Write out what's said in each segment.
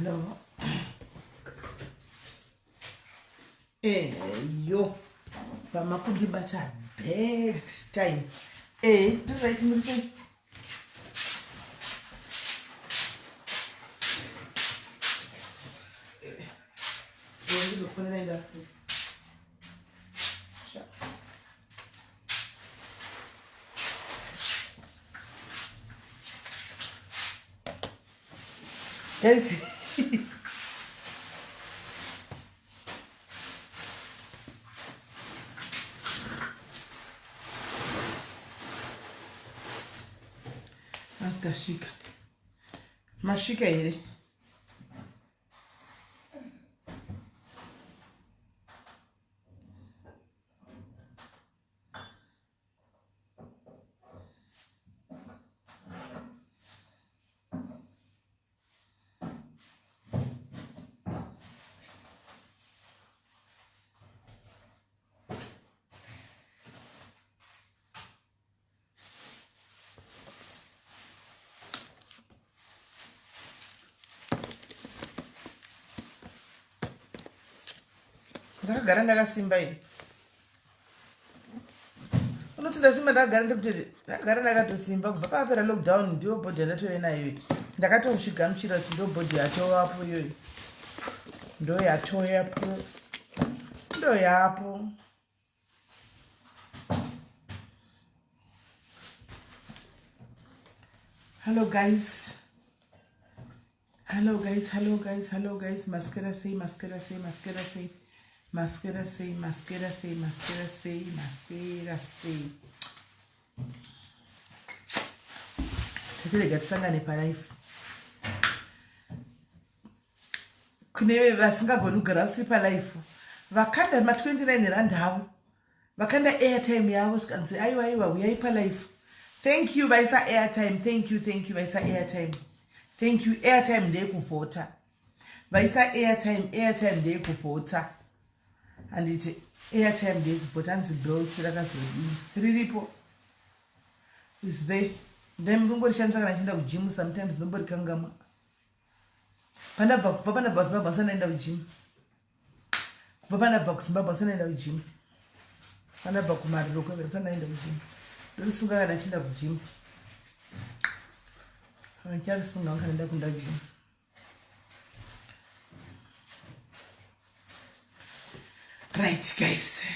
Hello. Yo. Mama could but a bad time. Do right music. Yes. Master Shika. Mashika here. Ndakagara ndakasimba ini. Unoti ndasimba ndakagara ndikutoti ndakagara ndakatosimba kubva papera lockdown ndiyo bhodhi yandatowe nayo. Ndakatosvigamuchira kuti ndo bhodhi yatowapo iyoyo. Ndo yatoyapo. Ndo yapo. Hello guys. Hello guys. Hello guys. Hello guys. Masquera say. Masquera say. Masquera say. Masquera say, masquera say, masquera say, masquera say. Tatile gatsangane pa life. Kunewe vasingagoni kugara vasiri pa life. Vakanda ma 29 rand havo. Vakanda airtime yavo sikanzi aiwa uyai pa life. Thank you vaisa airtime. Thank you vaisa airtime. Thank you airtime ndeye kuvhota. Vaisa airtime ndeye kuvhota. And it's airtime day, but anti build riripo is there. Then go chance and gym sometimes nobody can come. Papa was Babas and the gym. Vapana box Babas and the gym. Panabok my local and the gym. Don't sugar and the gym. I can't soon end up in the gym. Right, guys.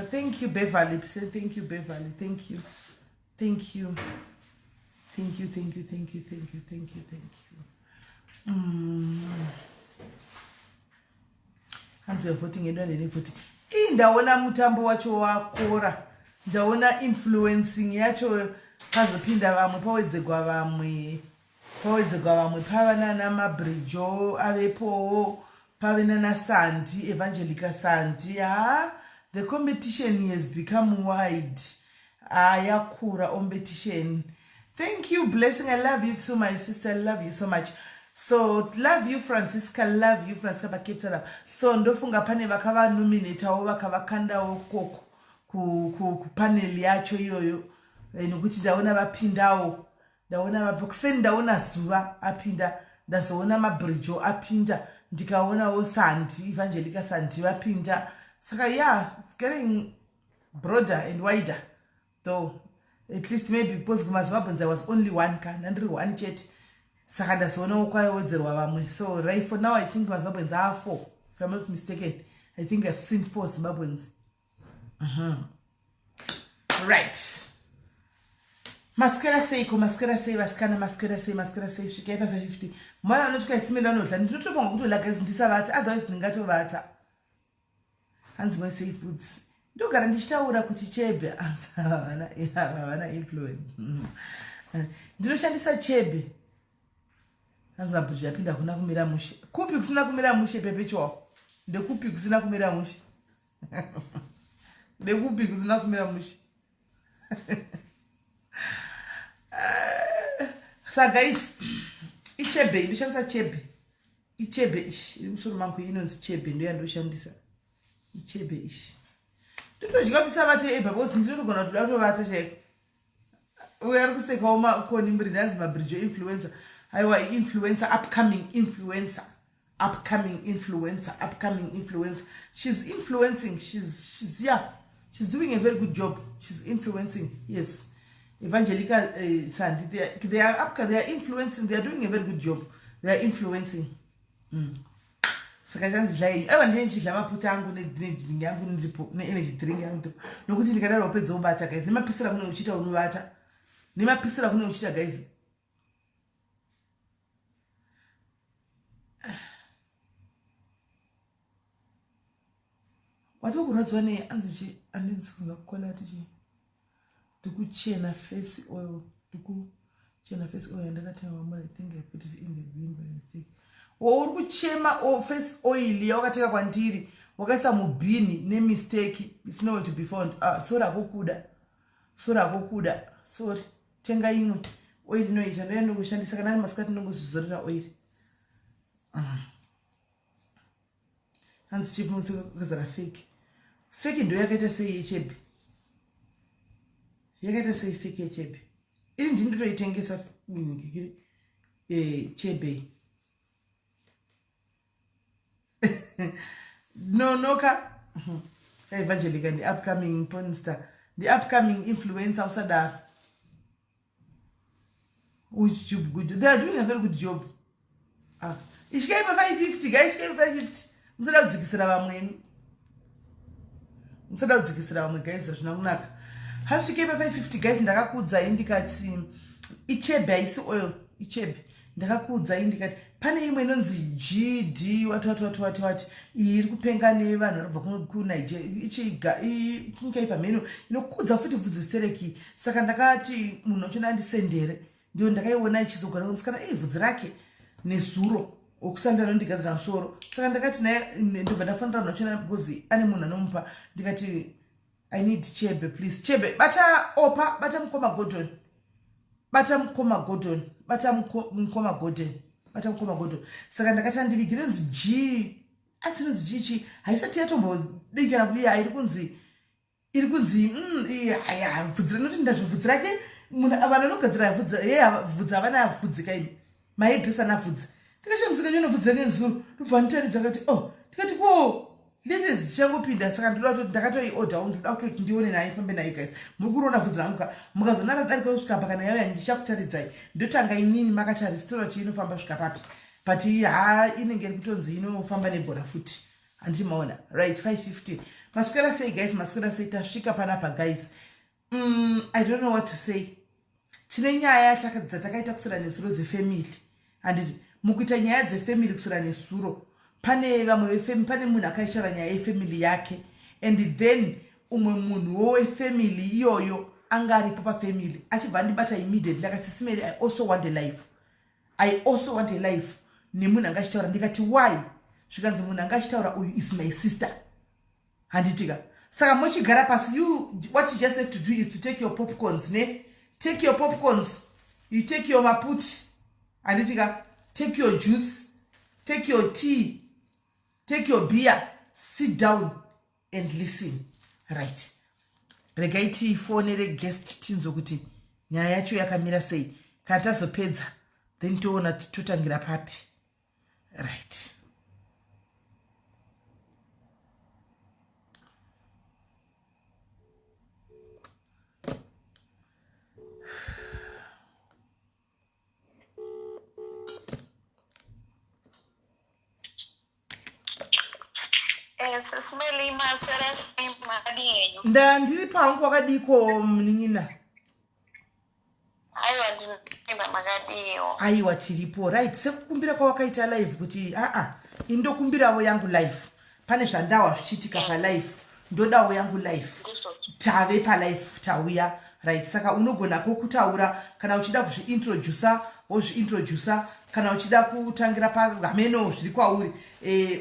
Thank you, Beverly. Thank you, Beverly. Thank you. Thank you. Thank you, thank you, thank you, thank you, thank you, thank you. Hands are voting and any voting. Ndaona mutambo wacho wakora. Ndaona influencing yacho pazopinda vamwe pawedzegwa vamwe. Pawedzegwa vamwe pavana mabridjo avepo. Pavenana Santi, Evangelica Santi. The competition has become wide. Yakura competition. Thank you, blessing. I love you too, my sister. I love you so much. So, love you, Francisca. Love you, Francisca. Bakepsala. So, ndofunga pane vakava nominate au vakava kanda okoko ku panel yacho yoyo. Nokuti ndaona vapindawo. Ndaona vaboxen, ndaona Zuva apinda. Ndazoona mabridjo apinda. Ndikaona Santi, Evangelica Santi vapinda. Saka yeah, it's getting broader and wider. Though at least maybe because kumaZimbabwe there was only one car, nandiri one jet. Saka ndazoona kwaiwedzerwa vamwe. So right for now I think Zimbabweans are 4. If I'm not mistaken. I think I've seen 4 Zimbabweans. Right. Masquera say, Vascana, masquera say, she gave her 50. Moya not quite similar note, and to go like as Disavata, otherwise Ningato Vata. Hands my safe foods. Do garantista ura kuchichebe, answer influence. Do Shandisa chebe. As my Pujapinda Kunakumira Mushi. Kupik Sinakumira Mushi perpetual. The Kupik Sinakumira Mushi. The Kupik Sinakumira Mushi. So guys, ichebe ndishandisa ichebe ish msuru mangu inonzi chebe ndo yandoshandisa ichebe ish ndotodya vate because ndinotogona kuti lavata cheko uya ari kuseka koni mbiri ndanzi mabridge influencer aiwa influencer, upcoming influencer, she's influencing, she's doing a very good job, she's influencing. Yes, Evangelica Sandy, they are influencing, they are doing a very good job, they are influencing. Saka chanzidlayo aiwa ndinechidla maputa angu nedrink yangu ne-energy drink yangu nokuti ndikadaro upedza ubata guys, nemapisira kune uchita unobata, nemapisira kune uchita guys. Watokuradzwa ne anzi anenzikunza kukola tichi ndikuchena face oil, ndikuchena face oil ndakatema mama, I think I put it in the bin by mistake. Uri kuchema face oil yawakatenga kwandiri wakaisa mubhini ne mistake, it's nowhere to be found. Sorry akokuda, sorry, tenga imwe oil inoita ndoenda kushandisa kana ari masikati ndongozvizorera oil. Hands chip music kuzara fake ndo yakaita sei yechebi, yakaita sei fake yechebi ili ndindotoitengesa ngikiri chebe. Noka Evangelica, the upcoming porn star, the upcoming influencer usada which job good, they are doing a very good job. Ish gave 550 guys, gave 550 msada udzikisira vamwe guys zvinonaka. Hasvikeipa 550 guys, ndakakuudzai ndikati ichebe haisi oil, ichebe ndakakuudzai ndikati pane imwe inonzi GD wati iri kupenga nevanhu vanobva kuNigeria ichikaipa mheno inokudza futi bvudzi stereki. Saka ndakati munhu ochona ndisendere, ndio ndakaiona ichizogara musikana bvudzi rake nezuro okusanda nondigadzira musoro. Saka ndakati naye ndobva ndafanira munhu ochona because ane munhu anomupa, ndikati I need chebe please, chebe bata opa, bata mukoma Gordon. Saka ndakati ndivigire nzi G, atinonzi G chi haisati yatombodikira kuya iri kunzi aya bvudzi noti ndazvibvudzi rake munhu avana nogadzira bvudzi havana bvudzi kaimi mahairdress ana bvudzi. Ndikashamuzika nyona bvudzi rake nzuru ndobva nditaridza kati ndikati ko latest dzichangopinda. Saka ndoda kuti ndakatoiorder, ndoda kuti ndione naye fambe naye guys. Muri kuona bvudzi rangu mukazonara kudarika kusvika apa kana yauya ndichakutaridzai ndotanga inini makataristora kuti inofamba svika papi, but inenge iri kutonzi inofamba nebhora futi, handiti maona right. 550 maswera sei guys, maswera sei tasvika panapa guys. I don't know what to say. Tine nyaya dzatakaita kusura nesuro dzefamily, handiti mukuita nyaya dzefamily kusura nesuro pane vamwe vefamily, pane munhu akaishara nyaya yefamily yake, and then umwe munhu wefamily iyoyo anga aripo pafamily achibva ndibata immediately akati SIS MELLY, I also want a life nemunhu anga achitaura. Ndikati why? Zvikanzi munhu anga achitaura uyu is my sister, handitika. Saka mochigara pasi, what you just have to do is to take your popcorns, take your popcorns, you take your maputi, handitika, take your juice, take your tea, take your beer, sit down and listen, right? Regai tifonere guest tinzo kuti nyaya yacho yakamira sei, kana tazopedza then toona totangira papi, right? SIS MELLY maswera semadinyo ndandiri pangu wakadiko mnin'ina. aiwa ndinimba makadiyo. Aiwa tiripo right. Sekukumbira kwawakaita live kuti indokumbirawo yangu live, pane zvandawa zvichiitika palive, ndodawo yangu live, tave palive tauya right. Saka unogonako kutaura kana uchida kuzviintroducer wozviintroducer, kana uchida kutangira pagameno zviri kwauri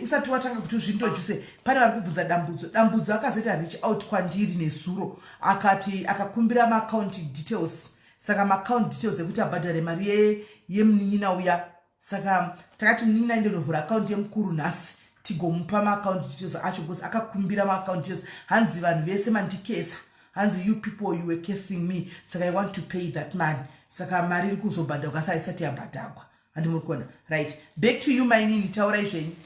usati watanga kuti uzviintroduce. Pane vari kubvudza dambudzo akazoita reach out kwandiri nezuro akati akakumbira maaccount details. Saka maaccount details ekuti abhadhare mari yemunin'ina uya. Saka takati munin'ina ndondovhura account yemukuru nhasi tigomupa maaccount details acho because akakumbira maaccount details. Hanzi vanhu vese mandikesa, hanzi you people you were casing me, saka I want to pay that man. Saka mari iri kuzobhadharwa kasi haisati yabhadharwa. handimukona. Right, back to you mainini, taurai zvenyu.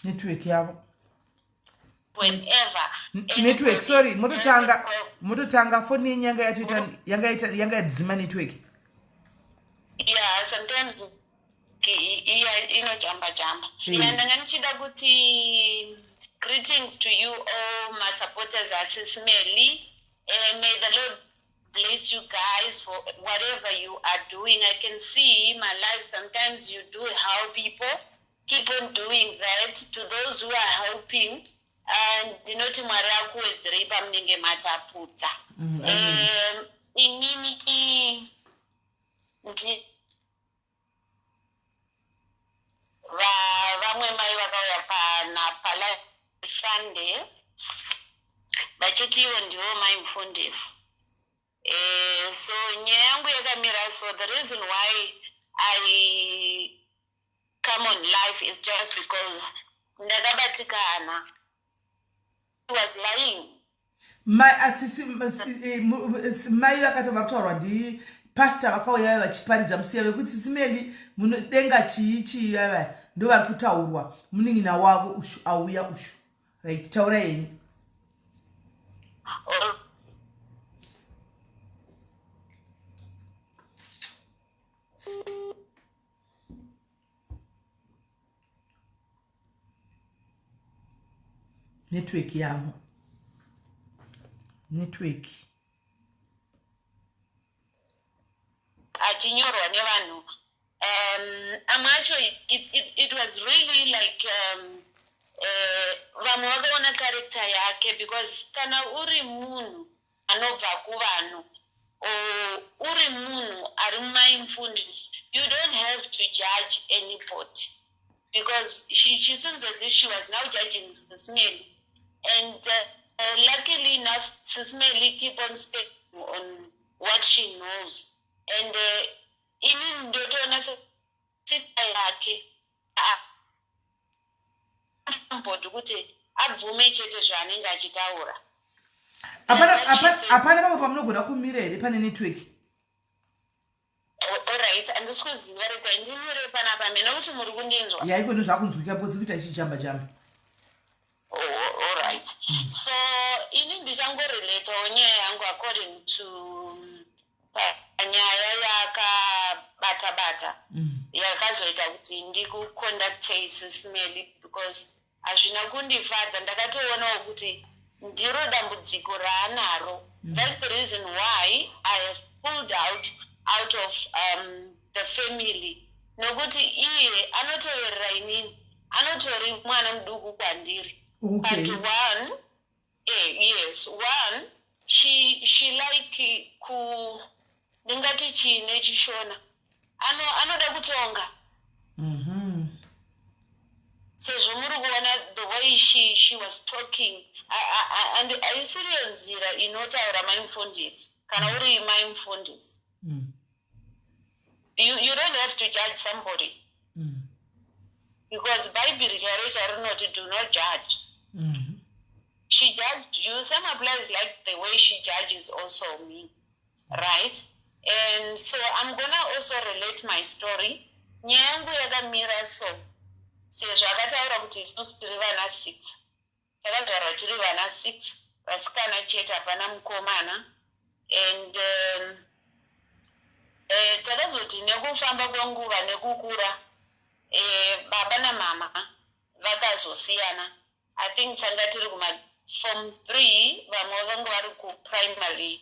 Network yavo. Whenever. Network, sorry, mototanga phone yanga yadzima network. Yeah, sometimes jamba. And ndanga kuti greetings to you all my supporters at SIS MELLY. May the Lord bless you guys for whatever you are doing. I can see my life. Sometimes you do help people. Keep on doing that to those who are helping. And ndinoti Mwari akuwedzere ipa munenge matapudza. Inini vamwe mai vakauya pala Sunday vachiti ivo ndivo mai mufundisi. So nyaya yangu yakamira so. The reason why I come on live is just because ndakabatikana. He was lying. Mai vakatova kutaurwa ndipastor vakauya vachiparidza musiya vekuti SIS MELLY munodenga chii vava ndo vari kutaurwa munin'ina wavo ushu auya ushu. Right, taura yenyu. Network yavo. Network. Achinyorwa nevanhu. Actually, it was really like vanhu vakaona character yake, because kana uri munhu anobva kuvanhu uri munhu ari mai mufundisi, you don't have to judge anybody, because she seems as if she was now judging SIS MELLY. And luckily enough, SIS MELLY keep on staying on what she knows. And ini ndotoona sita yake mbodi kuti abvume chete zvaanenge achitaura. Hapana pamwe pamunogona kumira here pane network. Alright, handisi kuziva rega ndimire panapa nekuti muri kundinzwa. Yaiko ndozvakunzwika posi kuita ichijamba jamba. Alright. So ini ndichangorelatawo nyaya yangu according to nyaya yakabata yakazoita kuti ndikuconducte SIS MELLY, because hazvina kundifadza. Ndakatoonawo kuti ndiro dambudziko raanaro. That's the reason why I have pulled out of the family. Nokuti iye anotoverera inini, anotori mwana muduku kwandiri. Okay. But one, she like ku ndingati chine chishona. Anoda kutonga. Sezvo muri kuona the way she was talking, and aisiri nzira inotaura mai mufundisi kana uri mai mufundisi. You don't have to judge somebody. Because Bible rinoti do not judge. She judged you. Some applies like the way she judges also me. Right? And so I'm gonna also relate my story. Nyangu yakamira so. Sezvo akataura kuti isusu tiri vana 6. Takagara tiri vana 6. Vasikana chete hapana mukomana. And takazoti nekufamba kwenguva nekukura baba namama vakazosiyana. I think tanga tiri kuma form 3, vamwe vanga vari kuprimary,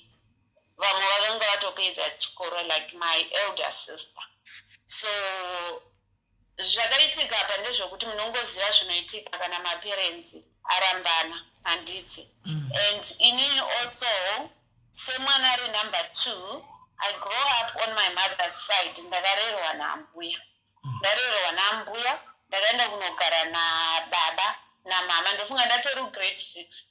vamwe vakanga vatopedza chikoro, like my elder sister. So zvakaitika apa ndezvokuti munongoziva zvinoitika kana maparents arambana handiti. And inini also semwana ari number 2, I grew up on my mother's side. Ndakarerwa nambuya. Ndakaenda kunogara nababa namama. Ndofunga ndatori grade 6.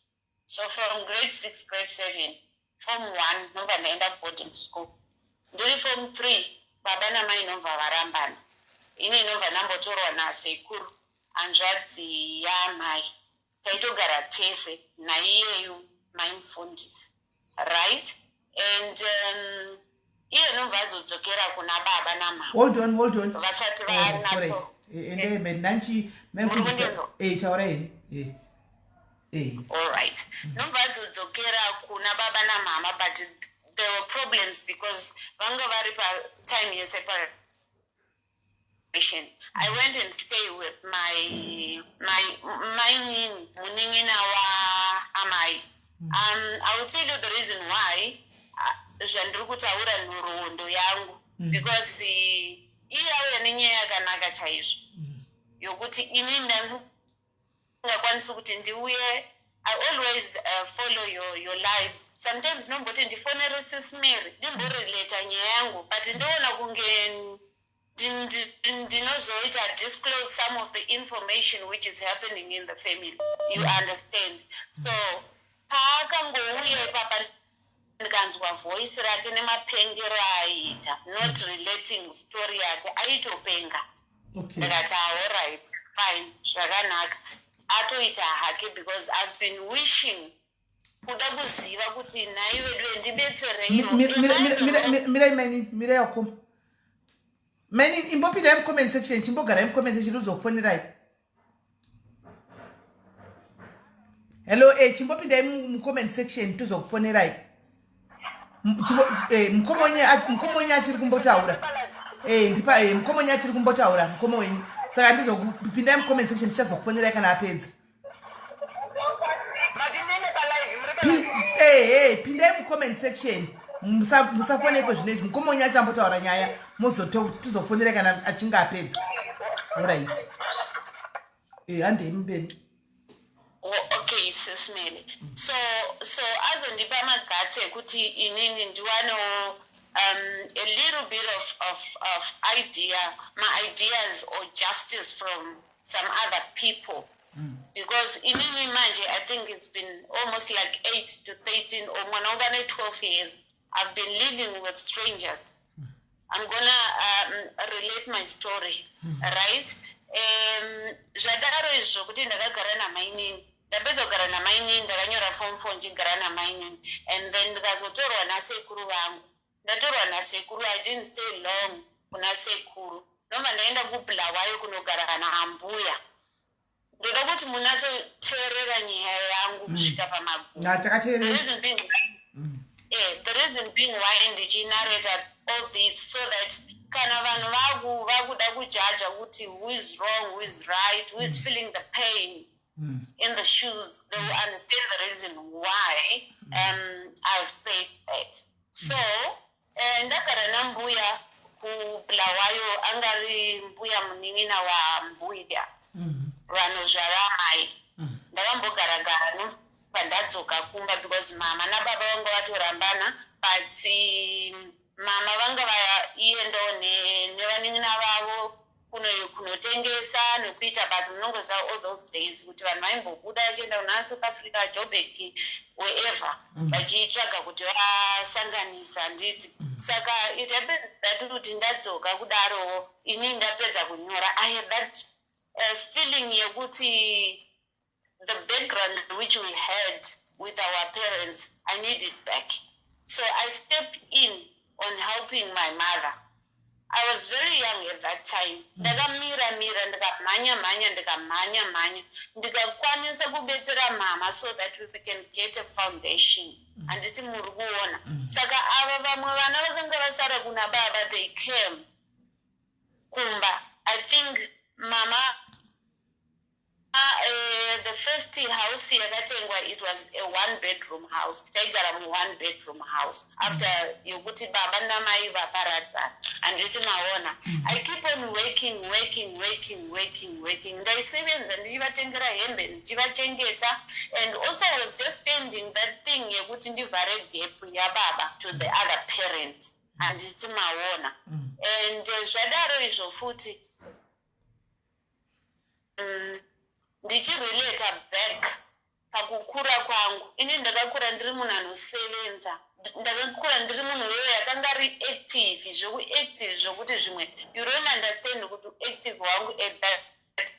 So from grade 6, grade 7, form 1, nobva ndaenda boarding school. Ndiri form 3, baba namai nobva varambana. Ini nobva ndambotorwa nasekuru, hanzvadzi yamai. Taitogara tese naiyeyu maimufundisi. Right? And iye nobva azodzokera kuna baba namama. Hold on. Vasati vaanato. Alright. Nobva azodzokera kuna baba namama, but there were problems because vanga vari pa-time yeseparation. I went and stayed with my muningina wa amai. I will tell you the reason why. Zvandiri kutaura nhoroondo yangu because iye auya nenyaya yakanaka chaizvo yokuti ini ndandisingakwanisi kuti ndiuye. I always follow your lives. Sometimes nomboti ndifonere SIS MELLY ndimborelata nyaya yangu, but ndoona kunge ndinozoita disclose some of the information which is happening in the family. You understand? So paakangouya ipapa ndikanzwa voice rake nemapengero aiita, not relating story yake, aitopenga. Ndikati alright, fine, zvakanaka. Atoita hake because I've been wishing kuda kuziva kuti nai vedu ndibetsereiwo. Mirai yakoma. Mani imbopinda mu-comment section, chimbogara mu-comment section uzokufonerai. Hello, chimbopinda mu-comment section tuzokufonerai. Mkomonye achiri kumbotaura. Mkomonye achiri kumbotaura, mkomonye. Saka ndizokupinda mu-comment section tichazokufonerai kana apedza. Pinda mu-comment section. Musafoneko zvinezvi, mkomonye achambotaura nyaya tizokufonerai kana achinge apedza. Alright. Handei mberi. Okay, SIS MELLY. So azondipa magatsi ekuti inini ndiwanewo a little bit of my ideas or justice from some other people. Because inini manje, I think it's been almost like 8 to 13 or mwana 12 years. I've been living with strangers. I'm gonna relate my story, right? Zvadaro izvo kuti ndakagara namainini. Ndapedza kugara namainini, ndakanyora form 4 ndichigara namainini. And then ndikazotorwa nasekuru vangu. Ndatorwa nasekuru, I didn't stay long kuna sekuru. Noma ndaenda kuBulawayo kunogara naambuya. Ndoda kuti munatsoteerera nyaya yangu kusvika pamagumo. The reason being why ndichinarrate all this so that kana vanhu vakuda kujaja kuti who is wrong, who is right, who is feeling the pain in the shoes, they will understand the reason why I've said that. So ndagara nambuya kuBulawayo, angari mbuya munin'ina wa mbuya vanozvara mai. Ndakambogara pandadzoka kumba because mama nababa vanga vatorambana, but mama vanga vaiendawo nevanin'ina vavo kunotengesa nekuita basa munongoziva all those days kuti vanhu vaimbobuda vachienda kuna South Africa, Joburg, wherever vachitsvaga kuti vasanganisa nditi. Saka it happens that kuti ndadzoka kudarowo ini ndapedza kunyora, I had that feeling yekuti the background which we had with our parents, I need it back. So I stepped in on helping my mother. I was very young at that time. Ndakamira ndikamhanya ndikakwanisa kubetsera mama so that we can get a foundation. Anditi muri kuona. Saka ava vamwe vana vakanga vasara kuna baba, they came kumba. I think mama the first house yakatengwa, it was a 1-bedroom house. Taigara mu 1-bedroom house after yokuti baba namai vaparadzana. Anditi maona, I keep on working. Ndaisevenza ndichivatengera hembe ndichivachengeta, and also I was just standing that thing yekuti ndivhare gap yababa to the other parent. Anditi maona, and zvadaro izvo futi ndichirelata back pakukura kwangu ini ndakakura ndiri munhu anosevenza ndakakura ndiri munhu wewe yakanga ari active zvokuti zvimwe you don't understand kuti active wangu at that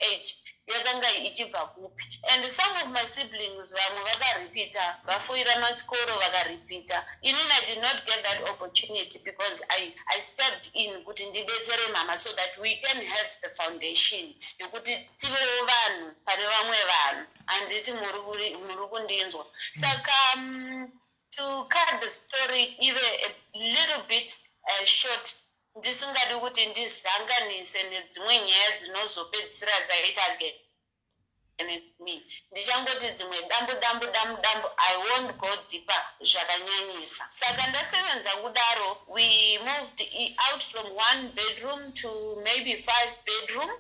age yakanga ichibva kupi. And some of my siblings vamwe vakaripita vafoira machikoro vakaripita. Inini I did not get that opportunity because I stepped in kuti ndibetsere mama so that we can have the foundation yokuti tivewo vanhu pane vamwe vanhu handiti muri kundinzwa. Saka to cut the story even a little bit short, ndisingadi kuti ndizanganise nedzimwe nyaya dzinozopedzisira dzaita against me. Ndichangoti dzimwe dambu I won't go deeper zvakanyanyisa. Saka ndasevenza kudaro, we moved out from 1 bedroom to maybe 5 bedroom.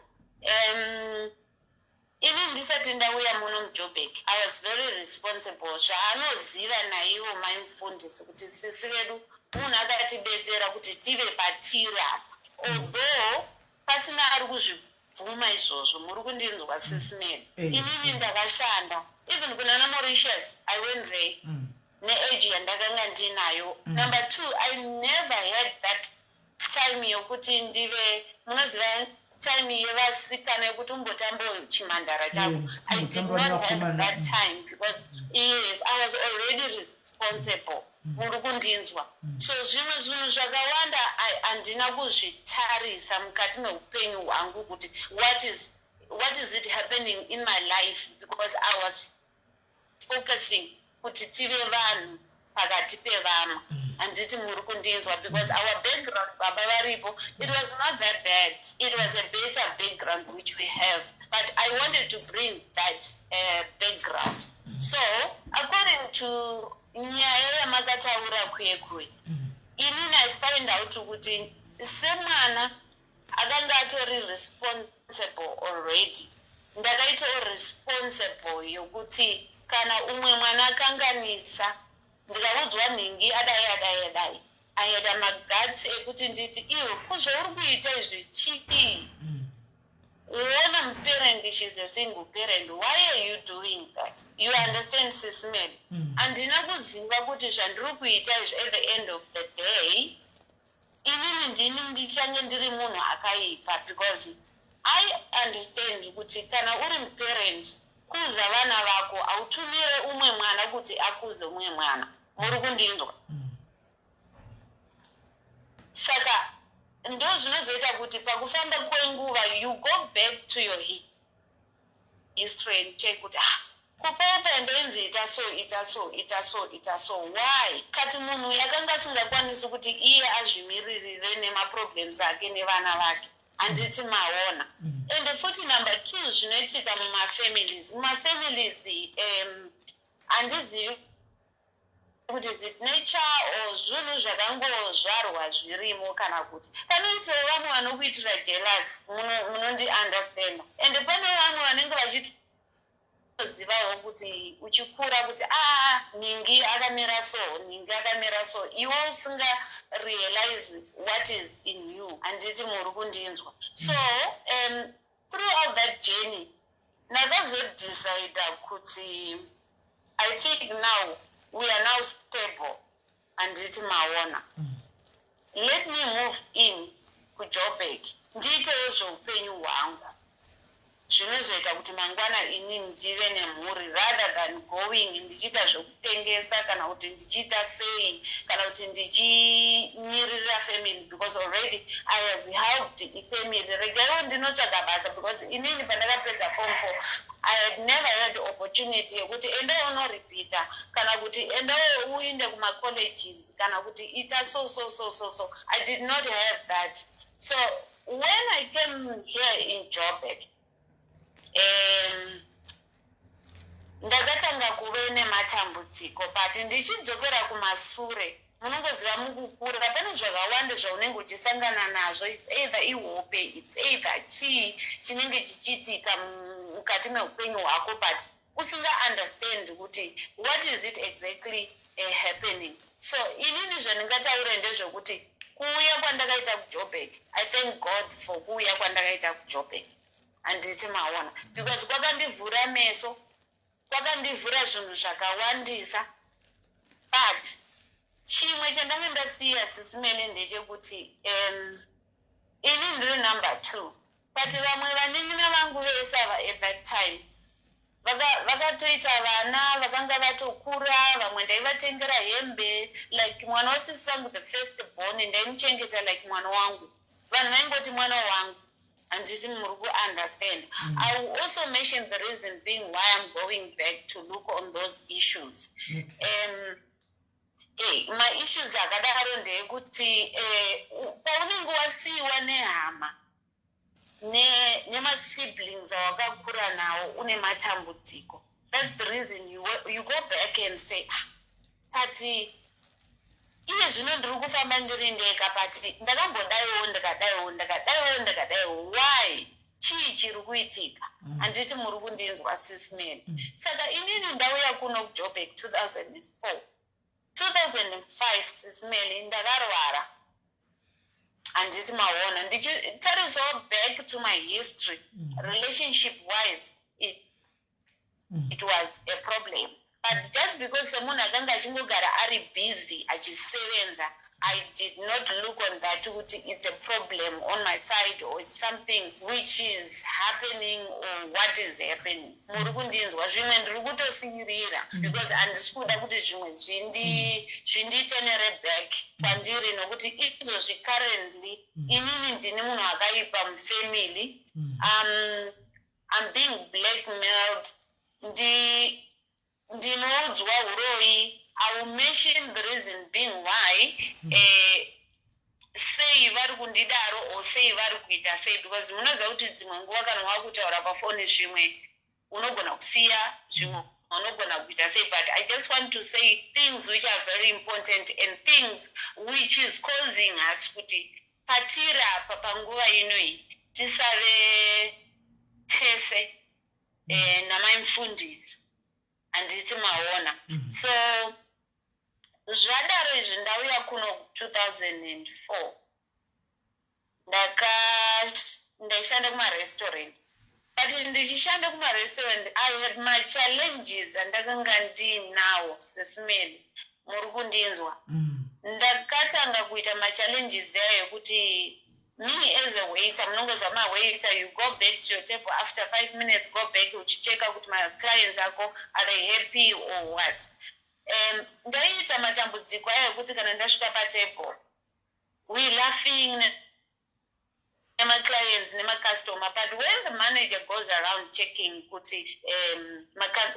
Ini ndisati ndauya muno muJoburg, I was very responsible. Zvaanoziva naivo maimufundisi kuti sisi vedu munhu akatibetsera kuti tive patiri apa. Although pasina ari kuzvibvuma izvozvo, muri kundinzwa sisi medu. Inini ndakashanda. Even kuna Mauritius, I went there. Ne-age yandakanga ndinayo. Number 2, I never had that time yokuti ndive munoziva time yevasikana yekuti umbotambo chimandara chako. I did not have that time because yes, I was already responsible. Muri kundinzwa. So zvimwe zvinhu zvakawanda handina kuzvitarisa mukati meupenyu hwangu kuti what is it happening in my life, because I was focusing kuti tive vanhu pakati pevamwe. Handiti muri kundinzwa because our background baba varipo, it was not that bad. It was a better background which we have, but I wanted to bring that background. So according to nyaya yamakataura kuye inini I find out kuti semwana akanga atori responsible already, ndakaitawo responsible yokuti kana umwe mwana akanganisa ndikaudzwa nhingi adai ayeda magatsi ekuti nditi iwe kuzvouri kuita izvi chii. Uona muparent, she's a single parent, why are you doing that? You understand, sis Melly? Handina kuziva kuti zvandiri kuita izvi at the end of the day inini ndini ndichange ndiri munhu akaipa, because I understand kuti kana uri muparent kuza vana vako autumire umwe mwana kuti akuze umwe mwana. Muri kundinzwa? Saka ndo zvinozoita kuti pakufamba kwenguva you go back to your history and check kuti kupopa ndenzi ita so why kati munhu yakanga asingakwanisi kuti iye azvimiririre nemaproblems ake nevana vake. Handiti maona. And futi number 2 zvinoitika mumafamilies handizivi kuti is it nature or zvinhu zvakangozvarwa zvirimo kana kuti panoitawo vamwe vanokuitira jealous, munondi understand. And pane vamwe vanenge vachitozivawo kuti uchikura kuti ningi akamira so iwe usinga realize what is in you. Handiti muri kundinzwa. So throughout that journey ndakazodecide kuti I think now we are now stable. Handiti maona. Let me move in kuJoburg ndiitewo zveupenyu hwangu zvinozoita kuti mangwana ini ndive nemhuri rather than going ndichiita zvekutengesa kana kuti ndichiita sei kana kuti ndichimirira family, because already I have helped ifamily. Regaiwo ndinotsvaga basa because inini pandakapedza form 4 I had never had the opportunity yokuti enda unorepeata kana kuti enda uinde kuma-colleges kana kuti ita so. I did not have that. So when I came here in Joburg, ndakatanga kuve nematambudziko, but ndichidzokera kumasure munongoziva mukukura pane zvakawanda zvaunenge uchisangana nazvo. It's either ihope, it's either chii chinenge chichiitika mukati meupenyu hwako, but usinga understand kuti what is it exactly happening. So inini zvandingataura ndezvokuti kuuya kwandakaita kuJoburg, I thank God for kuuya kwandakaita kuJoburg. Handiti maona because kwakandivhura meso wakandivhura zvinhu zvakawandisa but chimwe chandanga ndasiya sisimele ndechekuti ini ndiri number 2 but vamwe vanin'ina vangu vese at that time vakatoita vana vakanga vatokura vamwe ndaivatengera hembe like mwana wasisi vangu the first born ndaimuchengeta like mwana wangu vanhu vaingoti mwana wangu handisi muri kuunderstand. I will also mention the reason being why I'm going back to look on those issues. My issues akadaro ndeyekuti paunenge wasiyiwa nehama nema-siblings awakakura nawo une matambudziko. That's the reason you go back and say, but iye zvino ndiri kufamba ndiri ndega but ndakambodaiwo ndakadaiwo why chii chiri kuitika handiti muri kundinzwa sisimeni. Saka inini ndauya kuno kujoburg 2005 sisimeni ndakarwara handiti maona ndichitarisawo back to my history relationship wise it was a problem. But just because someone akanga achingogara ari busy achisevenza, I did not look on that it's a problem on my side or it's something which is happening or what is happening. Muri kundinzwa zvimwe ndiri kutosingirira because handisi kuda kuti zvimwe zvindiitenere back kwandiri nokuti izvozvi currently inini ndine munhu akaipa mufamily. I'm being blackmailed. Ndinoudzwa uroi. I will mention the reason being why sei vari kundidaro or sei vari kuita sei because munoziva kuti dzimwe nguva kana wakutaura pafoni zvimwe unogona kusiya zvimwe unogona kuita sei, but I just want to say things which are very important and things which is causing us kuti patira apa panguva inoi tisave tese namaimfundisi handiti maona. So zvadaro izvi ndauya kuno 2004 ndaishanda kumarestaurant but ndichishanda kumarestaurant I had my challenges andakanga ndinawo sisimeni muri kundinzwa. Ndakatanga kuita machallenges yayo kuti me as a waiter munongozva mawaiter you go back to your table after 5 minutes go back uchicheka kuti my clients ako are they happy or what. Ndaiita matambudziko ayo ekuti kana ndasvika patable we laughing nema-clients nema-customer but when the manager goes around checking kuti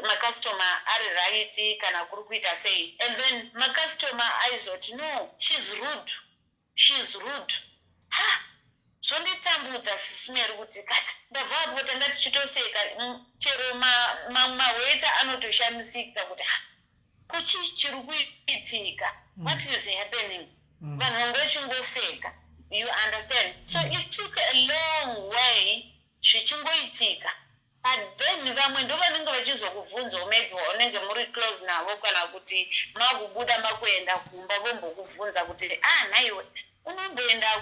ma-customer ari right kana kuri kuita sei and then ma-customer aizoti no she's rude zvonditambudza sisimeri kuti kati ndabva apo tanga tichitoseka chero mawaiter anotoshamisika kuti kuchi chiri kuitika what is happening vanhu vangochingoseka. You understand? So it took a long way zvichingoitika but then vamwe ndo vanenge vachizokubvunza maybe unenge muri close navo kana kuti makubuda makuenda kumba vombokubvunza kuti nhaiwe unomboenda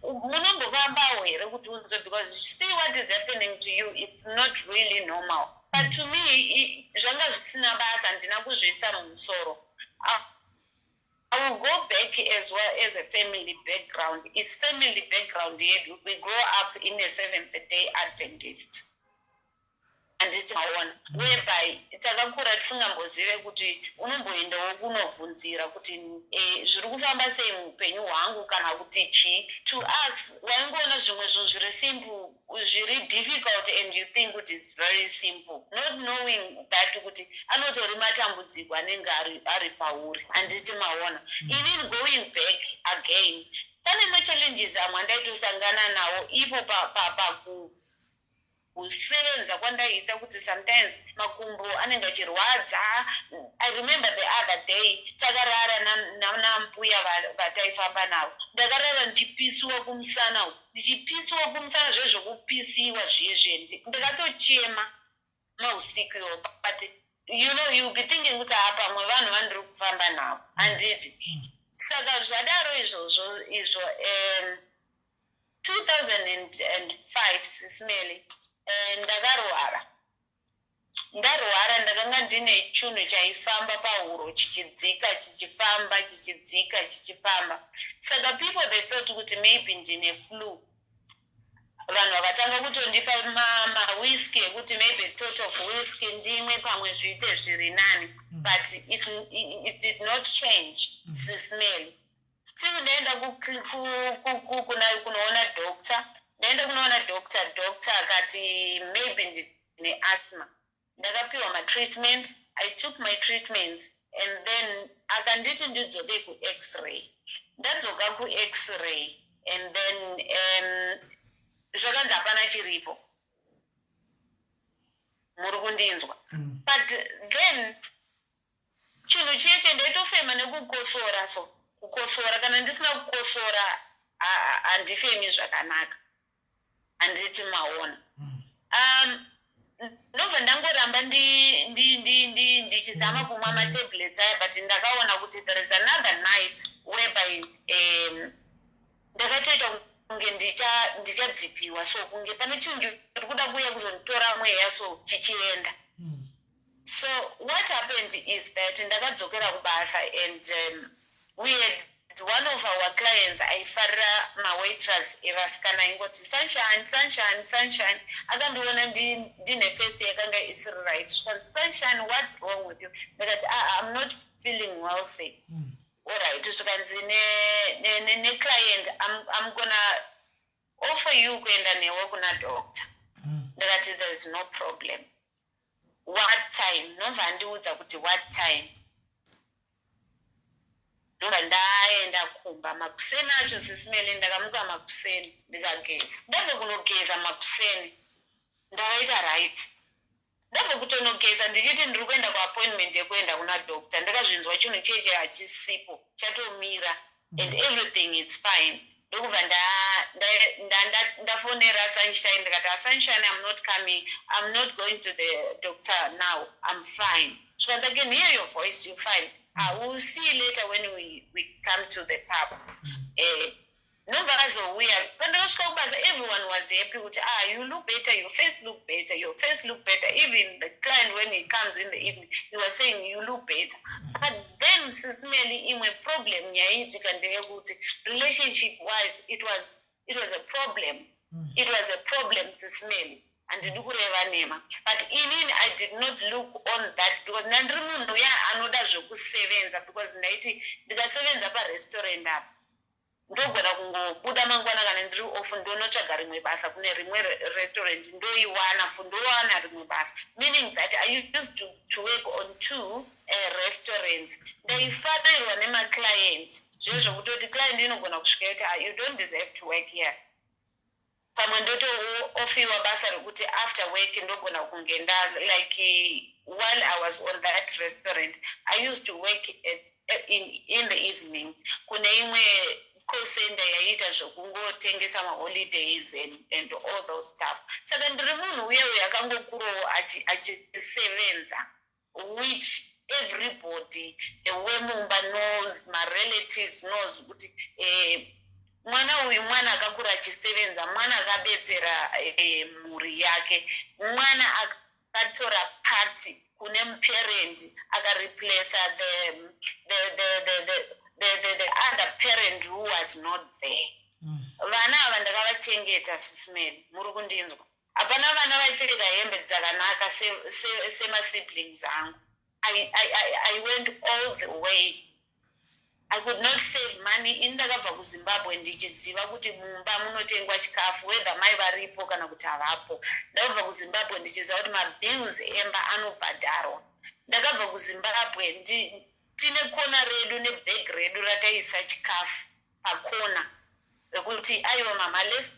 munombofambawo here kuti unzwe because see what is happening to you it's not really normal but to me zvanga zvisina basa ndina kuzviisa mumusoro. I will go back as well as a family background. It's family background yedu. We grow up in a Seventh-day Adventist. And it's my one. Whereby, takakura tisingambozive kuti unomboendawo kunobvunzira kuti zviri kufamba sei muupenyu hwangu kana kuti chii. To us, waingoona zvimwe zvinhu zviri simple, zviri difficult and you think kuti it's very simple. Not knowing that kuti anotori matambudziko anenge ari pauri. Handiti maona. Inini going back again, pane ma-challenges amwe andaitosangana nawo ipo kusevenza kwandaita kuti sometimes makumbo anenge achirwadza. I remember the other day takarara nambuya vataifamba navo ndakarara ndichipisiwa kumusana zvezvokupisiwa zviye ndikatochema mausiku iwo but you know you'll be thinking kuti pamwe vanhu vandiri kufamba navo handiti. Saka zvadaro izvo 2005 sisimeli ndakarwara ndarwara ndakanga ndine chinhu chaifamba pahuro chichidzika chichifamba saka people they thought kuti maybe ndine flu vanhu vakatanga kutondipa mawhisky ekuti maybe tot of whisky ndimwe pamwe zviite zviri nani but it did not change SIS MELLY. Still ndaenda kunoona doctor doctor akati maybe ndine asthma. Ndakapiwa matreatment, I took my treatments and then akanditi ndidzoke ku-x-ray. Ndadzoka ku-x-ray and then zvakanzi hapana chiripo. Muri kundinzwa. But then chinhu cheche ndaitofema nekukosora so kukosora kana ndisina kukosora handifemi zvakanaka handiti maona ndobva ndangoramba ndichizama kumwa matablets aya but ndakaona kuti there is another night whereby ndakatoita kunge ndichadzipiwa so kunge pane chinhu chiri kuda kuuya kuzonditora mweya so chichienda. So what happened is that ndakadzokera kubasa and we had one of our clients aifarira mawaitress evasikana aingoti sunshine akandiona ndine face yakanga isiri right sunshine what's wrong with you ndakati I'm not feeling well say alright zvikanzi neclient I'm gonna offer you kuenda newe kuna doctor ndakati there's no problem. What time? Nobva ndiudza kuti what time. Nobva ndaenda kumba makuseni acho SIS MELLY ndakamuka makuseni ndikageza. Ndabva kunogeza makuseni ndakaita right. Ndabva kutonogeza ndichiti ndiri kuenda kuappointment yekuenda kuna doctor ndakazvinzwa chinhu cheche hachisipo chatomira and everything is fine. Ndokubva ndafonera Sunshine ndikati Sunshine I'm not coming, I'm not going to the doctor now, I'm fine. Zvikanzi again hear your voice, you're fine. I will see you later when we come to the pub. Ndobvakazouya pandakasvika kubasa everyone was happy kuti you look better, your face look better, even the client when he comes in the evening he was saying you look better. But then SIS MELLY imwe problem yaiitika ndeyekuti relationship wise it was a problem. It was a problem SIS MELLY handidi kureva nema but inini I did not look on that because ndandiri munhu uya anoda zvokusevenza because ndaiti ndikasevenza parestaurant apa ndogona kungobuda mangwana kana ndiri off ndonotsvaga rimwe basa kune rimwe restaurant ndoiwana fundowana rimwe basa meaning that I used to work on two restaurants ndaifarirwa nemaclient zvezvo kutoti client inogona kusvika kuti you don't deserve to work here pamwe ndotooffiwa basa rekuti after work ndogona kungenda like while I was on that restaurant I used to work in the evening kune imwe cosenda yaiita zvokungotengesa maholidays and all those stuff saka ndiri munhu uye akangokurawo achisevenza which everybody wemumba knows, my relatives knows kuti mwana uyu mwana akakura achisevenza mwana akabetsera mhuri yake mwana akatora party kune muparent akareplace the other parent who was not there. Vana ava ndakavachengeta SIS MELLY muri kundinzwa hapana vana vaipfeka hembe dzakanaka semasiblings angu. I went all the way. I could not save money. Indakabva kuZimbabwe ndichiziva kuti mumba munotengwa chikafu whether mai varipo kana kuti havapo. Ndakabva kuZimbabwe ndichiziva kuti mabills emba anobhadharwa. Ndakabva kuZimbabwe tine kona redu nebag redu rataisa chikafu pakona rekuti aiwa mama let's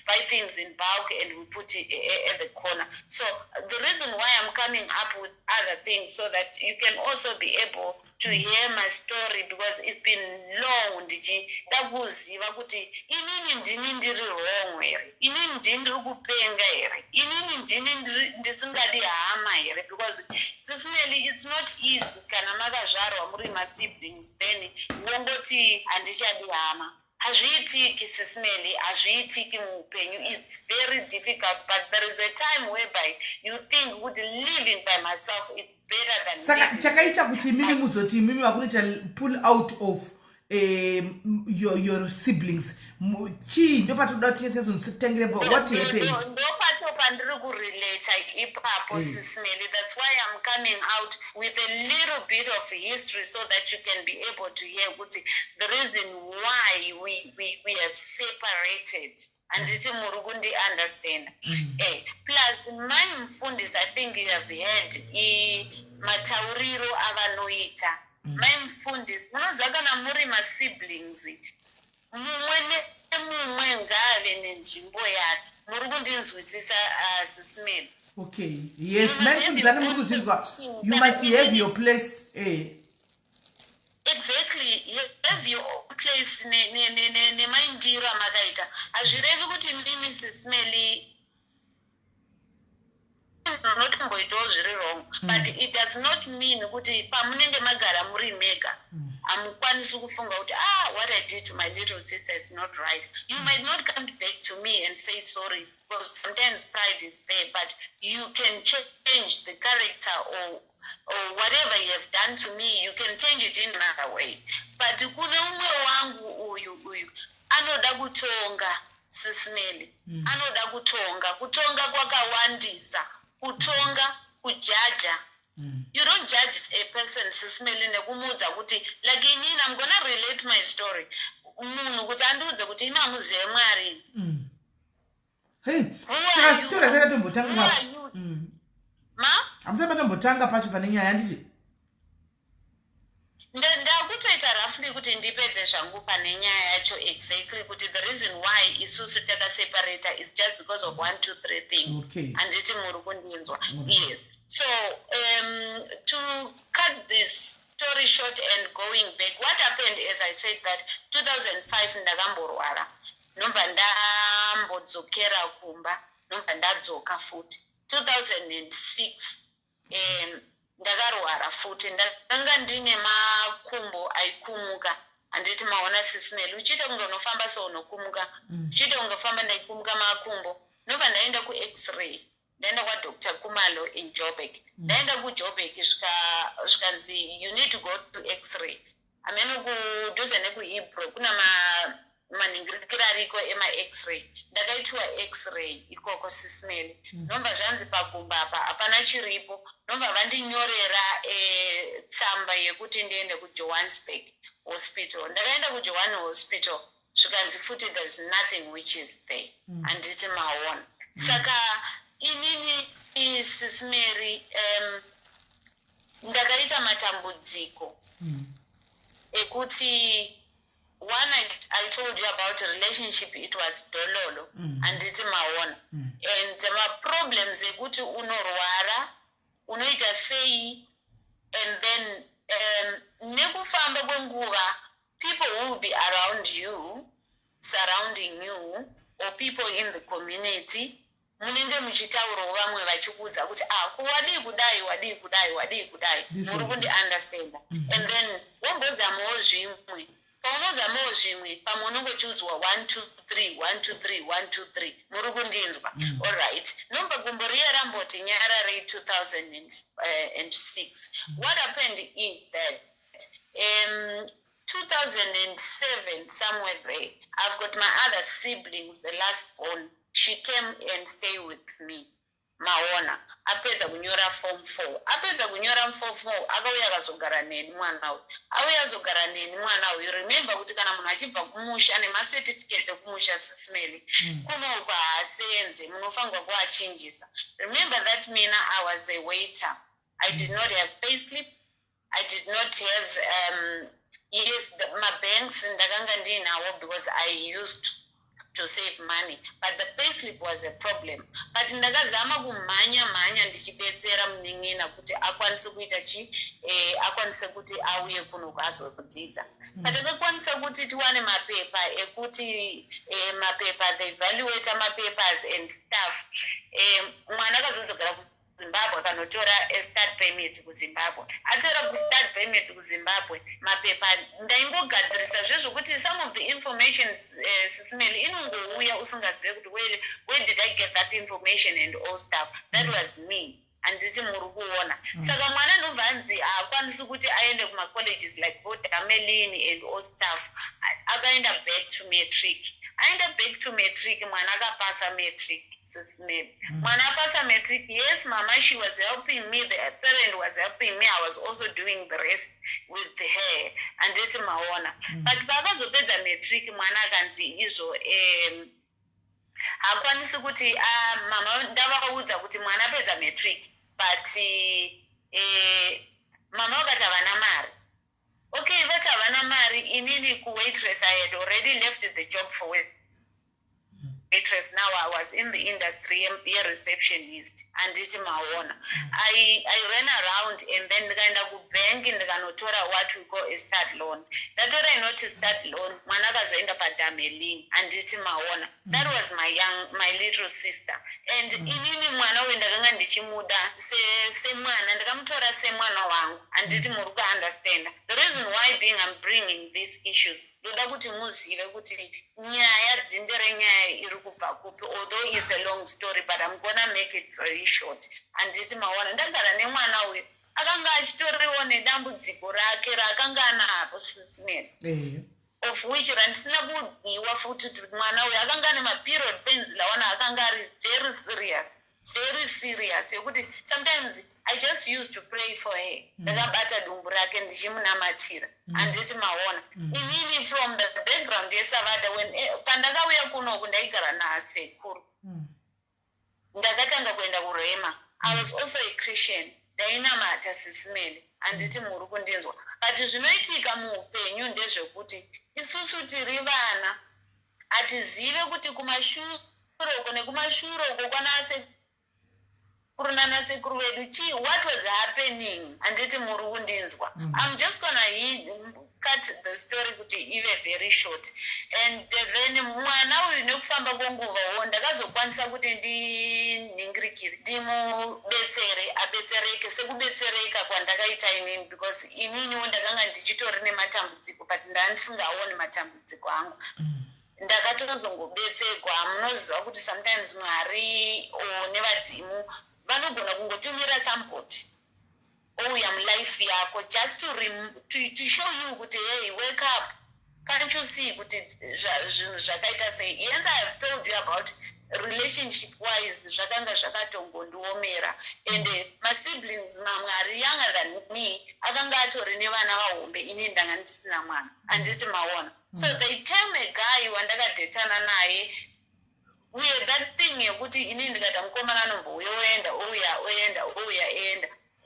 buy things in bulk and we put it at the corner. So the reason why I'm coming up with other things so that you can also be able to hear my story because it's been long ndichida kuziva kuti inini ndini ndiri wrong here, inini ndini ndiri kupenga here, inini ndini ndisingadi hama here because SIS MELLY it's not easy kana makazvarwa muri ma siblings then wongoti handichadi hama. hazviitiki sisimeli hazviitiki muupenyu. It's very difficult, but there is a time whereby you think kuti living by myself is better than saka chakaita kuti mimi muzoti mimi vakunoita pull out of your siblings chii ndo patoda kuti titengere what happened ndo pato pandiri kurelata ipapo sisimeli. That's why I'm coming out with a little bit of history so that you can be able to hear kuti the reason why we have separated. Anditi muri kundi understand. Plus my mfundisi, I think you have heard matauriro avanoita. My mfundisi munoziva kana muri masiblings mumwe ngave nenzvimbo yake. Muri kundinzwisisa sisimeli. Okay, yes, my mfundisi you must have your place. Exactly, you have your place nemaindiro amakaita. Hazvirevi kuti mimi sisimeli notomboitawo zviri wrong, but it does not mean kuti pamunenge magara muri mega hamukwanisi kufunga kuti what I did to my little sister is not right. You might not come back to me and say sorry, because sometimes pride is there, but you can change the character or whatever you have done to me, you can change it in another way. But kune umwe wangu uyu anoda kutonga sisimeli. Anoda kutonga kwakawandisa. Kutonga kujaja. You don't judge a person sisimeli nekumudza kuti like inini I'm gonna relate my story. Munhu kuti andiudze kuti imi hamuzive Mwari. Hey, saka story zaka tombotanga. Ma? Amusaba tombotanga pacho pane nyaya nditi. Ndakutoita roughly kuti ndipedze zvangu pane nyaya yacho exactly kuti the reason why isusu takaseparator is just because of 1, 2, 3 things. Okay. Anditi muri kundinzwa. Yes. So to cut this story short and going back, what happened is I said that 2005 ndakamborwara. Nomva ndambodzokera kumba. Nomva ndadzoka futi. 2006 ndakarwara futi. Ndanga ndine makumbo aikumuka. Anditi maona sisimeli uchiita kunge unofamba sounokumuka. Uchiita kunge famba ndaikumuka makumbo. Nomva ndaenda ku-X-ray. Ndaenda kwaDr. Kumalo in Joburg. Ndaenda kuJoburg zvikanzi you need to go to X-ray. Ameno kudhuze nekuHebrew kuna maningirikira ariko ema-X-ray. Ndakaitwa X-ray ikoko sisimeli. Nomva zvanzi pagumba apa hapana chiripo. Nomva vandinyorera tsamba yekuti ndiende kuJohannesburg hospital. Ndakaenda kuJohannesburg hospital. Zvikanzi futi there's nothing which is there. Anditi maona. Saka inini sisimeri ndakaita matambudziko ekuti one I told you about a relationship, it was dololo anditi maona and problems ekuti unorwara unoita sei and then nekufamba kwenguva people will be around you, surrounding you, or people in the community munenge muchitaurawo vamwe vachikuudza kuti wadii kudai muri kundi understanda and then wambozamawo zvimwe paunozamawo zvimwe pamwe unongochiudzwa 1 2 3 1 2 3 1 2 3 muri kundinzwa alright nomba gumbo riya ramboti nyarare 2006 what happened is that 2007 somewhere there I've got my other siblings, the last born. She came and stayed with me. Maona apedza kunyora form 4 apedza kunyora form 4 akauya akazogara neni mwana uyu auya azogara neni mwana uyu. Remember kuti kana munhu achibva kumusha nemacertificate ekumusha sisimeli kunouka haasenze munofanirwa kuachinjisa. Remember that mina I was a waiter. I did not have payslip. I did not have yes my banks ndakanga ndinawo because I used to save money, but the payslip was a problem. But ndakazama kumhanya ndichibetsera munin'ina kuti akwanise kuita akwanise kuti auye kuno kwazodzidza. But akakwanisa kuti tiwane mapepa ekuti mapepa they evaluate mapapers and stuff. Mwana akazodzogara Zimbabwe akanotora start permit kuZimbabwe. Atora start permit kuZimbabwe mapepa ndaingogadzirisa zvezvokuti some of the information sisimeli inongouya usingazive kuti where did I get that information and all stuff. That was me. Anditi muri kuona saka mwana anobva anzi haakwanisi kuti aende kuma-colleges like Bodamelini and all stuff. Akaenda back to matric. Aenda back to matric, mwana akapasa matric. Mwana apasa matric, yes mama, she was helping me, the parent was helping me, I was also doing the rest with her. Anditi maona but pakazopedza matric mwana akanzi izvo hakwanisi kuti mama ndavakaudza kuti mwana apedza matric but mama vakati havana mari. Okay, vati havana mari, inini kuwaitress I had already left the job for waitress. Now I was in the industry, a receptionist, and it's maona. I ran around and then ndikaenda kubank ndikanotora what we call a start loan. Ndatora inoti start loan, mwana akazoenda paDamelin, and it's maona. That was my little sister. And inini mwana uyu ndakanga ndichimuda semwana, ndikamutora semwana wangu, and it's muruku understand. The reason why I'm bringing these issues, ndoda kuti muzive kuti nyaya dzindere nyaya iri kubva kupi, although it's a long story, but I'm gonna make it very short. Anditi maona ndagara nemwana uyu akanga achitoriwo nedambudziko rake raakanga anapo sisimeni of which randisina kudiwa futi kuti mwana uyu akanga ane maperiod pains lawana akanga ari very serious yekuti sometimes I just used to pray for her. Ndakabata dumbu rake ndichimunamatira. Anditi maona inini from the background yeSavada when pandakauya kunoku ndaigara nasekuru ndakatanga kuenda kurema. I was also a Christian. Ndainamata sisimeli anditi muri kundinzwa. But zvinoitika muupenyu ndezvekuti isusu tiri vana atizive kuti kumashure uko nekumashure uko kwanase kurunana sekuru vedu what was happening anditi muri kundinzwa. I'm just gonna cut the story kuti ive very short. And then mwana uyu nekufamba kwenguva ndakazokwanisa kuti ndiningirikire ndimubetsere abetsereke sekubetsereka kwandakaita inini because ininiwo ndakanga ndichitori nematambudziko but ndandisingaoni matambudziko angu. Ndakatonzongobetserwa. Munoziva kuti sometimes Mwari nevadzimu vanogona kungotumira somebody ouya mulife yako just to show you kuti hey, wake up, can't you see kuti zvinhu zvakaita sei. Hence I have told you about relationship wise zvakanga zvakatongondiomera and my siblings mamwe ari younger than me akanga atori nevana vahombe ini ndanga ndisina mwana anditi maona. So they came a guy wandakadhetana naye. We had that thing yekuti ini ndikati mukomana anombouya oenda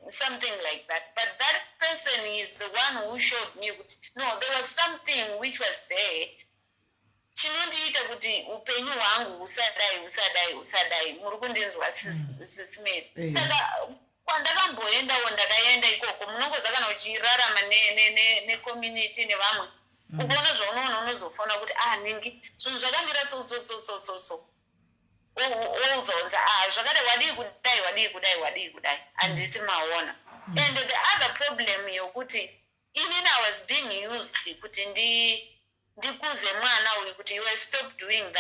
something like that. But that person is the one who showed me kuti no, there was something which was there chinondiita kuti upenyu hwangu husadai muri kundinzwa sisimeli. Saka kwandakamboendawo ndakaenda ikoko munongoza kana uchirarama necommunity nevamwe ukaona zvaunoona unozofona kuti ningi zvinhu zvakamira so uzonza zvakadai wadii kudai anditi maona. And the other problem yokuti inini I was being used kuti ndikuze mwana uyu kuti you stop doing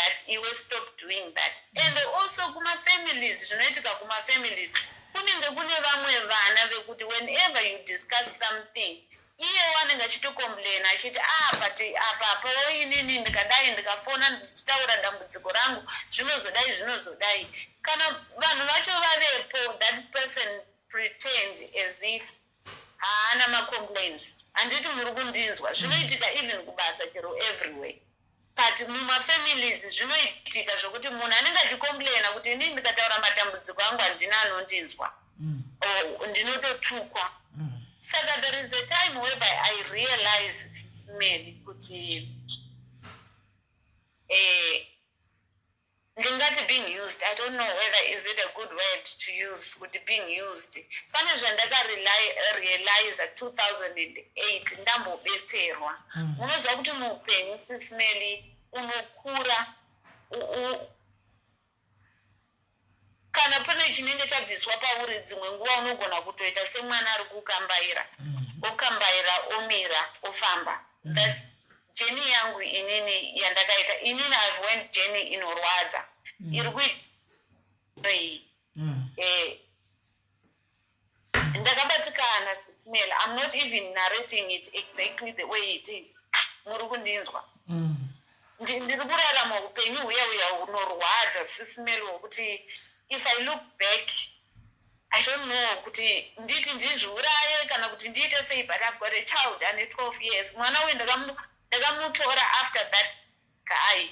that. And also kuma-families zvinoitika kuma-families kunenge kune vamwe vana vekuti whenever you discuss something iye wanenge achitocomplain achiti but apa inini ndikadai ndikafona ndichitaura dambudziko rangu zvinozodai kana vanhu vacho vavepo that person pretend as if haana macomplaints. Anditi muri kundinzwa zvinoitika even kubasa chero everywhere. But mumafamilies zvinoitika zvokuti munhu anenge achicomplaina kuti inini ndikataura matambudziko angu handina anondinzwa ndinototukwa. Saka there is a time whereby I realize maybe kuti ndingati being used, I don't know whether is it a good word to use kuti being used. Pane zvandakarealize 2008 ndambobetserwa. Unoziva kuti muupenyu sisimeli unokura kana pane chinenge chabviswa pauri dzimwe nguva unogona kutoita semwana ari kukambaira okambaira omira ofamba. That's jeni yangu inini yandakaita inini I've went jeni inorwadza iri kuii ndakabatikana smell. I'm not even narrating it exactly the way it is. Muri kundinzwa ndiri kurarama upenyu huya hunorwadza smell wokuti if I look back I don't know kuti nditi ndizviuraye kana kuti ndiite sei, but I've got a child and 12 years. Mwana uyu ndakamutora after that guy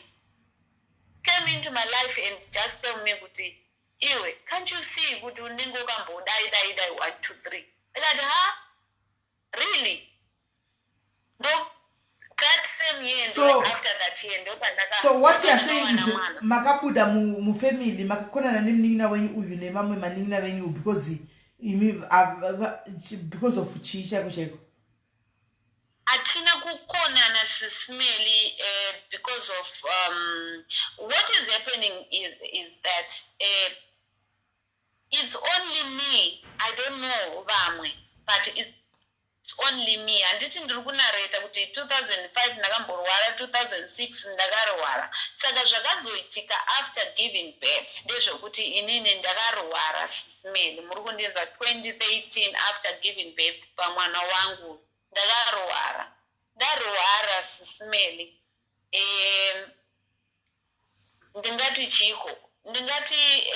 came into my life and just tell me kuti iwe can't you see kuti unenge ukambodai 1 2 3. Ndikati really no. That same year so, after that year so what you are saying is makabuda mu family makakonana nemnina wenyu uyu nevamwe manina venyu because of chicha kucheko atina kukonana sisimeli because of what is happening is that it's only me. I don't know vamwe, but it's only me. Anditi ndiri kunareta kuti 2005 ndakamborwara, 2006 ndakarwara. Saka zvakazoitika after giving birth ndezvokuti inini ndakarwara sisimeli. Muri kundinzwa 2013 after giving birth pamwana wangu ndakarwara. Ndarwara sisimeli. Ndingati chiko. Ndingati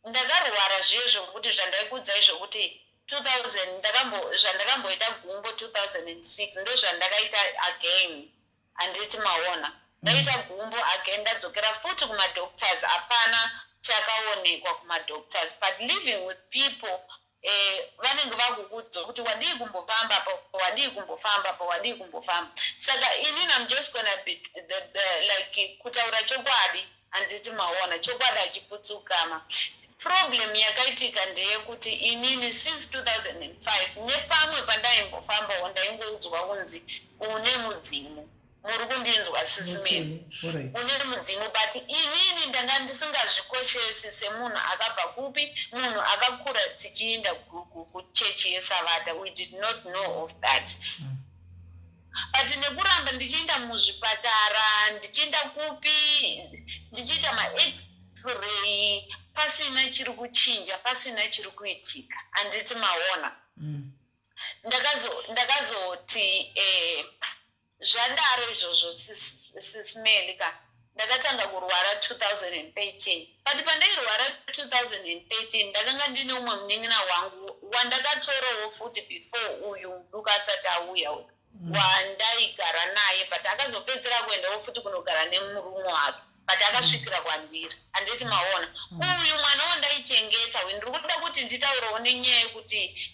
ndakarwara zvezvo kuti zvandaikudzai zvokuti 2000 zvandakamboita gumbo 2006 ndo zvandakaita again anditi maona ndaita gumbo again ndadzokera futi kumadoctors hapana chakaonekwa kumadoctors but living with people vanenge vakukudzwa kuti wadii kumbofamba pa wadii kumbofamba pa wadii kumbofamba saka inini I'm just gonna be like kutaura chokwadi anditi maona chokwadi achiputsukama. Problem yakaitika ndeyekuti inini since 2005 nepamwe pandaimbofamba ndaingoudzwa kunzi une mudzimu. Muri kundinzwa sisimeli une mudzimu but inini ndanga ndisingazvikoshesi semunhu akabva kupi munhu akakura tichienda kuchechi yesavata. We did not know of that. But nekuramba ndichienda muzvipatara ndichienda kupi ndichiita ma-x-ray pasina chiri kuchinja pasina chiri kuitika anditi maona. Ndakazoti zvadaro izvozvo sisimeli ka ndakatanga kurwara 2013 but pandairwara 2013 ndakanga ndine umwe munin'ina wangu wandakatorawo futi before uyu muduku asati auya wandaigara naye but akazopedzera kuendawo futi kunogara nemurume wake but akasvikira kwandiri anditi maona uyu mwana wandaichengeta ndiri kuda kuti nditaurawo nenyaya yekuti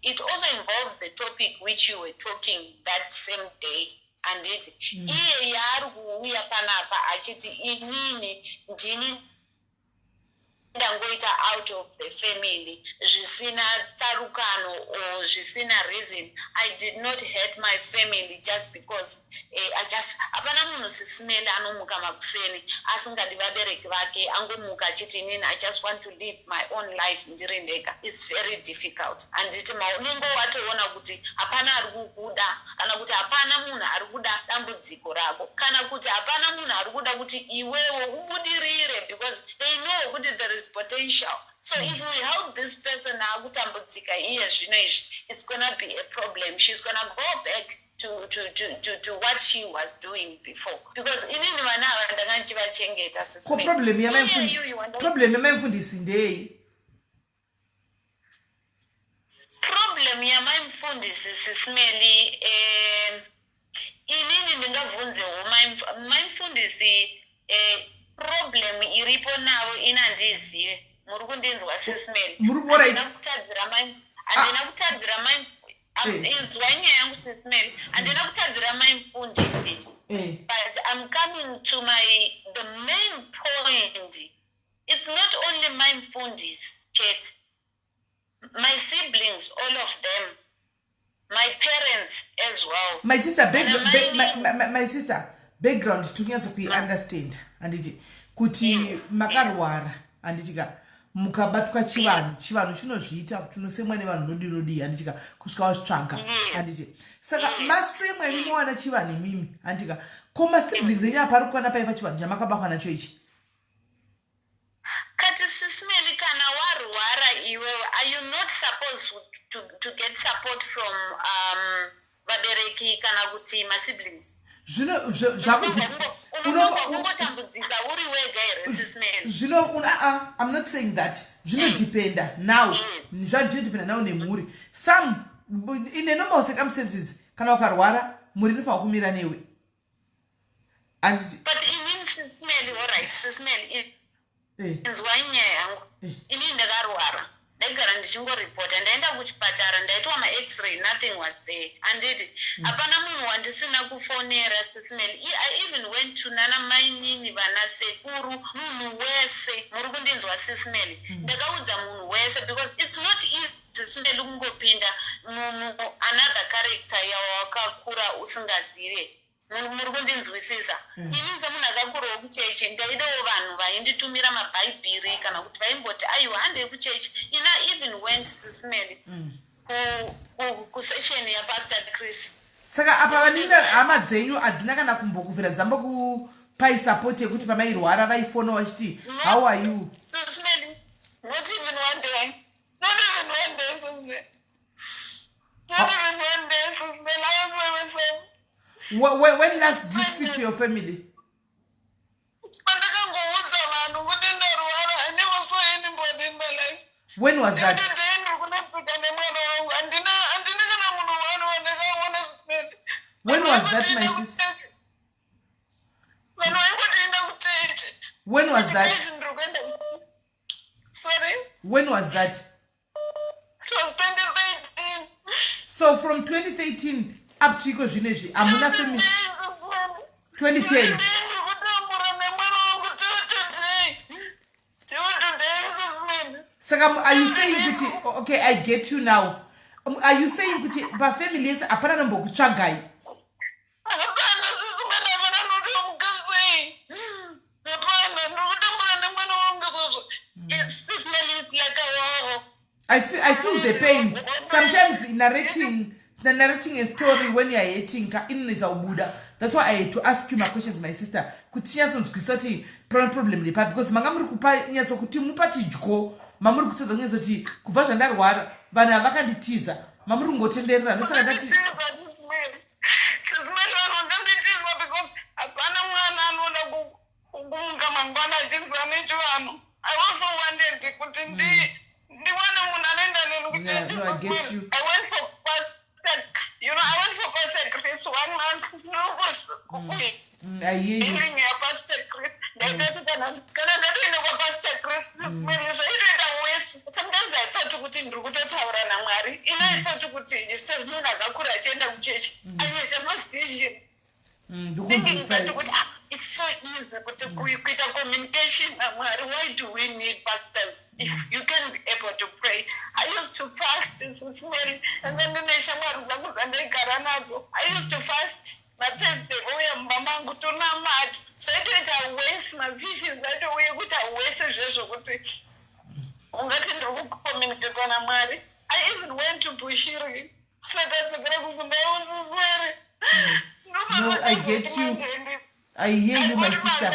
it also involves the topic which you were talking that same day anditi iye yaari kuuya panapa achiti inini ndini ndangoita out of the family zvisina tarukano or zvisina reason. I did not hurt my family just because hapana munhu sisimeli anomuka makuseni asingadi vabereki vake angomuka achiti inini I just want to live my own life ndiri ndega. It's very difficult anditi maunenge watoona kuti hapana ari kukuda kana kuti hapana munhu ari kuda dambudziko rako kana kuti hapana munhu ari kuda kuti iwewo ubudirire because they know kuti there is potential. So if we help this person akutambudzika iye zvino izvi it's gonna be a problem. She's gonna go back to what she was doing before because inini vana ava ndanga ndichivachengeta sisimeli. Problem yamaimfundisi ndei? Problem yamaimfundisi sisimeli inini ndingabvunzewo maimfundisi problem iripo navo inandizive. Muri kundinzwa sisimeli? Handina kutadzira inzwa nyaya yangu sisimeli handina kutadzira maimfundisi but I'm coming to the main point. It's not only maimfundisi chet, my siblings, all of them, my parents as well. My sister my sister background tukunyaza understand anditi kuti makarwara handitika mukabatwa chivanhu chinozviita kuti unosemwa nevanhu nodii handitika kusvika wazvitsvaga handiti saka masemwa imimowana chivanhu imimi handitika ko masiblings enyu apari kukwana paipa chivanhu chamakabatwa nacho ichi kati SIS MELLY kana warwara iwewe are you not supposed to get support from vabereki kana kuti masiblings unongotambudzika uri wega here SIS MELLY I'm not saying that zvinodependa now zvinodependa now nemhuri some in a normal circumstances kana ukarwara muri inofanira kumira newe but inini SIS MELLY alright SIS MELLY nzwa nyaya yangu inini ndakarwara ndaigara ndichingoripota ndaenda kuchipatara ndaitwa ma-x-ray nothing was there handiti hapana munhu wandisina kufonera SIS MELLY I even went to nana mainini vana sekuru munhu wese muri kundinzwa SIS MELLY ndakaudza munhu wese because it's not easy SIS MELLY kungopinda another character yawakakura usingazive muri kundinzwisisa ini semunhu akakurawo kuchechi ndaidawo vanhu vainditumira mabhaibheri kana kuti vaimboti aiwa handei kuchechi ina even went SIS MELLY kusession yapastor Chris saka apa vanenge hama dzenyu hadzina kana kumbokuvhira dzambokupai support yekuti pamairwara vaifona vachiti how are you SIS MELLY not even one day not even one day SIS MELLY not even one day SIS MELLY I was by myself. When last did you speak to your family? When was that? When was that, my sister? When was that? Sorry? When was that? It was 2013. So from 2013 up to iko zvinezvi amuna family 2010 saka are you saying kuti okay I get you now are you saying kuti pa family yese apana nombokutsvagai I feel the pain sometimes narrating a story when you are hating inonetsa ubuda. That's why I had to ask you my questions, my sister. Kuti nyatsonzwisisa kuti problem lepa because manga muri kupa nyatso kuti mupati dyo mamuri kutsadza kunyazo kuti kubva zvandarwara vanhu vakanditiza mamuri ngotenderera ndosaka ndati I also wanted kuti ndiwane munhu anoenda neni kuti I went for I went for Pastor Chris 1 month. I hear you. Pastor Chris. Pastor Chris. Sometimes I thought to put in Rukuta na Mari. I thought to put in yourself. You know, I attend a church. I had a vision. Thinking that it's so easy but to quit a communication. Why do we need pastors if you can be able to pray? I used to fast SIS MELLY and then I used to fast but Thursday mamangu tuna mat so it waste my vision that way kuti waste zvezvo kuti ungati ndiri kucommunicate na Mwari. I even went to Bushiri sakadzokera kuzimba SIS MELLY. No, I get you. I hear you, my sister.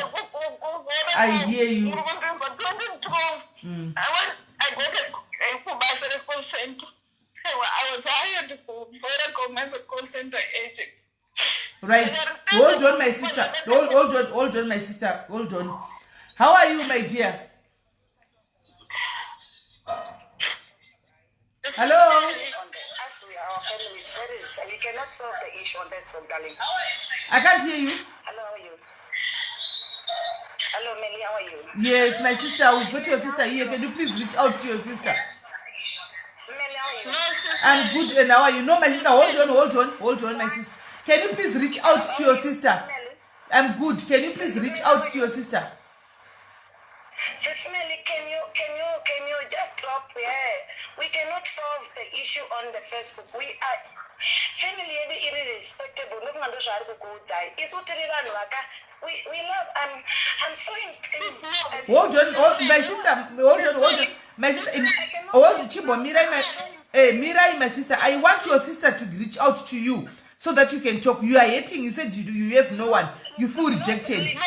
I hear you. 2012, I got a call center. I was hired for Vodacom as a call center agent. Right. Hold on, my sister. Hold on, my sister. Hold on. How are you, my dear? Hello? We cannot solve the issue on this phone, darling. I can't hear you. Hello, how are you? Hello, Melly, how are you? Yes, my sister. I will go to your sister here. Can you please reach out to your sister? Melly, how are you? I'm good. And how are you? No, my sister. Hold on, my sister. Can you please reach out to your sister? I'm good. Can you please reach out to your sister? SIS MELLY, can you just drop here? We cannot solve the issue on the Facebook. We are family irrespectable. Nothing ando shari kukudzai. Isu tiri vanhu we love. I'm so in. Hold on, my sister. Hold on. My sister. Hold Chibo, Mirai, my sister. I want your sister to reach out to you so that you can talk. You are hating. You said you have no one. You feel rejected. No, can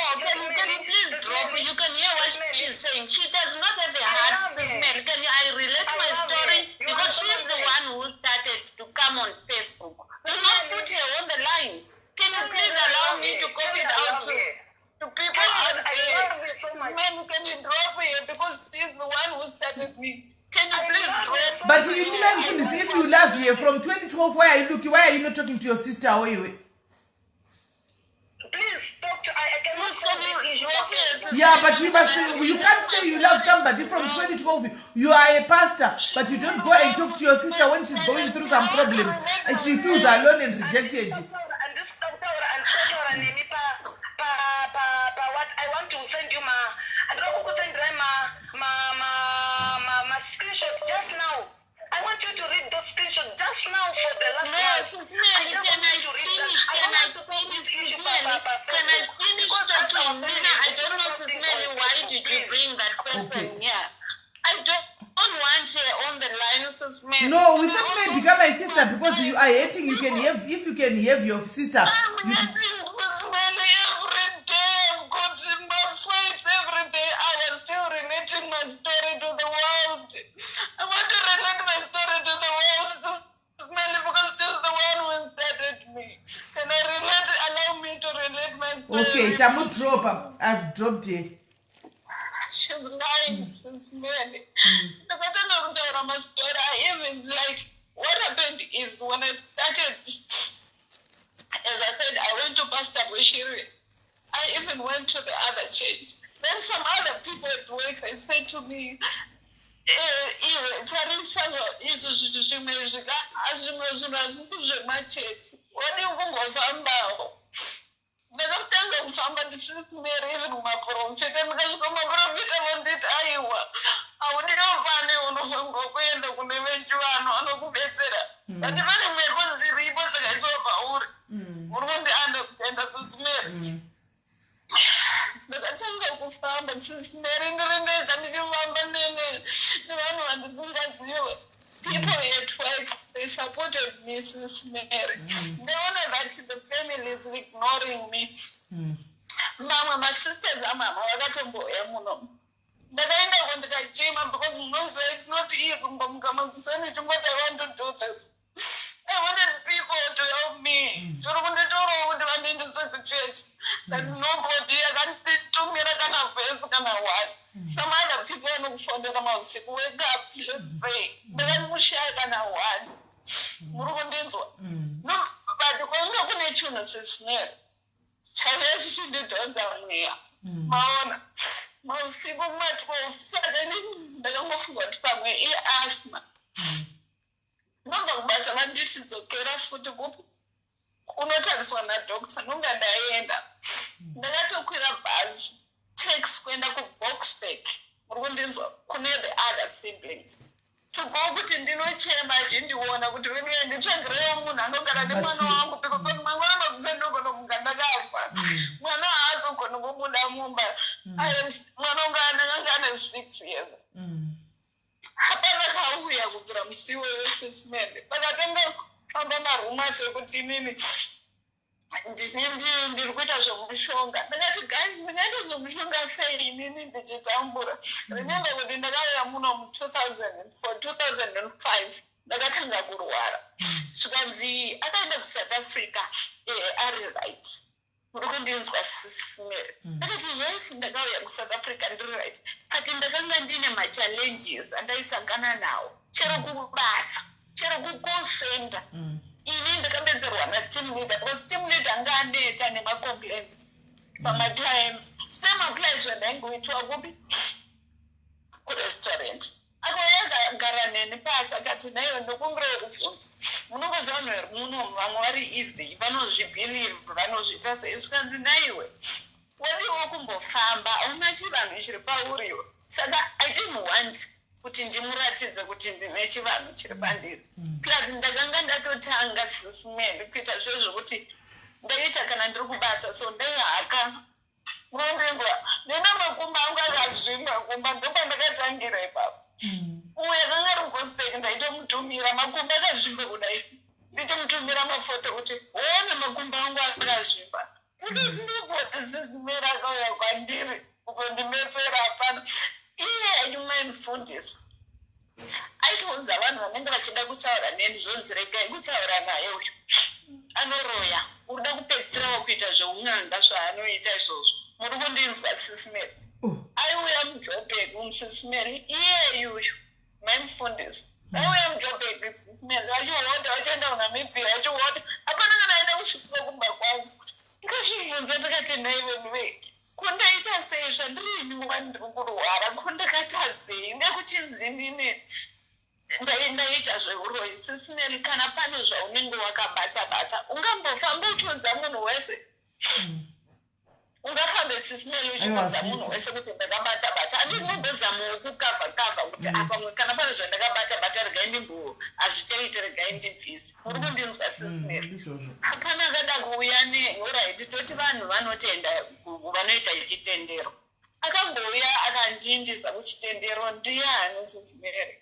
you please drop it? You can hear what she's saying. She does not have a heart, this man. Can I relate my story? Because she's the one who started to come on Facebook. Do not put her on the line. Can you please allow me to copy it out to people out there? Man, can you drop her? Because she's the one who started me. Can you please drop her? But you if you love her from 2012, why are you not talking to your sister? Please talk to. I cannot solve this issue. Yeah, but you can't say you love somebody from 2012. You are a pastor, but you don't go and talk to your sister when she's going through some problems and she feels alone and rejected. And this and what I want to send you I don't want to send my screenshots just now. I want you to read those screenshots just now for the last one. I just want you to read them. I don't want to talk this issue I don't know, Sis Melly, why did you bring that person here? I don't want her on the line, Sis Melly. No, we don't may become my sister because you are hating. You can have if you can have your sister. I'm hating Sis Melly every day. I've got in my fights every day. I was still relating my story to the world. I want to relate my story to the world, Sis Melly, because she's the one who started me. Can I relate? Allow me to relate my story. Okay, Tamu drop. I've dropped it. She's lying, Sis Melly. My story. I even what happened is when I started, as I said, I went to Pastor Bushiri. I even went to the other church. Then some other people at work, they said to me, ndakatanga kufamba ndisisimere even mumaprofita ndikasvika mumaprofita vanditi aiwa haundinovane unofanirwa kuenda kune vechivanhu anokubetsera vati vane mwepo dziripo dzakaiswa pauri muri kundiandakuenda sisimere ndakatanga kufamba sisimere ndiri ndega ndichifamba nevanhu vandisingazive. People at work, they supported me since Mary. They know that the family is ignoring me. Mama, my sisters are mama. I got to go. But I know when I came up because it's not easy. What I want to do this. I wanted people to help me. So I wanted to the church. There's nobody. I can't do me. I can't face. Some other people are not for them. Wake up, let's pray. But then Mushaka and one. Murundinzo. No, but the one of the Sis Melly. Challenge should be done down here. Maona. Mausibu matwa suddenly the young of what family asthma. Number of us are just okay for the book. Unotariswa na doctor nunga daenda. Ndakatokwira bus. Takes kwenda ku Boxback murundinzwa kune the other siblings to go kuti ndinochema chindiona kuti wewe nditsvagire munhu anogara nemwana wangu because mangwana makusendoko nomuganda kafa mwana haazogona kubuda mumba mwana wangu ananga ane 6 years hapana kauya kubvira musiwo weSis Melly pakatanga kufamba marumors ekuti inini ndiri kuita zvomushonga ndakati guys ndingaita zvomushonga sei inini ndichitambura remember kuti ndakauya muno mu2005 ndakatanga kurwara svikanzi akaenda kuSouth Africa ari right muri kundinzwa Sis Melly ndakati yes ndakauya kuSouth Africa ndiri right but ndakanga ndine machallenges andaisangana nawo chero kubasa chero kucall center ini ndakabedzerwa nateam leader because team leader anga aneta nemacomplaints pamaclients same applies when ndaingoitwa kupi kurestaurant akagara neni pasi akati naiyo ndokumbira kuvhunza munongoziva vanhu vari muno vamwe vari easy vanozvibhilive vanozviita seisvikanzi naiwe wadiwo kumbofamba hauna chivanhu chiri pauriwo saka I didn't want kuti ndimuratidze kuti ndine chivanhu chiri pandiri plus ndakanga ndatotanga Sis Melly kuita zvezvo kuti ndaita kana ndiri kubasa so ndaihaka Mundinzwa. Nina makumba anga akazvimba kumba ndopandakatangira ipapo. Uye akanga ari gospel ndaitomutumira makumba akazvimba kudai. Ndichimutumira mafoto kuti ona makumba angu akazvimba. Ndikazindipoti sizimera akauya kwandiri kuzondimetsera hapana. Iye aimufundisa. Aitiudza vanhu vanenge vachida kutaura neni zvonzi regai kutaura naye uyu. Anoroya. Urida kupedzisira wakuita zveun'anga zvaanoita izvozvo. Muri kundinzwa SIS MELLY. Aiuya muJoburg SIS MELLY. Iye uyu maimufundisa. Aiuya muJoburg SIS MELLY. Vachihoda vachienda kuNamibia vachihoda. Hapana kana aenda kusvika kumba kwangu. Ndikazvibvunza ndikati naiwe kundaita sei zvandirini nguva ndiri kurwara kundakatadzei nekuchinzindine ndaita zveuroyi SIS MELLY kana pane zvaunenge wakabata ungambofamba uchiudza munhu wese ungafambe SIS MELLY uchiudza munhu wese kuti ndakabata handinombozamawo kukavha kuti apamwe kana pane zvandakabata regai hazvichaite regai ndibvise muri kundinzwa SIS MELLY hapana akada kuuya neoraiti toti vanhu vanotenda vanoita chitendero akangouya akandindisa kuchitendero ndiani SIS MELLY.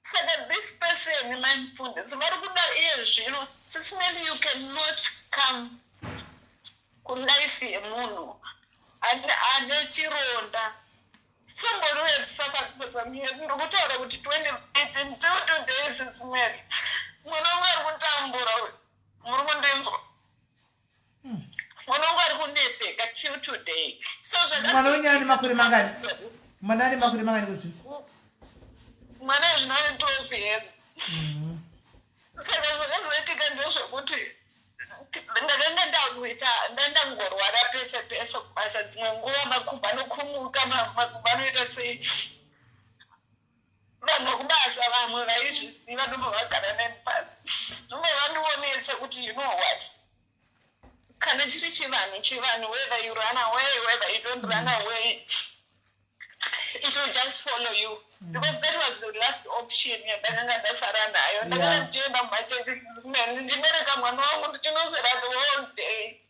Saka this person maimufundisi vari kuda iye zvino SIS MELLY you cannot come kulife yemunhu ane chironda. Somebody who has suffered for years ndiri kutaura kuti 2018 till today SIS MELLY mwana wangu ari kutambura uyu muri kundinzwa mwana wangu ari kunetseka till today. So mwana wenyani makore mangani? Mwana ane makore mangani kuti? Mwana zvino ane 12 years. Saka zvakazoitika ndezvekuti ndakanga ndangorwara pese kubasa dzimwe nguva makumbo anokumuka makumbo anoita sei vanhu vokubasa vamwe vaizviziva ndomba vagara neni pasi ndomba vandionesa kuti you know what kana chiri chivanhu whether you run away whether you don't run away it will just follow you because that was the last option yandakanga ndasara nayo ndakanga ndichienda mumachekisismen ndichibereka mwana wangu ndichinozvera the whole day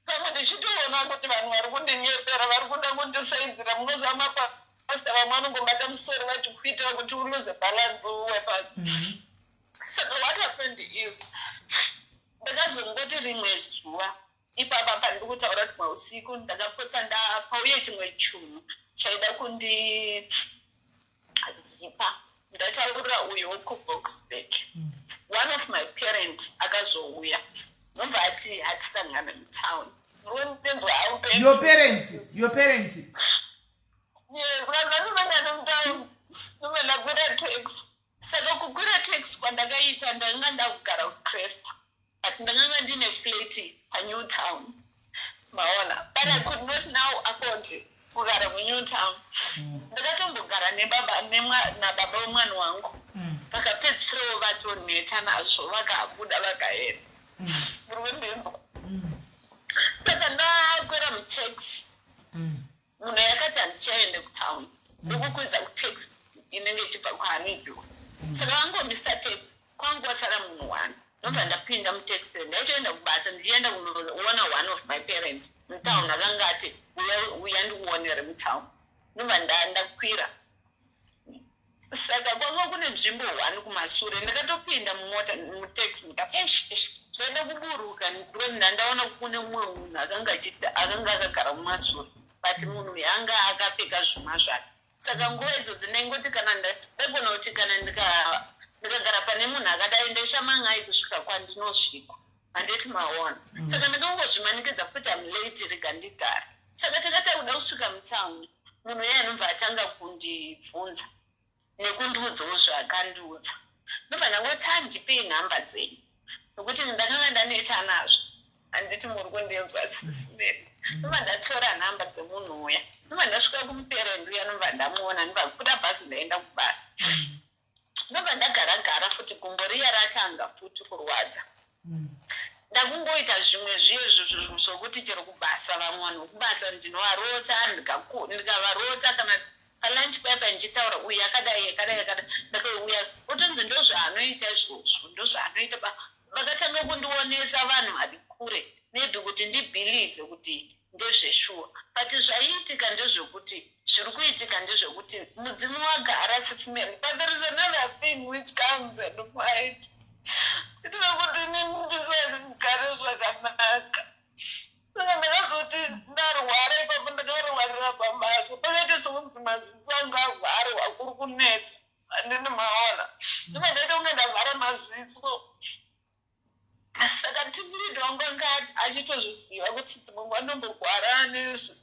pamwe ndichitoona kuti vanhu vari kundinyepera vari kuda kundisaidzira munozama pasta vamwe vanongobata musoro vati kuitira kuti uluze balance uwe pasi. Saka what happened is ndakazongoti rimwe zuva ipapa pandiri kutaura kuti mausiku ndakapotsa ndapauye chimwe chinhu chaida kundidzipa ndataurira uyo wekuboxburg. One of my parent akazouya nomva ati hatisangana mutown. Your parents? Yes, hatisangana mutown. Nomva ndakwira taxi. Saka kukwira taxi kwandakaita ndanga ndakugara kuCrest. But ndanga ndine flat paNewtown. Maona. But I could not now afford kugara muNewtown. Ndakatombogara nebaba womwana wangu. Vakapedzisirawo vatoneta nazvo vakabuda vakaenda. Murikundinzwa. Saka ndakwira mutaxi. Munhu yakati handichaende kutown. Ndokukwidza kutaxi inenge ichibva kwaHoneydew. Saka vangomisa taxi. Kwangu wasara munhu wani. Ndobva ndapinda mutaxi ndaitoenda kubasa ndichienda kunoona one of my parent mutown akanga ati uya ndikuonere mutown. Ndobva ndakwira. Saka kwanga kune nzvimbo 1 kumashure ndakatopinda mutaxi ndaenda kuburuka ndandaona kune mumwe munhu akanga akagara mumashure but munhu yanga akapfeka zvuma zvake. Saka nguva idzodzi ndaingoti kana ndagona kuti kana ndikagara pane munhu akadai ndeshamangai kusvika kwandinosvika handiti maona. Saka ndakangozvimanikidza kuti amulate rega ndigara. Saka takati kuda kusvika mutown munhu iye anobva atanga kundibvunza nekundiudzawo zvakandiudza. Ndobva ndangoti handipei nhamba dzenyu nokuti ndakanga ndaneta nazvo handiti muri kundinzwa SIS MELLY. Ndobva ndatora nhamba dzemunhu uya ndobva ndasvika kumuparent uya ndobva ndamuona ndobva kuda bhazi ndaenda kubasa. Ndobva ndagara futi gumbo riya ratanga futi kurwadza. Ndakungoita zvimwe zviye zvokuti chero kubasa vamwe vanhu vokubasa ndinovarota ndikavarota kana palunch paipa ndichitaura uyu yakadai ndakauya otonzi ndozvaanoita izvozvo ndozvaanoita vakatanga kundionesa vanhu vari kure maybe kuti ndibhilive kuti ndezveshuwa but zvaiitika ndezvekuti zviri kuitika ndezvekuti mudzimu wagara sisimeri. But there is another thing which comes and fight itira kuti ndisagare zvakanaka. Saka ndakazoti ndarwara ipapo ndakarwarira pambasa pakaita sokunzi maziso anga avharwa kuri kunetsa handini maona ndima ndaita kunge ndavhara maziso. Saka timiri wangu anga achitozviziva kuti dzimwe ndombogwara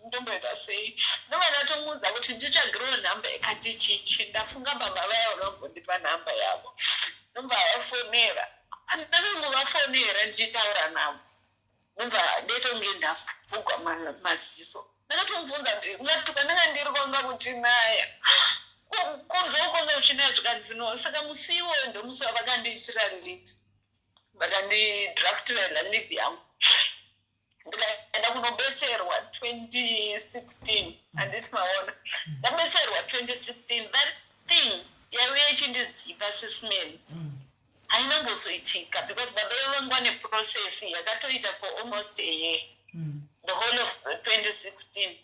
ndomboita sei. Ndoma ndatomuudza kuti ndichagirewo nhamba yakati chichi ndafunga baba vaya vanongondipa nhamba yavo ndombavafonera. Ndakangovafonera ndichitaura navo ndobva ndaita kunge ndavhugwa maziso. Ndakatomubvunza ungatuka ndanga ndiri kwanga kuti naya kunzwa kwanga uchinaya zvikadzinowa. Saka musi iwoyo ndomusi wavakandiitira release vakandidraftira leave yangu ndikaenda kunobetserwa 2016 handiti maona ndabetserwa 2016. That thing yaiuya ichindidzipa sisimeni hainambozoitika because baba vangu vane process yakatoita for almost a year, the whole of 2016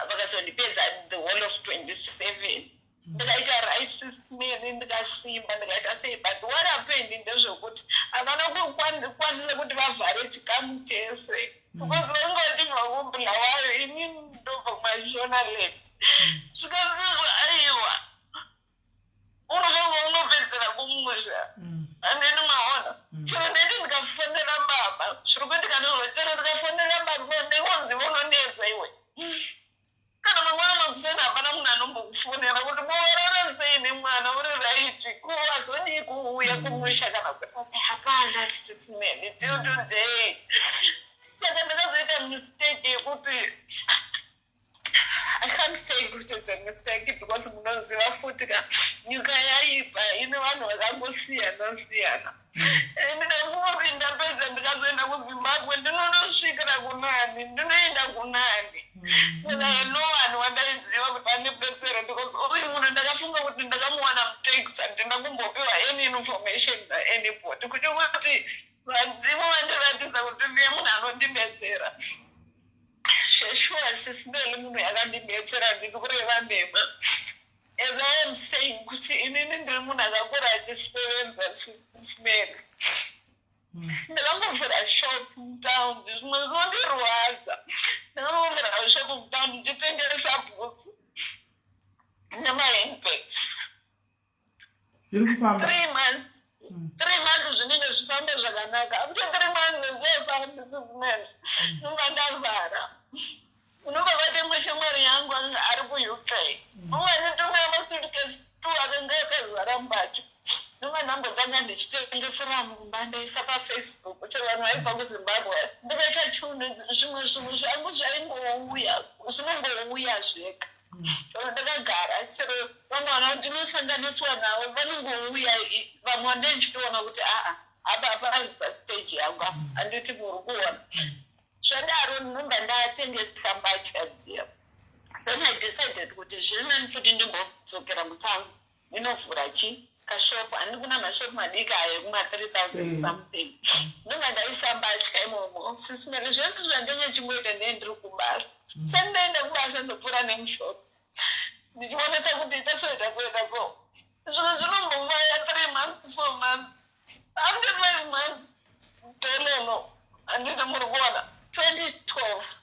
vakazondipedza the whole of 27 ndikaita right sisimeni ndikasimba ndikaita sei. But what happened ndezvekuti havana kukwanisa kuti vavhare chikamu chese because vange vachibva kubhla wayo ini ndobva kumashona left zvikazizwa aiwa unofanga unopedzera kumusha handini maona chero ndeti ndikafonera baba zviri kuitika ndizvo. Chero ndikafonera baba ndekunzi vononedza iwe kana mangwana makusena hapana munhu anombokufonera kuti moorara sei nemwana uri raiti kuvazodii kuuya kumusha kana kuita sei hapana sisimeni till today. Saka ndakazoita mistake yekuti I can't say kuti it's a mistake because munoziva futi ka nyika yaipa ine vanhu vakangosiyana siyana. Ndikafunga kuti ndapedza ndikazoenda kuZimbabwe ndinonosvikira kunani ndinoenda kunani. No one wandaiziva kuti andibetsera because uri munhu ndakafunga kuti ndakamuwana mutext handina kumbopiwa any information naanybody kuti vadzimu vandiratidza kuti ndiye munhu anondibetsera. Zveshuwa sisimeli munhu yakandibetsera ndiri kureva nhema. As I am saying kuti inini ndiri munhu akakura achisevenza sisimeli. Ndakambovhura shop mutown zvimwe zvinondirwadza. Ndakambovhura shop mutown ndichitengesa bhutsu nemahandbags. 3 months. 3 months zvinenge zvifamba zvakanaka. After 3 months ndiyefamba sisimeli ndobva ndavhara. Unobva vatemwe shamwari yangu anga ari kuUK. Umwe nditonga masuitcase 2 akanga akazara mbacho. Ndoma ndambotanga ndichitengesera mumba ndaisa paFacebook kuti vanhu vaibva kuZimbabwe. Ndikaita chunu zvimwe zvangu zvaingouya zvinongouya zvega. Ndakagara chero vamwana ndinosanganiswa navo vanongouya vamwe ndenchitoona kuti apa hapazi pastage yangu handiti muri kuona. Zvadaro ndinobva ndatengesa mbatya dziya. Then I decided kuti zviri nani futi ndimbodzokera mutown ndinovhura kashopu handiri kuna mashopu madiki ayo ekuma-3000 something. Ndinobva ndaisa mbatya imomo sisimeli zvese zvandenge chimboita ndendiri kubara. Sendaenda kubasa ndopfuura nemushopu ndichionesa kuti itasoita so zvimwe zvinombovaya 3 months 4 months after 5 months tololo handiti muri kuona. 2012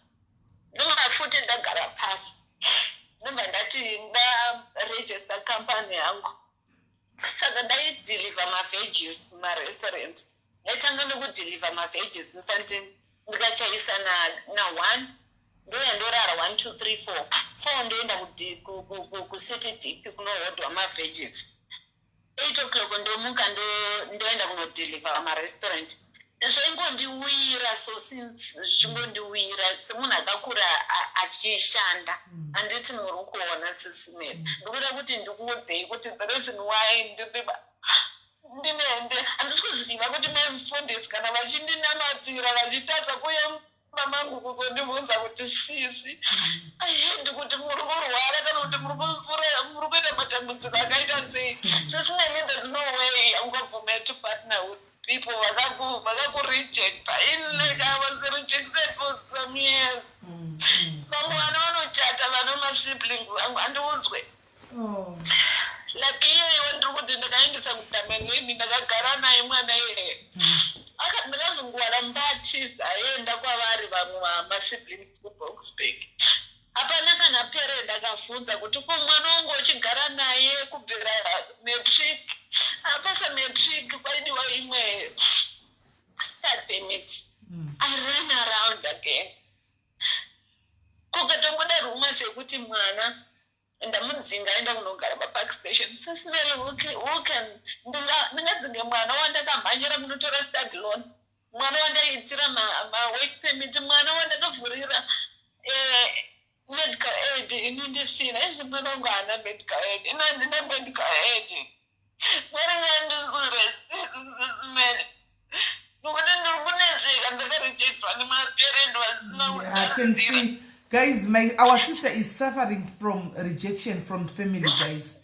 ndobva futi ndagara pasi ndobva ndati ndaregister company yangu. Saka ndaideliver maveggies mumarestaurant. Ndaitanga nekudeliver maveggies ndisati ndikachaisa na1 ndoya ndorara 1 2 3 4 ndoenda kucity dip kunohodwa maveggies. 8 o'clock ndomuka ndoenda kunodeliver marestaurant. Zvaingondiwira so since zvichingondiwira semunhu akakura achishanda handiti muri kuona sisimeli. Ndikuda kuti ndikuudzei kuti the reason why ndinende handisi kuziva kuti mafundisi kana vachindinamatira vachitadza kuya mamangu kuzondibvunza kuti sisi ahendi kuti muri kurwara kana kuti muri kuita matambudziko akaita sei. Sisimeli there's no way I'm going to partner with people wakaku reject. Like I was rejected for some years. Vamwana vanochata vanoma siblings vangu andiudzwe. Like iyeyo ndiri kuti ndakaendesa kutamaneni ndakagara naye mwana iyeyo. Ndakazongowana mubatiza aenda kwavari vamwe vamasiblings kuBoxburg. Hapana kana parent akavhunza kuti ko mwana wangu uchigara naye kubvira matric. Apasa matric kwaidiwa imwe start permit. I ran around again. Kukatongoda rumors yekuti mwana ndamudzinga aenda kunogara papark station. SIS MELLY who can ndingadzinge mwana wandakamhanyira kunotora study loan, mwana wandaitira work permit, mwana wandakavhurira medical aid inondisina. Mwana wangu haana medical aid, ino handina medical aid. Mwana ngandizure SIS MELLY nokuti ndiri kunetseka ndakarejectwa nemaparent vasina I can see. Guys, our sister is suffering from rejection from family, guys.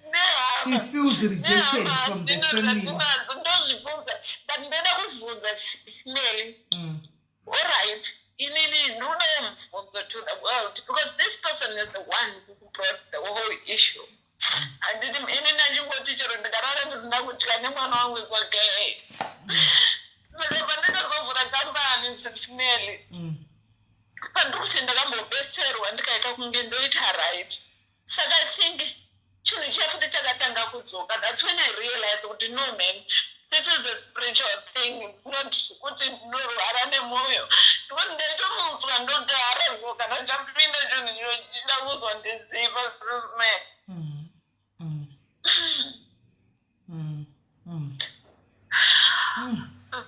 She feels rejected from the family. But ndada kuvhunza SIS MELLY. All right. Inini ndoda to the world because this person is the one who brought the whole issue. And did him in a teacher and the garage is now with anyone with okay. So the banana over the gamba in SIS MELLY. Panduti ndakambobetserwa ndikaita kunge ndoita right. Saka I think chinhu chafuti takatanga kudzoka. That's when I realized kuti no man, this is a spiritual thing. It's not kuti ndorwara nemwoyo. Ndikuti ndaitomutswa ndogara zo kana ndapinda chinhu chinoda kuzwa ndiziva SIS MELLY.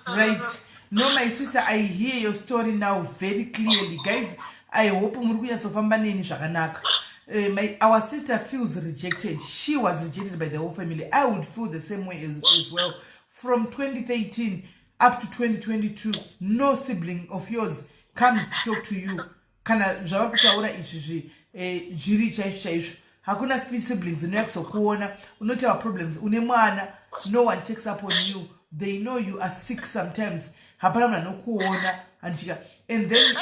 Right. No, my sister, I hear your story now very clearly. Guys, I hope our sister feels rejected. She was rejected by the whole family. I would feel the same way as well. From 2013 up to 2022, no sibling of yours comes to talk to you. Kana zvavakutaura izvi jiri chaizvo. Hakuna siblings inoyakuzokuona, unoti our problems. Une mwana, no one checks up on you. They know you are sick sometimes. Hapana mna nokuona anchika. And then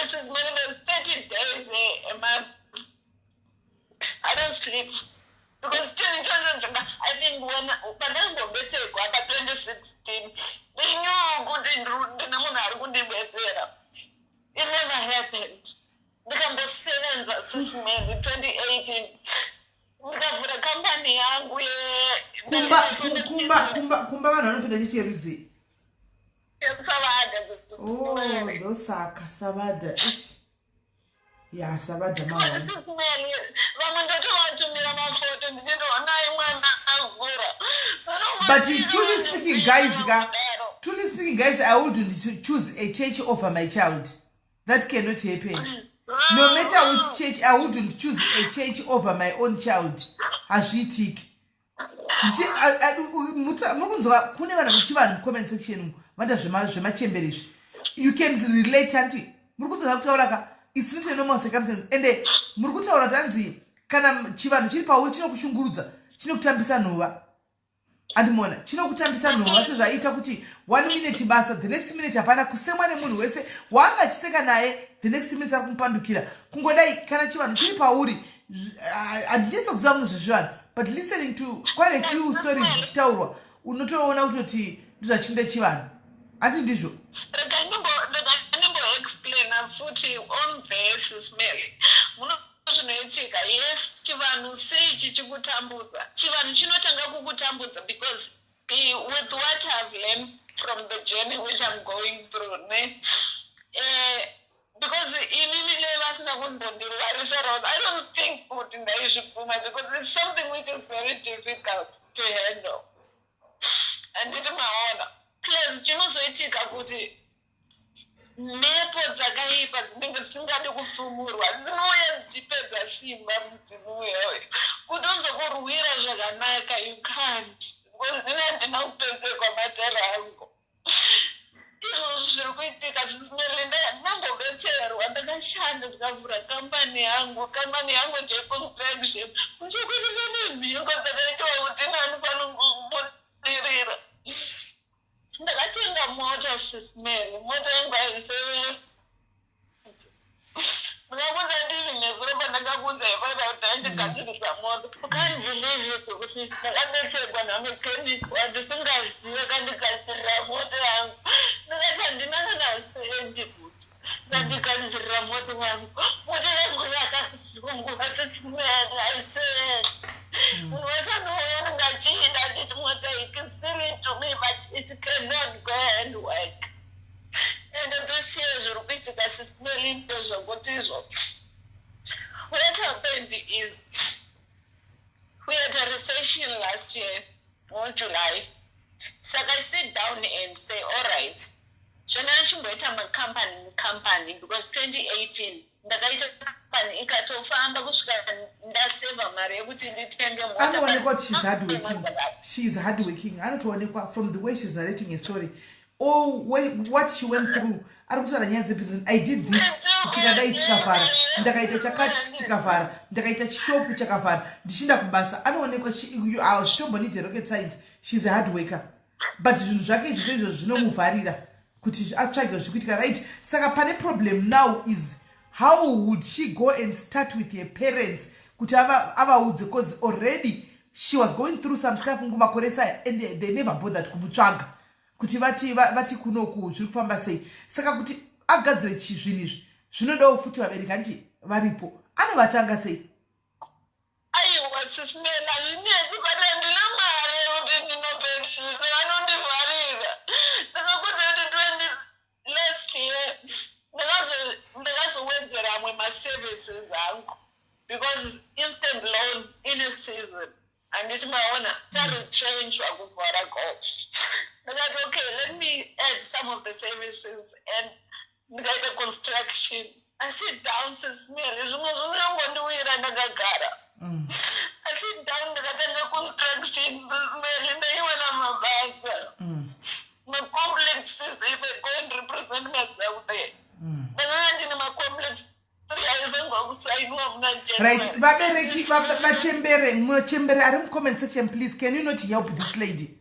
SIS MELLY 30 days a month. I don't sleep. Because I think when Panambo Beteko at 2016, they knew good in it never happened. Become the 7th SIS MELLY 2018. Ndavura company yangu kumba vanhu vanopinda chicherudzi. Savada. Oh, ndosaka savada. Yeah, savada mama. SIS MELLY vamwe ndotovatumira mafoto ndichitoona mwana avhura. But truly speaking guys, I wouldn't choose a church over my child. That cannot happen. No matter which church, I wouldn't choose a church over my own child. Hazviitiki. Kune vanhu vachivanhu comment section vanda zvemachemberi. You can relate anti. Muri kutoza kutaura ka it's not a normal circumstance. Ende muri kutaura tanzi kana chivanhu chiri pauri chinokushungurudza, chinokutambisa nhova. Andimona, chinokutambisa nhova sezvaita kuti 1 minute basa, the next minute hapana kusemwa nemunhu wese wanga achiseka naye, the next minute ari kumupandukira. Kungodai kana chivanhu chiri pauri, handinyatsikuziva munhu zvezvivanhu, but listening to quite a few stories zvichitaurwa, unotoona kutoti ndozvachinde chivanhu. Ati ndizvo. Explain futi on the SIS MELLY. Zvinoitika, yes, chivanhu sei chichikutambudza. Chivanhu chinotanga kukutambudza because with what I've learned from the journey which I'm going through, because I don't think because it's something which is very difficult to handle. And it's my honor. Plus, chinozoitika kuti mhepo dzakaipa dzinenge dzisingadi kufumurwa dzinouya dzichipedza simba mudzimu uyoyo kuti uzokurwira zvakanaka you can't because ndine handina kupedzekwa matara angu. Izvozvo zviri kuitika SIS MELLY ndambobetserwa ndakashanda ndikavhura kambani yangu ndeconstruction uchokuti pane mhingo dzakaitwa kuti nani panobuda kumirira ndakatenga mota sismeli mota yangu aisevenza ndakabudza ndiri nezuro pandakabudza ipada kuti andigadzirisa moto can't believe it kuti ndakadetserwa namekeni wandisingazive kandigadzirira moto yangu ndakati handina kana sendi kuti ndandigadzirira moto yangu yakazungwa sismeli aisevenza munhu wese anouya ndingachida achiti mota ikisiri to me but it cannot go and work. And this year zviri kuitika sismeli ndezvokuti izvo. What happened is we had a recession last year on July. Saka I sit down and say, all right, zvona chimboita company because 2018 ndakaita company ikatofamba kusvika ndaseva mari yekuti nditenge mota. Anoonekwa kuti she's hardworking. She's hardworking. Anotoonekwa from the way she's narrating a story. Oh, what she went through. Arikutaura nyaya dzebusiness. I did this. Chikadai chikavhara. Ndakaita chakati chikavhara. Ndakaita chishopu chakavhara. Ndichinda kubasa. Anoonekwa shombonide rocket science. She's a hard worker. But zvinhu zvake izvozvo zvinomuvharira kuti atsvage zvikuitika, right? Saka pane problem now is how would she go and start with her parents kuti avaudze, because already she was going through some stuff ngumakore saya and they never bothered kumutsvaga kuti vati kunoku zviri kufamba sei. Saka kuti agadzire zvinhu izvi zvinodawo futi vabereki kuti varipo anovatanga sei. Aiwa sismeli hazvinetsi but handina mari yekuti ndinopedzisa vanondivharira. Ndakakudza kuti last year ndakazowedzera amwe maservices angu because instant loan in a season handiti maona taretrenchwa kuvhara go. Ndakati okay, let me add some of the services and ndikaita construction. I sit down sismeli zvimwe zvinongondiwira ndakagara. I sit down ndikatanga construction sismeli ndaiwana mabasa. Ma-complexes if I go and represent myself there. Ndakanga ndine ma-complex 3 aizangwa kusainwa muna January. Right, vabereki machembere ari mucomment section please, can you not help this lady?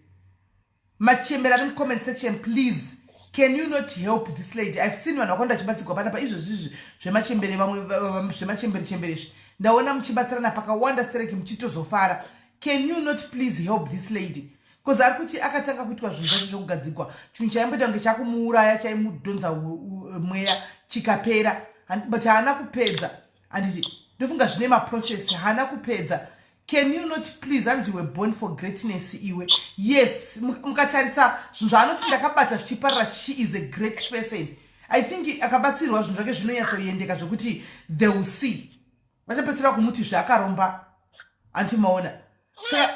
Machembere ari mucomment section please, can you not help this lady? I've seen vanhu vakonda chibatsirwa panapa izvozvizvi zvemachembere vamwe zvemachembere izvi ndaona muchibatsirana pakawanda stereki muchitozofara. Can you not please help this lady? Because ari kuti akatanga kuitwa zvinhu zvacho zvokugadzikwa chinhu chaimboita kunge chakumuuraya chaimudhonza mweya chikapera, but haana kupedza. Handiti ndofunga zvine maprocess haana kupedza. Can you not please, hanzi you were born for greatness iwe. Yes, mukatarisa zvinhu zvaanoti ndakabata zvichiparira, she is a great person. I think akabatsirwa zvinhu zvake zvinonyatsoendeka zvokuti they will see. Vachapedzisira kumuti zvakaromba antimaona. Saka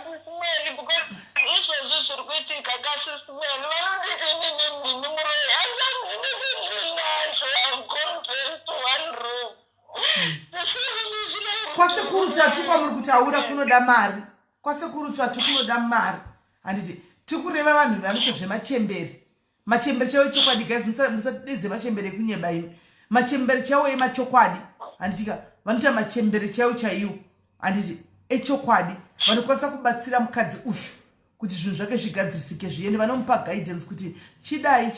izvozvo zviri kuitika kasismeli vanonditi nini muroyi asandinisezvinazvo I'm convinced to one room. Kwasekuru chatu kwamuri kutaura kunoda mari. Kwasekuru chatu kunoda mari. Handiti tikureva vanhu vanoita zvemachembere. Machembere chaiwo chokwadi guys, musadedze machembere ekunyeba imi. Machembere chaiwo emachokwadi. Handitika vanoita machembere chaiwo chaiwo. Handiti echokwadi vanokwanisa kubatsira mukadzi ushu kuti zvinhu zvake zvigadzirisike zviende, vanomupa guidance kuti chidai.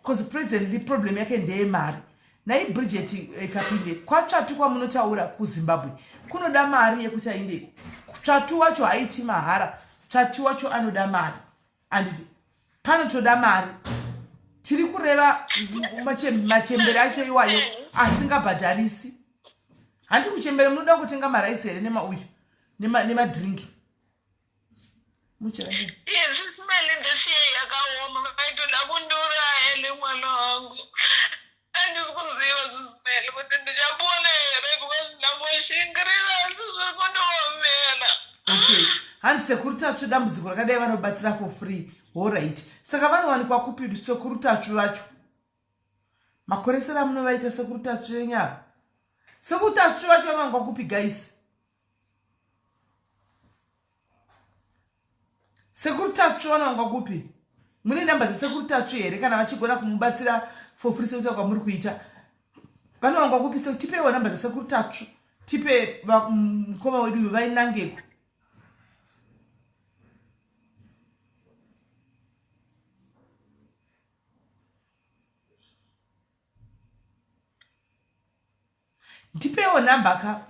Because presently problem yake ndeyemari. Nai Bridget Kapinde, kwatsvatu kwamunotaura kuZimbabwe kunoda mari yekuti aende. Tsvatu wacho haiti mahara, tsvatu wacho anoda mari. Handiti panotoda mari. Tiri kureva machembere acho iwayo asingabhadharisi. Handi kuchembere munoda kutenga maraisi here nemauyu nemadrinki. Muchirani. Yes, sismeli ndisiye yakaoma vaitoda kundiuraya ele mwana wangu. Handisi kuziva sismeli kuti ndichapona here because ndamoshingirira asi zviri kundiomera. Okay. Handi security acho dambudziko rakadai vanobatsira for free. All right. Saka vanowanikwa kupi security acho racho? Makoresera munovaita security acho yenyaya. Security acho vacho vanowanikwa kupi guys? Security acho vanowanikwa kupi? Mune namba dzesecurity acho here kana vachigona kumubatsira for free security kwamuri kuita? Vanowanikwa kupi? Tipewo namba dzesecurity acho. Tipe mukoma wedu vainangeko. ndipewo namba ka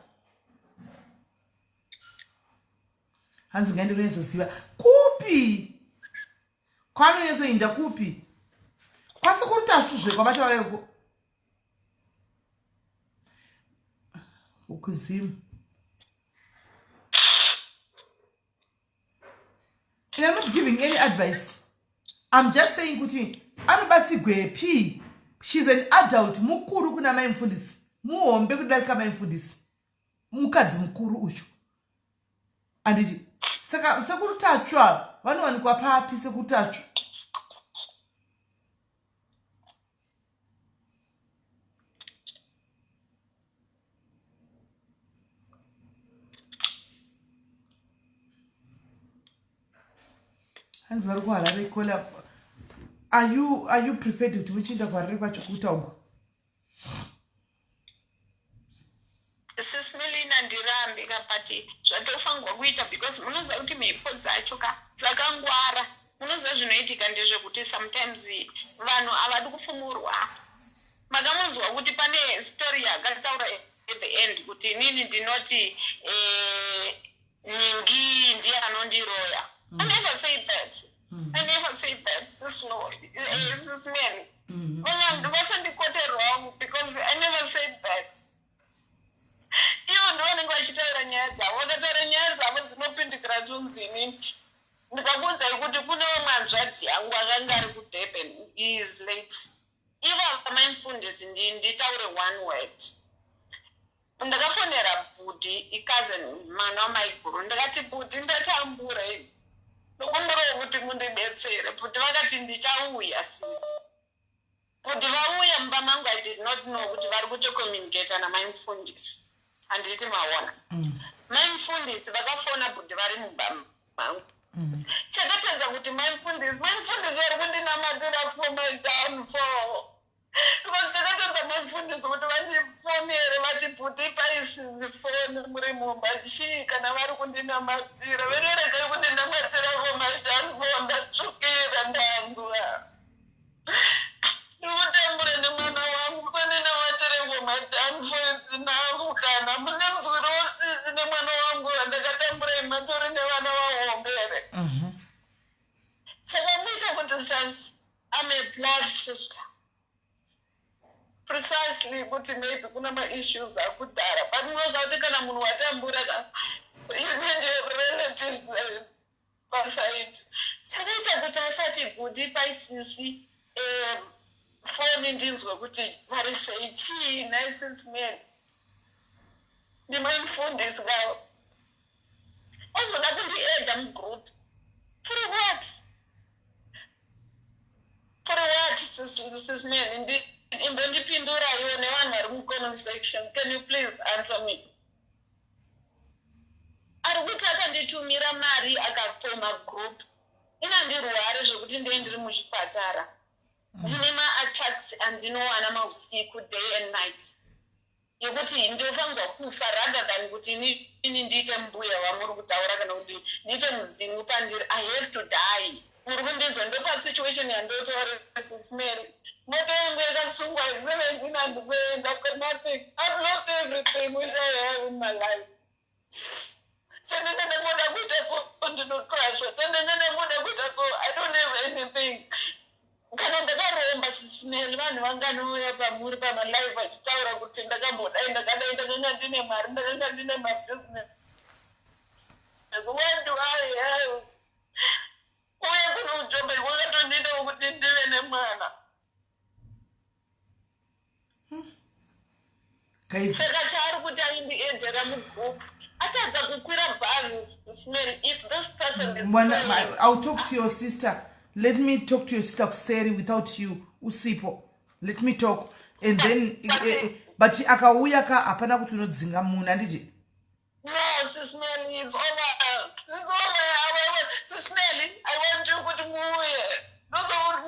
hanzi ngandinozoziva kupi kwanoyezoinda kupi kwasi kurutasuzve kwabata vareko ukuzimu. And I'm not giving any advice. I'm just saying kuti anobatsigwepi. She's an adult mukuru kuna mai mfundisi. Muhombe kudarika mai mfundisi. Mukadzi mukuru uchu. Anditi saka sekurutachwa vanowanikwa papi sekurutachwa. Hands vari kuharare kola. Are you prepared to muchinda kuharare kwacho kutaugwa? SIS MELLY nandirambi kapati zvatofangwa kuita because munoziva kuti mhepo dzacho dzakangwara. Munoziva zvinoitika ndezvekuti sometimes vanhu havadi kufumurwa. Makamunzwa kuti pane story yakataura at the end kuti inini ndinoti Ningi ndiye anondiroya. I never said that. I never said that, SIS MELLY. I wasn't quoted wrong because I never said that. Iwo ndiwanenge vachitaura nyaya dzavo. Vakataura nyaya dzavo dzinopindikira tunzini. Ndikabvunza kuti kune mwanzvadzi yangu akanga ari kuDurban. He is late. Ivo vaimfundisi nditaure one word. Ndakafonera Budi, ikazeni mwana wamaiguru. Ndakati Budi ndatambura ini. Ndokumbirawo kuti mundibetsere. Budi vakati ndichauya sisi. Budi vauya mumba mangu I did not know kuti vari kutocommunicata namaimfundisi. Handiti maona. Maimfundisi vakafona Budi vari mumba mangu. Chakatadza kuti maimfundisi vari kundinamatira for my downfall. Because chakatadza maimfundisi kuti vandifonere vati Budi paisizi foni muri mumba chii kana vari kundinamatira. Venerekai kundinamatira for my downfall. Ndatsvukira ndanzwa. Ndikutambure nemwana wangu pandinamatire for my downfall. Dzinangu kana munenzwirawo tsitsi nemwana wangu vandakatambura imatori nevana vahombere. Chakamuita kuti sasa I'm a blood sister. Precisely kuti maybe kuna ma-issues akudhara. But munoziva kuti kana munhu watambura you need your relatives paside. Chakaita kuti asati Budi paisisi foni ndinzwe kuti vari sei chii naSIS MELLY. Ndimaimfundisi ngavo. Ozoda kundiedha mugroup. For what? For what, SIS MELLY? Imbondipindurayo nevanhu vari mucomment section. Can you please answer me? Ari kuti akanditumira mari akapoma group. Ina ndirware zvokuti ndiye ndiri muchipatara. Ndine ma-attacks andinowana mausiku day and night. Yekuti ndinofanirwa kufa rather than kuti ini ndiite mbuya wamuri kutaura kana kuti ndiite mudzimu pandiri. I have to die. Muri kundinzwa ndopa situation yandotaura SIS MELLY. Moto yangu yakasungwa 17 and I've got nothing. I've lost everything which I have in my life. So I don't have anything. Kana ndakaromba SIS MELLY vanhu vanganouya pamuri pamalive vachitaura kuti ndakambodai ndakadai ndakanga ndine mari ndakanga ndine mabusiness. What do I have? Uye kuno ujobe kwakatondida kuti ndive nemwana. Saka chaari kuti aindiedhera mugroup atadza kukwira bhazi SIS MELLY. If this person is I'll talk to your sister. Let me talk to your sister Kuseri without you usipo. Let me talk and then but akauya ka hapana kuti unodzinga munhu anditi. No, SIS MELLY, it's over. It's over. SIS MELLY, I want you kuti muuye.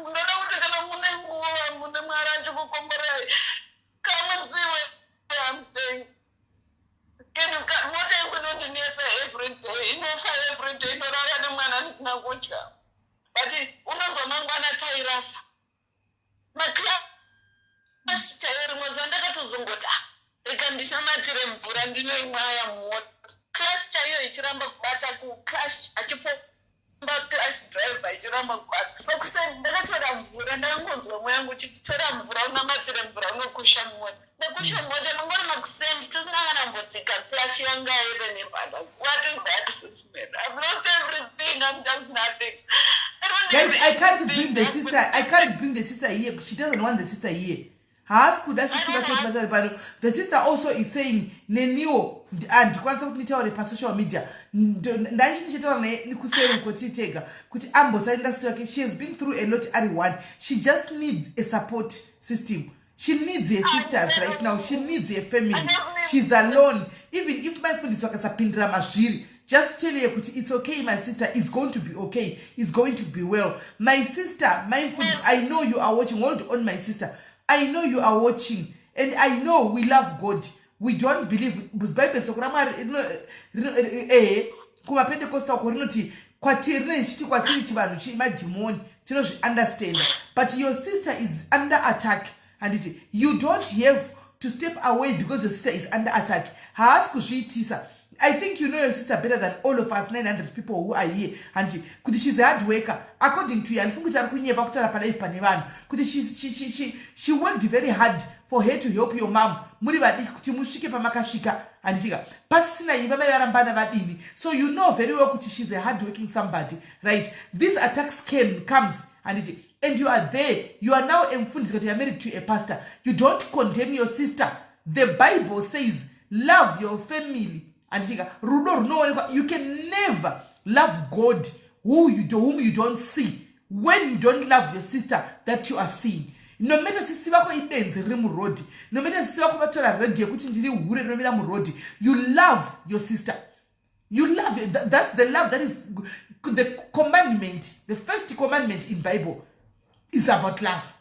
Ndoda kuti kana mune nguva mune mwari achikukomborai kamudziwe. I'm saying, can you cut more time going to nature every day? You know, every day, but I had a man and not good job. But unonzo mangwana tairafa. My class tayari mwazandaka tuzungota. Rika ndishamatire mvura ndinoimwaya mota clash chaiyo ichiramba kubata kuclash achipomba clash driver ichiramba kubata pakuseni ndakatora mvura ndakangonzwa mweya wangu uchitora mvura unamatire mvura unokusha mota nekusha mota mangwana makusendi tisina kana mbodzika clash yanga ere nebada. What is that, Sis Melly? I've lost everything. I'm just nothing. Guys, I can't bring the sister. I can't bring the sister here. She doesn't want the sister here. The sister also is saying nenio and kwanza kunitaure pa social media ndachitaura nekuseri kutitega kuti ambosaenda siwake. She has been through a lot, everyone. She just needs a support system. She needs her sisters right now. She needs a family. She's alone. Even if my friend is wakasapindira mazviri, just tell her kuti it's okay, my sister. It's going to be okay. It's going to be well. My sister, my friends, I know you are watching. Hold on, my sister. I know you are watching, and I know we love God. We don't believe because Bible says kuma Pentecostal korinoti kwatiri chiti kwatiri chivanhu chima demon tinozvi understand, but your sister is under attack and you don't have to step away because your sister is under attack. Haasi kuzviitisa. I think you know your sister better than all of us 900 people who are here. And kuti she's a hard worker. According to you, and she worked very hard for her to help your mom. So you know very well kuti she's a hard working somebody, right? These attacks comes and you are there. You are now because you are married to a pastor. You don't condemn your sister. The Bible says, love your family. And you can never love God whom you don't see when you don't love your sister that you are seeing. No matter sisi vako ibenzi riri murodi, no matter sisi vako vatora radio kuti ndiri hure rinomira murodi, you love your sister. You love it. That's the love that is the commandment. The first commandment in Bible is about love.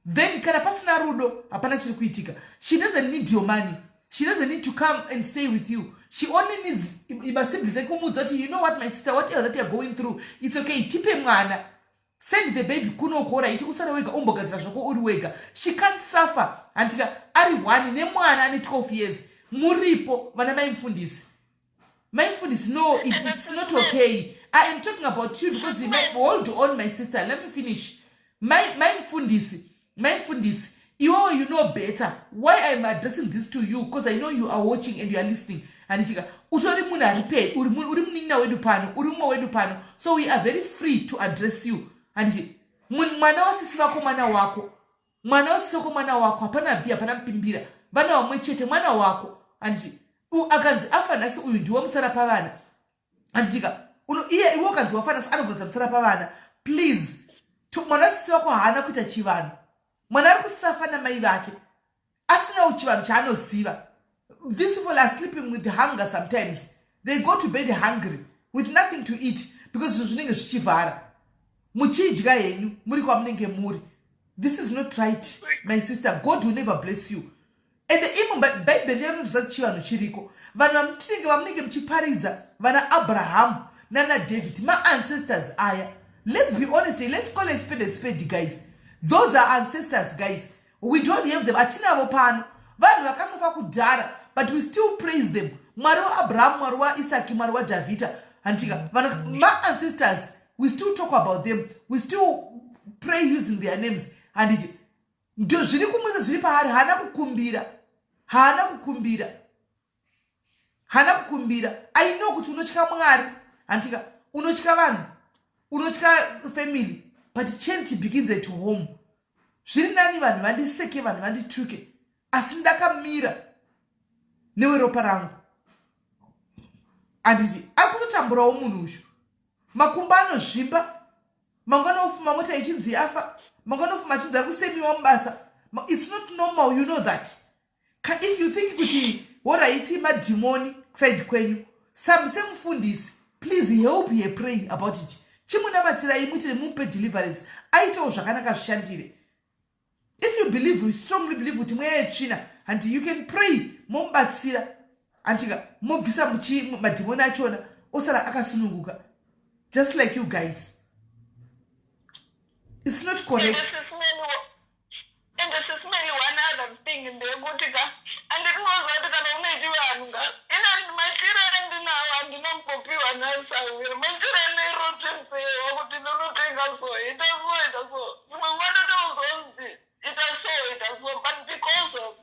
Then kana pasina rudo hapana chiri kuitika. She doesn't need your money. She doesn't need to come and stay with you. She only needs, you know what, my sister, whatever that you're going through, it's okay. Tipe mwana. Send the baby kuno kora iti usara wega umbogazira zvako uri wega. She can't suffer. Antika ari one ne mwana ane 12 years. Muripo vana maimfundisi. Mindfulness, no, it's not okay. I am talking about you because you might hold on, my sister. Let me finish. Mindfulness. You know better. Why I'm addressing this to you? Because I know you are watching and you are listening. And so we are very free to address you. And mwana wako hapana via hapana mpimbira. Vana wamwechete mwana wako. And akanzi afanasi uyu ndiwo musara pavana. Andika iye iwo kanzi wafanasi anogonza musara pavana. Please, mwana wako hana kuita chivanu. Mwana ari kusafa na mai vake. Asina uchivanu chaanosiva. These people are sleeping with hunger sometimes. They go to bed hungry with nothing to eat because zvinenge zvichivhara. Muchidya henyu muri kwamunenge muri. This is not right, my sister. God will never bless you. And even Bible rinozva chivanu chiriko. Vanhu vamunenge muchiparidza vana Abraham nana David, my ancestors aya. Let's be honest, let's call a spade, guys. Those are ancestors, guys. We don't have them. Atinavo pano. Vanhu vakasofa kudhara, but we still praise them. Mwari Abraham, Mwari Isaki, Mwari Davida. Antika, my ancestors, we still talk about them. We still pray using their names. And it zviri kumuza zviri pahari hana kukumbira. I know kuti unotya Mwari. Antika, unotya vanhu. Unotya family. But charity begins at home. Zviri nani vanhu vandiseke vanhu vandituke. Asi ndakamira neweropa rangu. Anditi akutotamburawo munhu ushu. Makumbo anozvimba. Mangwana ofuma mota ichinzi afa. Mangwana ofuma achinzi kusemiwa mubasa. It's not normal, you know that. If you think kuti woraiti madhimoni side kwenyu, semufundisi, please help her praying about it. Chimunamatira imutire mumpe deliverance. Aitewo zvakanaka zvishandire. If you believe, you strongly believe kuti mweya yetsvina, and you can pray momubatsira antika mobvisa madhimoni achona osara akasununguka, just like you guys. It's not correct. And this is mainly one other thing in the Gotika. And it was that but because of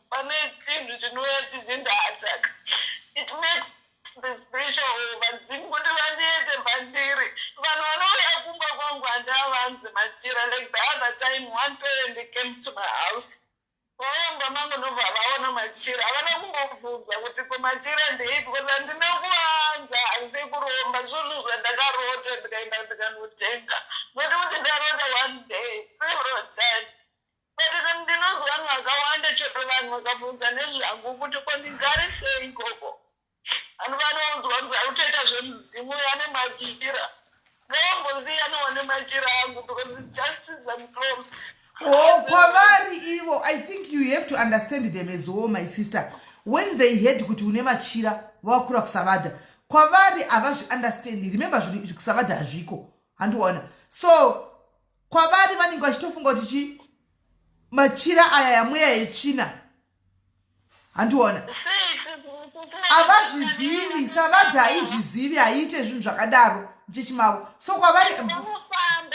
it makes the spiritual like the other time one parent came to my house. Vaona machira avana kungobvunza kuti komachira ndei because handina kuwanza asi kuromba zvinhu zvandakarota ndikaenda ndikanotenga noti kuti ndarota one day several times but ndinonzwa vanhu vakawanda choto vanhu vakabvunza nezvangu kuti kondigarisei ikoko vanhu vanonzwa kunzi autoita zvemudzimu ane machira vamboziyanawo nemachira angu because it's just some clothes. Oh, kwavari ivo, I think you have to understand them as well, my sister. When they heard kuti une machira vakura kusavadha, kwavari avazi understand. Remember kusavadha hazviko, handiwana. So kwavari vanenge vachitofunga kuti machira aya yamweya yetsvina, handiwana. Avazvizivi, savadha haizvizivi, haiite zvinhu zvakadaro chechimavo. So kwavari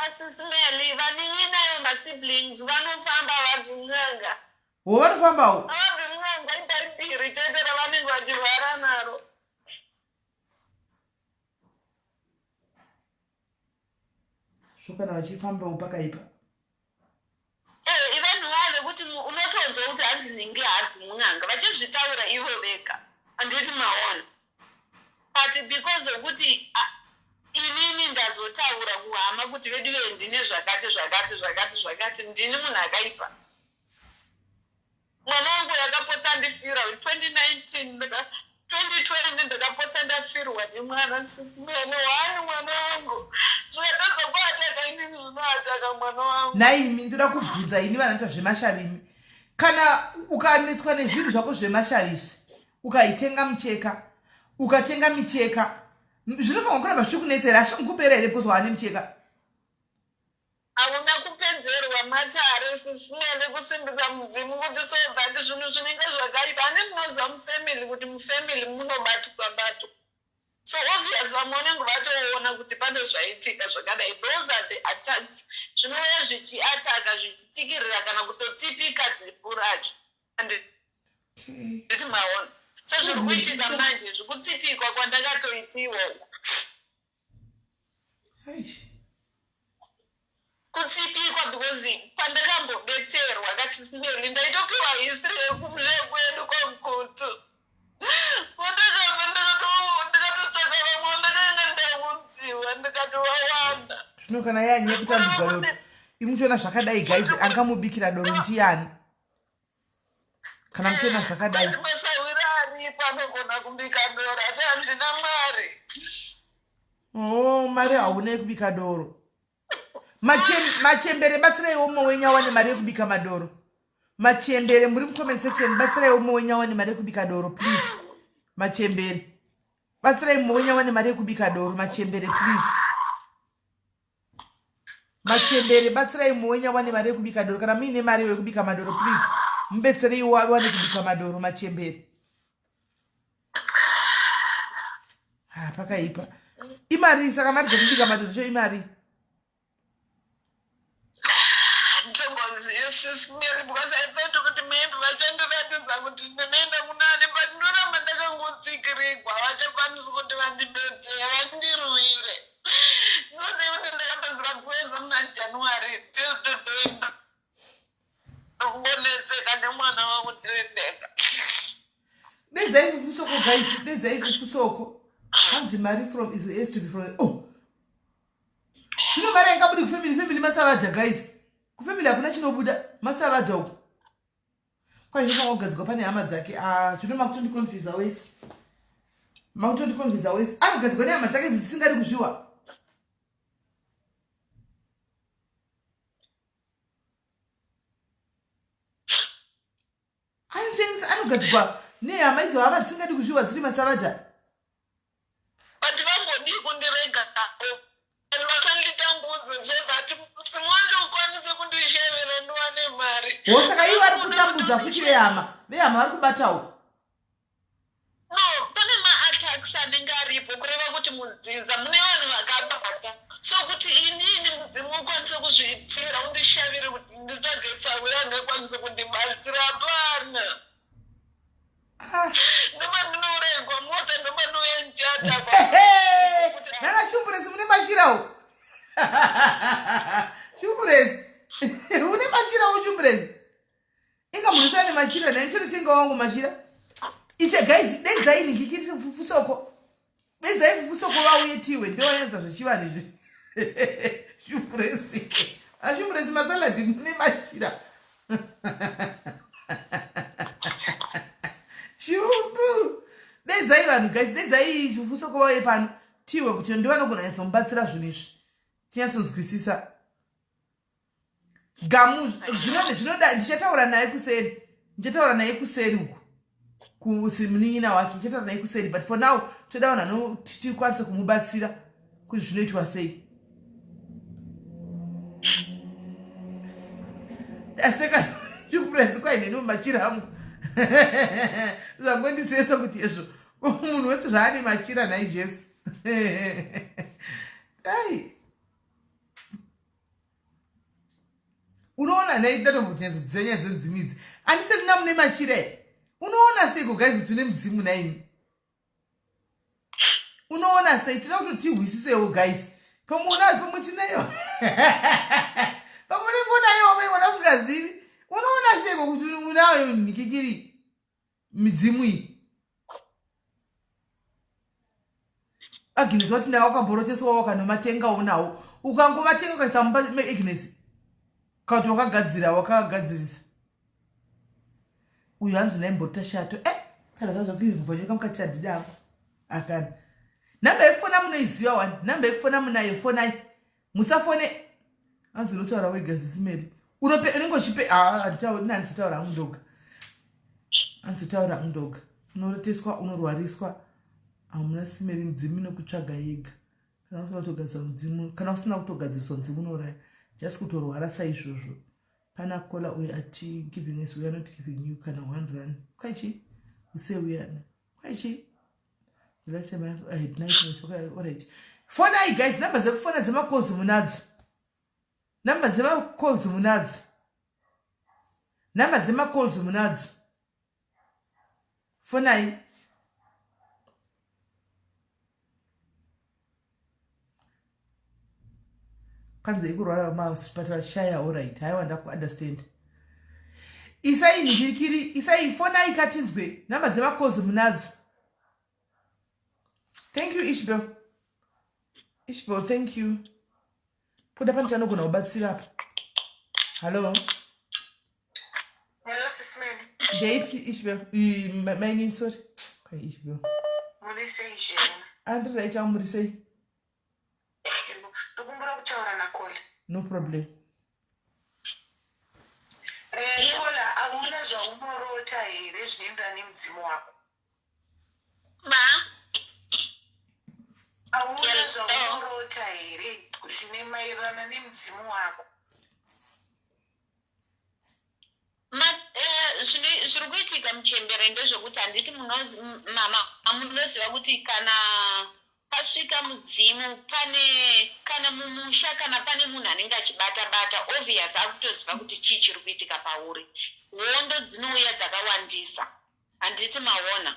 SIS MELLY vaninayo masiblings vanofamba vabvunanga. Wo vanofambawo? Vabvunanga imbiri chete ravanenge vachivhara naro. Zvokana vachifambawo pakaipa. Ivanhu vave kuti unotonzwa kuti hanzi ninge habvunanga vachizvitaura ivo vega. Handiti maona. But because of kuti inini ndazotaura kuhama kuti vedu ndine zvakati ndini munhu akaipa. Mwana wangu yakapotsa ndifira 2019 2020 ndakapotsa ndafirwa nemwana SIS MELLY wani mwana wangu zvikatadza kuataka inini zvinoataka mwana wangu. Naimi ndoda kubvunza ini vanoita zvemashavimi. Kana ukanetswa nezvinhu zvako zvemashavisi ukaitenga mucheka ukatenga micheka zvinofanira kuramba zvichikunetsera ashingukupera here because wane mucheka. Hauna kupedzerwa matare SIS MELLY kusimbisa mudzimu kuti so that zvinhu zvinenge zvakaipa. Ane munoziva mufamily kuti mufamily munobatwa. So obvious vamwe vanenge vatoona kuti pane zvaitika zvakadai. Those are the attacks. Zvinouya zvichiataka zvichitikirira kana kutotsipika dzipu racho. Nditi maona. So zviri kuitika manje zvikutsipikwa kwandakatoitiwa. Kutsipikwa because pandakambobetserwa kaSIS MELLY ndaitopiwa history yekumuzvekwedu kwaMkutu. Ndikatotsvaka vamwe ndakanga ndamudziwa ndikatowawanda. Zvino kana yanye kutambudzwa doro imuchiona zvakadai guys angamubikira doro ndiani? Kana muchiona zvakadai masawira aripo anogona kubika doro asi handina mari. Oh, mari hauna yekubika doro. Machembere batsirai umwe wenya wane mari yekubika madoro. Machembere muri comment section batsirai umwe wenya wane mari yekubika doro please. Machembere batsirai umwe wenya wane mari yekubika doro machembere please. Machembere batsirai umwe wenya wane mari yekubika doro kana muine mari yekubika madoro please. Mbetserei wane kubika madoro machembere. Pakaipa. Imari saka mari dzekubika madoro zvo imari. SIS MELLY because I thought kuti maybe vachandiratidza kuti ndinoenda kunani but ndoramba ndakangotsikirigwa havachakwanisi kuti vandibetsere vandirwire. Ndinoziva kuti ndakapedzera kuenza muna January till today ndakubonetseka nemwana wangu ndiri ndega. Dezai fufusoko guys, dezai fufusoko. Hanzi mari from is has to be from Zvino mari ingabudi kufamily masavadha guys. Kufamily hakuna chinobuda masavadha uko. Kwa hivyo ogadzikwa pane hama dzake. Zvino makutondi confuse wese. Makutondi confuse wese. Agadzikwa nehama dzake zvisingari kuzviwa. Anogadzikwa nehama idzo hama dzisingadi kuzviwa dziri masavadha. But vangodi kundirega nako. Vatanditambudze so that simwanje ukwanise kundishevera ndiwane mari. Saka ivo vari kutambudza futi vehama vari kubatawo. No, pane ma-attacks anenge aripo kureva kuti mudzinza mune vanhu vakabata. so kuti inini mudzimu ukwanise kuzviitira undishavire kuti nditsvage tsawe angakwanise kundibatsira hapana ndoba ndinoregwa mota ndoba ndouyenjata nana shumburesi mune machirawo shumburesi une machirawo shumburesi inga munisane machira nainchoretenga wangu machira ite guys denzai ningikirisi fufusoko denzai fufusoko wauyetiwe ndoyenza zvechivanhu izvi shumburesi ashumburesi masaladi mune machira shumbu denzai vanhu guys denzai fufusoko wauye pano tiwe kuti ndivanogona nyatsomubatsira zvinhu izvi tinyatsonzwisisa gamu zvinoda ndichataura naye kuseri uku kusimunin'ina wake ndichataura naye kuseri but for now toda vanhu tikwanise kumubatsira kuti zvinoitwa sei aseka shumburesi kwaineni mumachira angu zangondisesa kuti izvo munhu wese zvaane machira naye jesu ai unoona nei ndatombotyenza dzinyaya dzenzimidzi andiseti namune machira unoona sei kugazi kuti une mudzimu naini unoona sei tinoda kuti tihwisisewo guys pamwe tinayo pamwe nekonayo maivona usingazivi unoona seiko kuti unayo nikikiri midzimu iyi Agnes wati nawo kamboroteswa wakanomatenga unawo ukangomatenga ukaisa mumba meAgnes kuti wakagadzirisa uyu hanzi naimbotashato saka zvazvakuivhuvhanyoka mukati adhidangu akani namba yekufona munoiziva wani namba yekufona munayo fonai musafone hanzi unotaura wega zisimeri unenge uchipe handisitaura hangu ndoga handisitaura hangu ndoga unoroteswa unorwariswa hamuna simeri mudzimu inokutsvaga yega kana usina kutogadzira mudzimu kana usina kutogadziriswa mudzimu unoraya just kutorwara saizvozvo pana kola uye ati giving us we are not giving you kana 1 rand kwaichi use we are kwaichi the last time I had nightmares okay alright phone guys number zekufona dzema calls munadzo number dzema calls munadzo number dzema calls munadzo phone kanze ikurwara muzvipatara shaya alright haiwanda kuunderstand isai ningirikiri isai fona ikatinzwe namba dzemakozi munadzo thank you ishbel thank you poda pani tanogona kubatsira apa hello sis Melly ndeipi ishbel maini sorry kai ishbel muri sei jena andiraita muri sei ndokumbura kutaura nakole no problem Kola hauna zvaunorota here zvinoenda nemudzimu wako hauna zvaunorota here zvine maererano nemudzimu wako zviri kuitika muchembere ndezvekuti handiti munoziva kuti kana pasvika mudzimu kana mumusha kana pane munhu anenge achibata obvious akutoziva kuti chii chiri kuitika pauri hondo dzinouya dzakawandisa handiti maona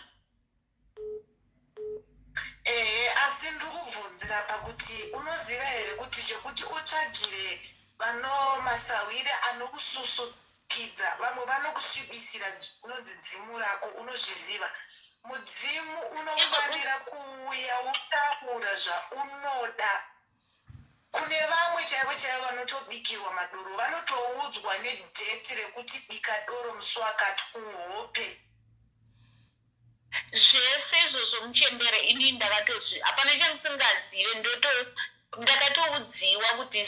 asi ndiri kubvunzira pakuti unoziva here kuti chekuti utsvagire masawire anokususukidza vamwe vanokusvibisira unonzi dzimu rako unozviziva mudzimu unofanira kuuya utaura zvaunoda kune vamwe chaivo vanotobikirwa madoro vanotoudzwa nedheti rekuti bika doro musi wakati kuhope zvese izvozvo muchembere ini ndakatozvi hapana chandisingazive ndakatoudziwa kuti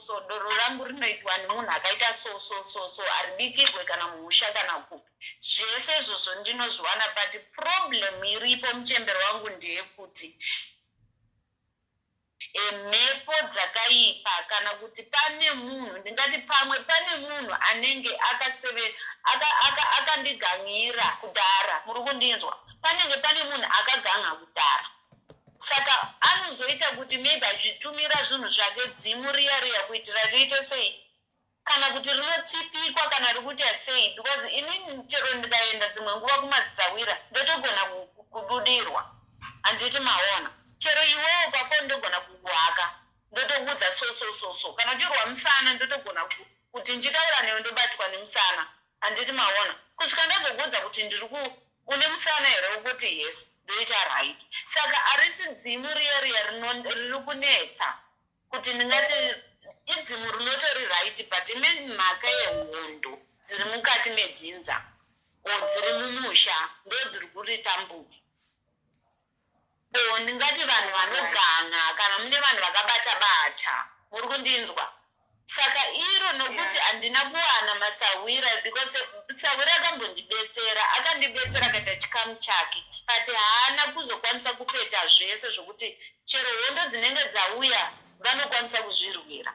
so doro rangu rinoitwa nemunhu akaita so haribikirwe kana mumusha kana kupi zvese izvozvo ndinozviwana but problem iripo muchembere wangu ndeyekuti mhepo dzakaipa kana kuti pane munhu ndingati pamwe pane munhu anenge akandigangira kudhara muri kundinzwa panenge pane munhu akaganga kudhara saka anozoita kuti maybe azvitumira zvinhu zvake dzimu riya kuitira riite sei kana kuti rinotipikwa kana rikuita sei because inini chero ndikaenda dzimwe nguva kumadzawira ndotogona kududirwa handiti maona chero iwewo pafoni ndogona kukuhaka ndotokuudza so kana uchirwa musana ndotogona kuti ndichitaura newe ndobatwa nemusana handiti maona kusvika ndazokuudza kuti une musana here ukuti yes ndoita right saka harisi dzimu riya riri kunetsa kuti ndingati idzimu rinotori right but ine mhaka yehondo dziri mukati medzinza dziri mumusha ndo dziri kuritambudza ndingati vanhu vanoganga kana mune vanhu vakabata muri kundinzwa saka iro nokuti handina kuwana masawira because sawira akandibetsera akaita chikamu chake but haana kuzokwanisa kupeta zvese zvokuti chero hondo dzinenge dzauya vanokwanisa kuzvirwira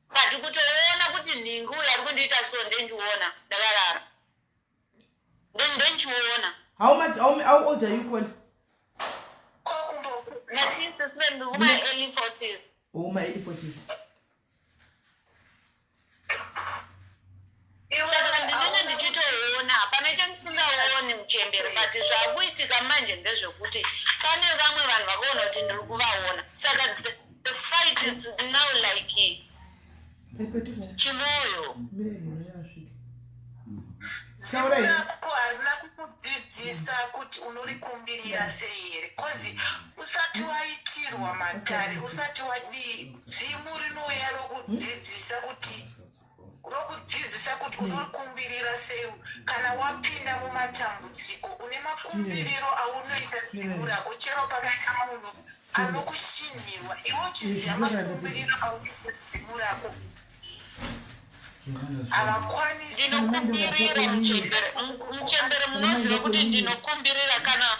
but kutoona kuti nhingi uyo ari kundiita so ndendiona ndakarara ndendichiona. How old are you, Kwela? My early 40s. Oh, my early 40s. Saka ndinenge ndichitoona hapana chandisingaoni muchembere but zvakuitika manje ndezvekuti pane vamwe vanhu vakaona kuti ndiri kuvaona saka the fight is now like chimoyo. Harina kukudzidzisa kuti unorikumbirira sei here kozi usati waitirwa matare usati wadii dzimu rinouya rokudzidzisa kuti unorikumbirira sei kana wapinda mumatambudziko une makumbiriro aunoita dzimu rako chero pakaita munhu anokushinirwa iwe uchiziva makumbiriro aunoita dzimu rako ndinokumbirira muchembere munoziva kuti ndinokumbirira kana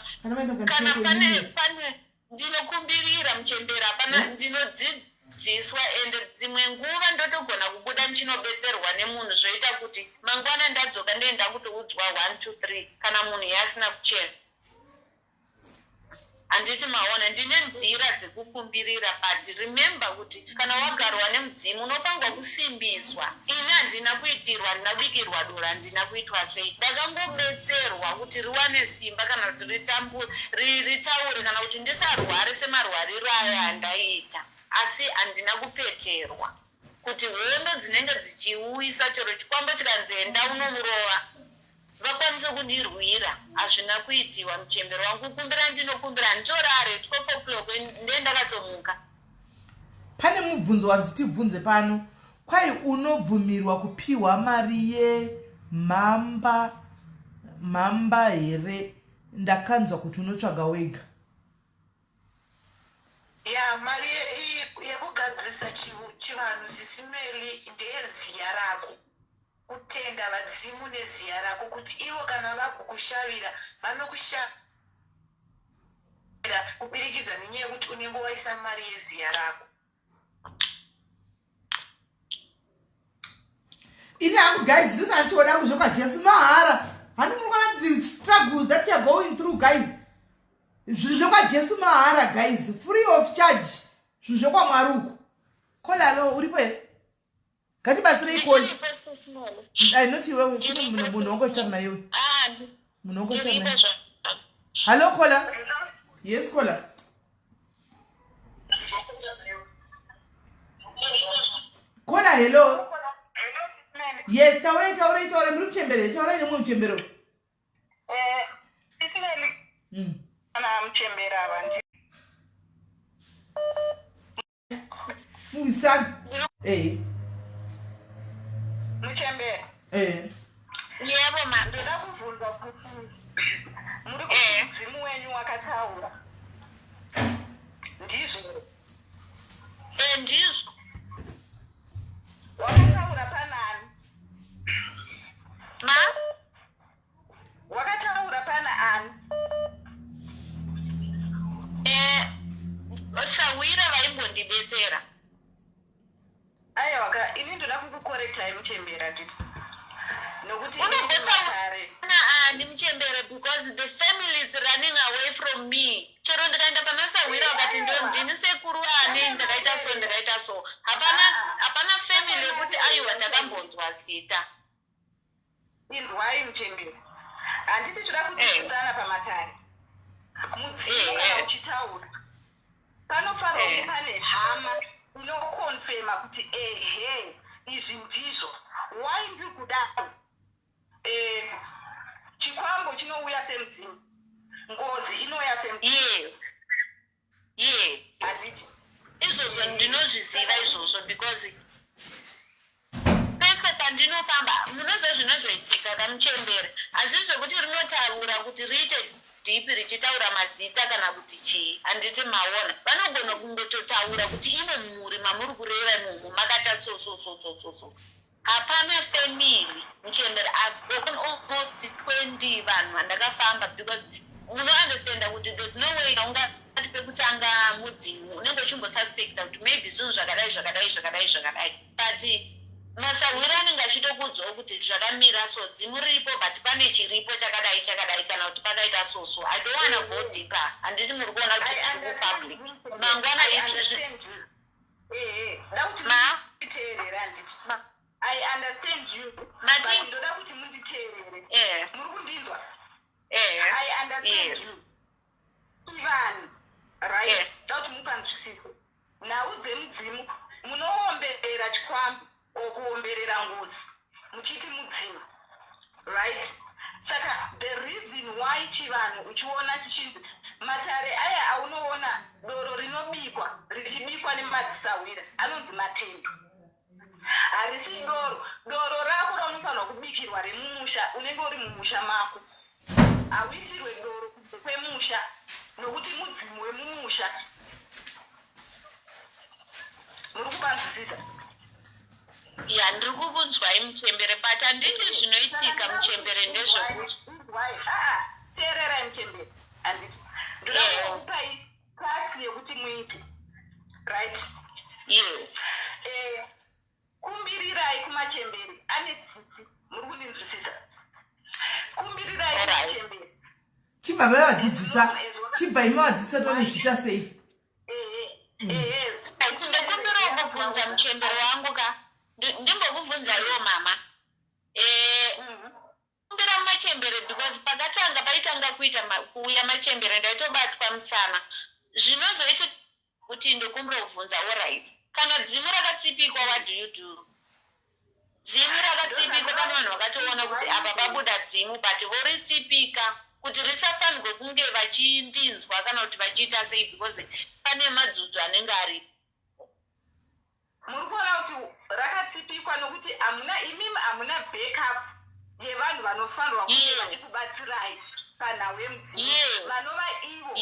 pane ndinokumbirira muchembere hapana ndinodzidziswa ende dzimwe nguva ndotogona kubuda ndichinobetserwa nemunhu zvoita kuti mangwana ndadzoka ndenda kutoudzwa 1 2 3 kana munhu yasina kuchena handiti maona ndine nzira dzekukumbirira but remember kuti kana wagarwa nemudzimu unofanirwa kusimbiswa ini handina kuitirwa handina kubikirwa dora handina kuitwa sei ndakangobetserwa kuti riwane simba kana kuti ritaure kana kuti ndisarware semarwariro aya handaita asi handina kupeterwa kuti hondo dzinenge dzichiuyisa chero chikwamba chikanzenda unomurova vakwanise kundirwira hazvina kuitiwa muchembero wangu kukumbira ndinokumbira nditorare 12 o'clock ndendakatomuka. Pane mubvunzo wadzitibvunze pano kwai unobvumirwa kupiwa mari yemhamba here ndakanzwa kuti unotsvaga wega. Ya mari yekugadzirisa chivanhu sisimeli ndeyeziya rako kutenda vadzimu neziya rako kuti ivo kana vakukushavira vanokushavira kubirikidza nenyaya yekuti unenge waisa mari yeziya rako. Ini hangu guys ndisachioda kuzvoka Jesu mahara hani mukona the struggles that you are going through guys zvoka Jesu mahara guys free of charge zvoka Mwaruku kolalo uripo here ngatibatsirei koni noti iwewe kuti munhu ongochara naiwe munhu ongochara naiwe. Hello Kola. Yes Kola. Kola hello. Yes taurai muri muchembere taurai nemwe muchembero. Isineli. Ana muchembere avanje. Muisani. Muchembere. Yebo ma ndoda kuvhunza kuti muri kuti dzimu wenyu wakataura ndizvo ndizvo wakataura panani ma wakataura pana ani sawira vaimbondibetsera aiwa ini ndoda kukukorektai muchembera titi nokuti unobetsaana handimuchembere because the family is running away from me. Chero ndikaenda panasawira vakati ndini sekuru ane ndakaita so. Hapana family yekuti aiwa takambonzwa zita. Inzwai muchembere. Handiti toda kudzidzisana pamatare. Mudzimu kana uchitaura. Panofanirwa kunge pane hama inokonfema kuti izvi ndizvo. Why ndiri kudaro? Chikwambo chinouya semudzimu. Ngozi inouya semudzimu. Yes. Handiti. Izvozvo ndinozviziva izvozvo because pese pandinofamba munozva zvinozoitika kamuchembere. Hazvizvo kuti rinotaura kuti riite dhipi richitaura madzita kana kuti chii. Handiti maona. Vanogona kungototaura kuti imo mhuri mamuri kureva imomo makata so. Hapana family muchembere. I've spoken almost 20 vanhu vandakafamba because unounderstand kuti there's no way ungati pekutanga mudzimu unenge uchimbosuspecta kuti maybe zvinhu zvakadai but masawira anenge achitokudzwawo kuti zvakamira so dzimu ripo but pane chiripo chakadai kana kuti pakaita so. I don't want to go deeper. Handiti muri kuona kuti zviri public mangwana I understand you. But ndoda kuti munditeerere. Muri kundinzwa? I understand you. Ivan, right? Ndoda kuti mupanzwisise. Nhau dzemudzimu munoomberera chikwambo okuomberera ngozi. Muchiti mudzimu. Right? Saka the reason why chivanhu uchiona chichinzi matare aya aunoona doro rinobikwa richibikwa nemadzisawira anonzi matendo. Harisi doro rako raunofanirwa kubikirwa remumusha unenge uri mumusha mako. Hauitirwe doro kwemusha nokuti mudzimu wemumusha. Muri kupanzwisisa? Ya ndiri kukunzwai muchembere but handiti zvinoitika muchembere ndezvekuti teererai muchembere handiti ndoda kukupai task yekuti muite right. Yes. Kumbirirai kumachembere ane tsitsi. Muri kundinzwisisa? Kumbirirai kumachembere. Chibva imadzidzisa tonezvita sei? Ndinokumbirawo kubvunza muchembere wangu ka ndimbokubvunzawo mama. Kumbira machembere because pakatanga paitanga kuuya machembere ndaitobatwa musana. Zvinozoita kuti ndokumbira kubvunza alright. Kana dzimu rakatsipikwa what do you do? Dzimu rakatsipikwa pane vanhu vakatoona kuti apa pabuda dzimu but voritsipika kuti risafanirwe kunge vachindinzwa kana kuti vachiita sei because pane madzudzu anenge aripo. Muri kuona kuti rakatsipikwa nokuti imimi hamuna backup yevanhu vanofanirwa kuti vachikubatsirai panhau yemudzimu vanova ivo.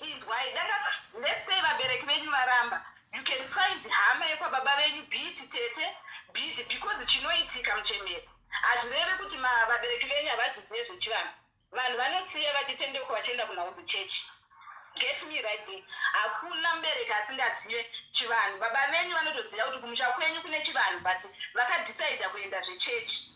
Inzwai let's say vabereki venyu varamba, you can find hama yekwababa venyu bhiti tete bhiti because chinoitika muchembere. Hazvireve kuti vabereki venyu havazvizive zvechivanhu. Vanhu vanosiya vachitendeuka vachienda kunhauzi chechi. Get me right there. Hakuna mubereki asingazive chivanhu. Baba venyu vanotoziva kuti kumusha kwenyu kune chivanhu but vakadecide kuenda zvechechi.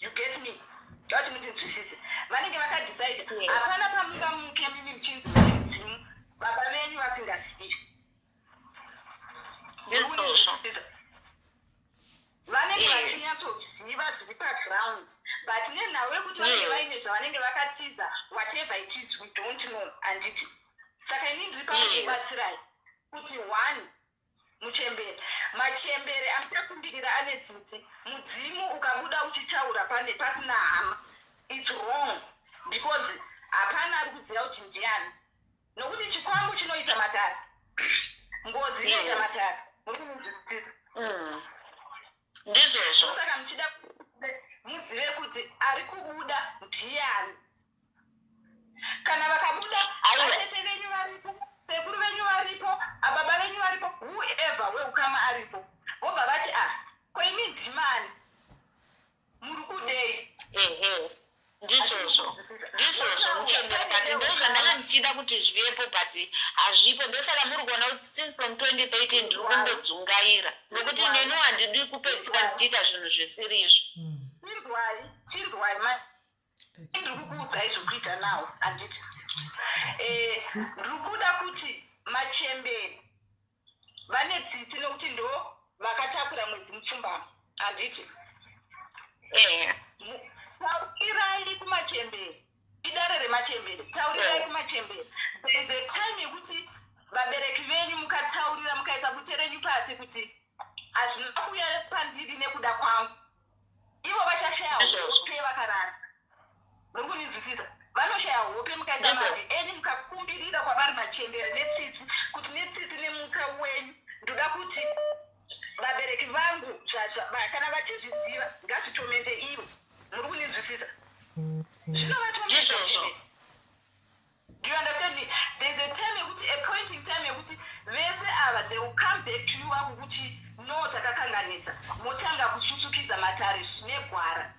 You get me? Ndoti mutinzwisise. Vanenge vakadecide hapana pamungamuke mimi muchinzi mudzimu baba venyu vasingazivi. Vanenge vachinyatsoziva zviri paground but nenhau yekuti vanenge vaine zvavanenge vakatiza whatever it is we don't know. Handiti saka ini ndiri pakubatsirai kuti one muchembere machembere amuchakumbirira ane tsitsi. Mudzimu ukabuda uchitaura pasina hama it's wrong because hapana ari kuziva kuti ndiani nokuti chikwambo chinoita matare. Ngozi inoita matare. Muri kunzwisisa? Ndizvozvo. Saka muchida muzive kuti ari kubuda ndiani. Kana vakabuda vatete venyu varipo, sekuru venyu varipo, ababa venyu varipo, whoever weukama aripo. Vobva vati koimi ndimani muri kudei. Ndizvozvo muchembere but ndozvandanga ndichida kuti zvivepo but hazvipo. Ndosaka muri kuona kuti since from 2013 ndiri kundodzungaira nokuti neni handidi kupedzisira ndichiita zvinhu zvisiri izvo. Chinzwai ndiri kukuudzai zvokuita nawo handiti ndiri kuda kuti machemberi vane tsitsi nokuti ndo vakatakura mwedzi mupfumbamo handiti taurirai kumachemberi idare remachemberi taurirai kumachemberi there is a time yekuti vabereki venyu mukataurira mukaisa bute renyu pasi kuti hazvina kuuya pandiri nekuda kwangu ivo vachashaya hope vakarara muri kuninzwisisa vanoshaya hope mukaisa mati enyu mukakumbirira kwavari machemberi netsitsi kuti netsitsi nemutsa wenyu ndoda kuti vabereki vangu kana vachizviziva ngazvitomende ivo muri kuninzwisisa zvinovatomenda. Do you understand me? There's a time yekuti a point in time yekuti vese ava they will come back to you akuti no takakanganisa motanga kususukidza matare negwara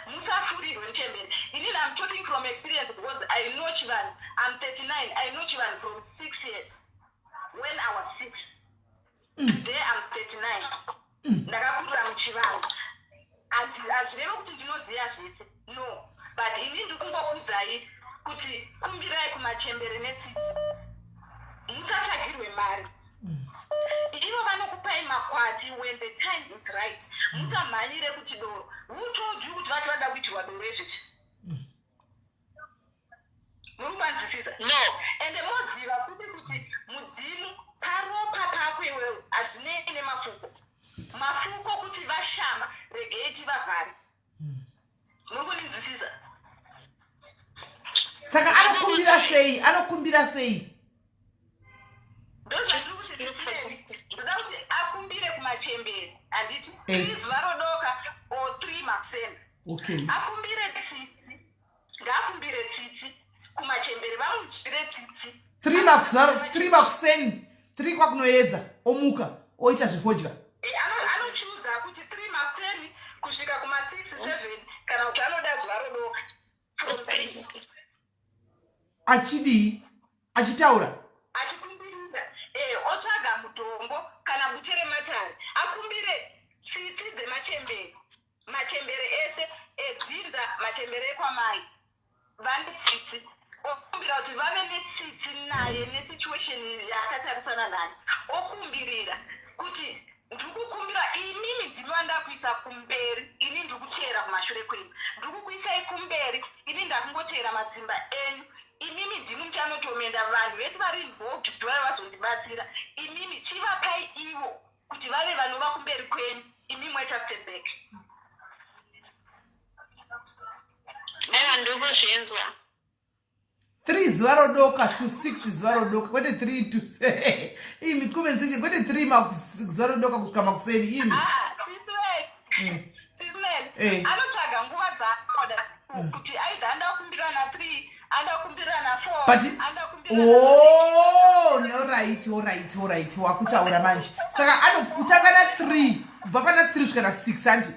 musafurirwe nechemberi. Inini I'm talking from experience because I know Chivanhu. I'm 39. I know Chivanhu from 6 years when I was 6. Today I'm 39. Ndakakurira muchivanhu hazvireve kuti ndinoziva zvese no but inini ndikungokuudzai kuti kumbirai kumachemberi netsitsi musatsvagirwe mari ivo vanokupai makwati when the time is right musamhanyire kuti doro who told you kuti vati vada kuitirwa doro izvezvi muri kupanzwisisa no ende moziva kuti mudzimu paropa pako iwewe hazvinei nemafuko mafuko kuti vashama regei tivavhare muri kuninzwisisa. Saka anokumbira sei ndoda kuti akumbire kumachemberi handiti 3 zuva rodoka or 3 makuseni akumbire tsitsi ngaakumbire tsitsi kumachemberi vamunzwire tsitsi 3 makuseni 3 kwakunoedza omuka oita zvefodya anochuza kuti 3 makuseni kusvika kuma6 7 kana kuti anoda zuva rodoka achidii achitaura achikumbirira otsvaga mutombo kana butere matare akumbire tsitsi dzemachemberi machemberi ese edzinza machemberi ekwamai vane tsitsi okumbira kuti vave netsitsi naye nesituation yakatarisana naye okumbirira kuti ndikukumbira imimi ndinowanda kuisa kumberi ini ndikuteera kumashure kwenyu ndikukuisai kumberi ini ndakungoteera madzimba enyu imimi ndimi muchanotomenda vanhu vese vari involved kuti vave vazondibatsira imimi chivapai ivo kuti vave vanova kumberi kwenyu imimi moita step back. aiva ndikuzvinzwa 3 zuva rodoka to 6 zuva rodoka kwete 3 to imi compensation kwete 3 zuva rodoka kusvika makuseni imi sismen anotsvaga nguva dzaanoda kuti aidha andakumbira na3 andakumbira na4 alright wakutaura manje saka anokutanga na3 kubva pana 3 kusvika na6 andi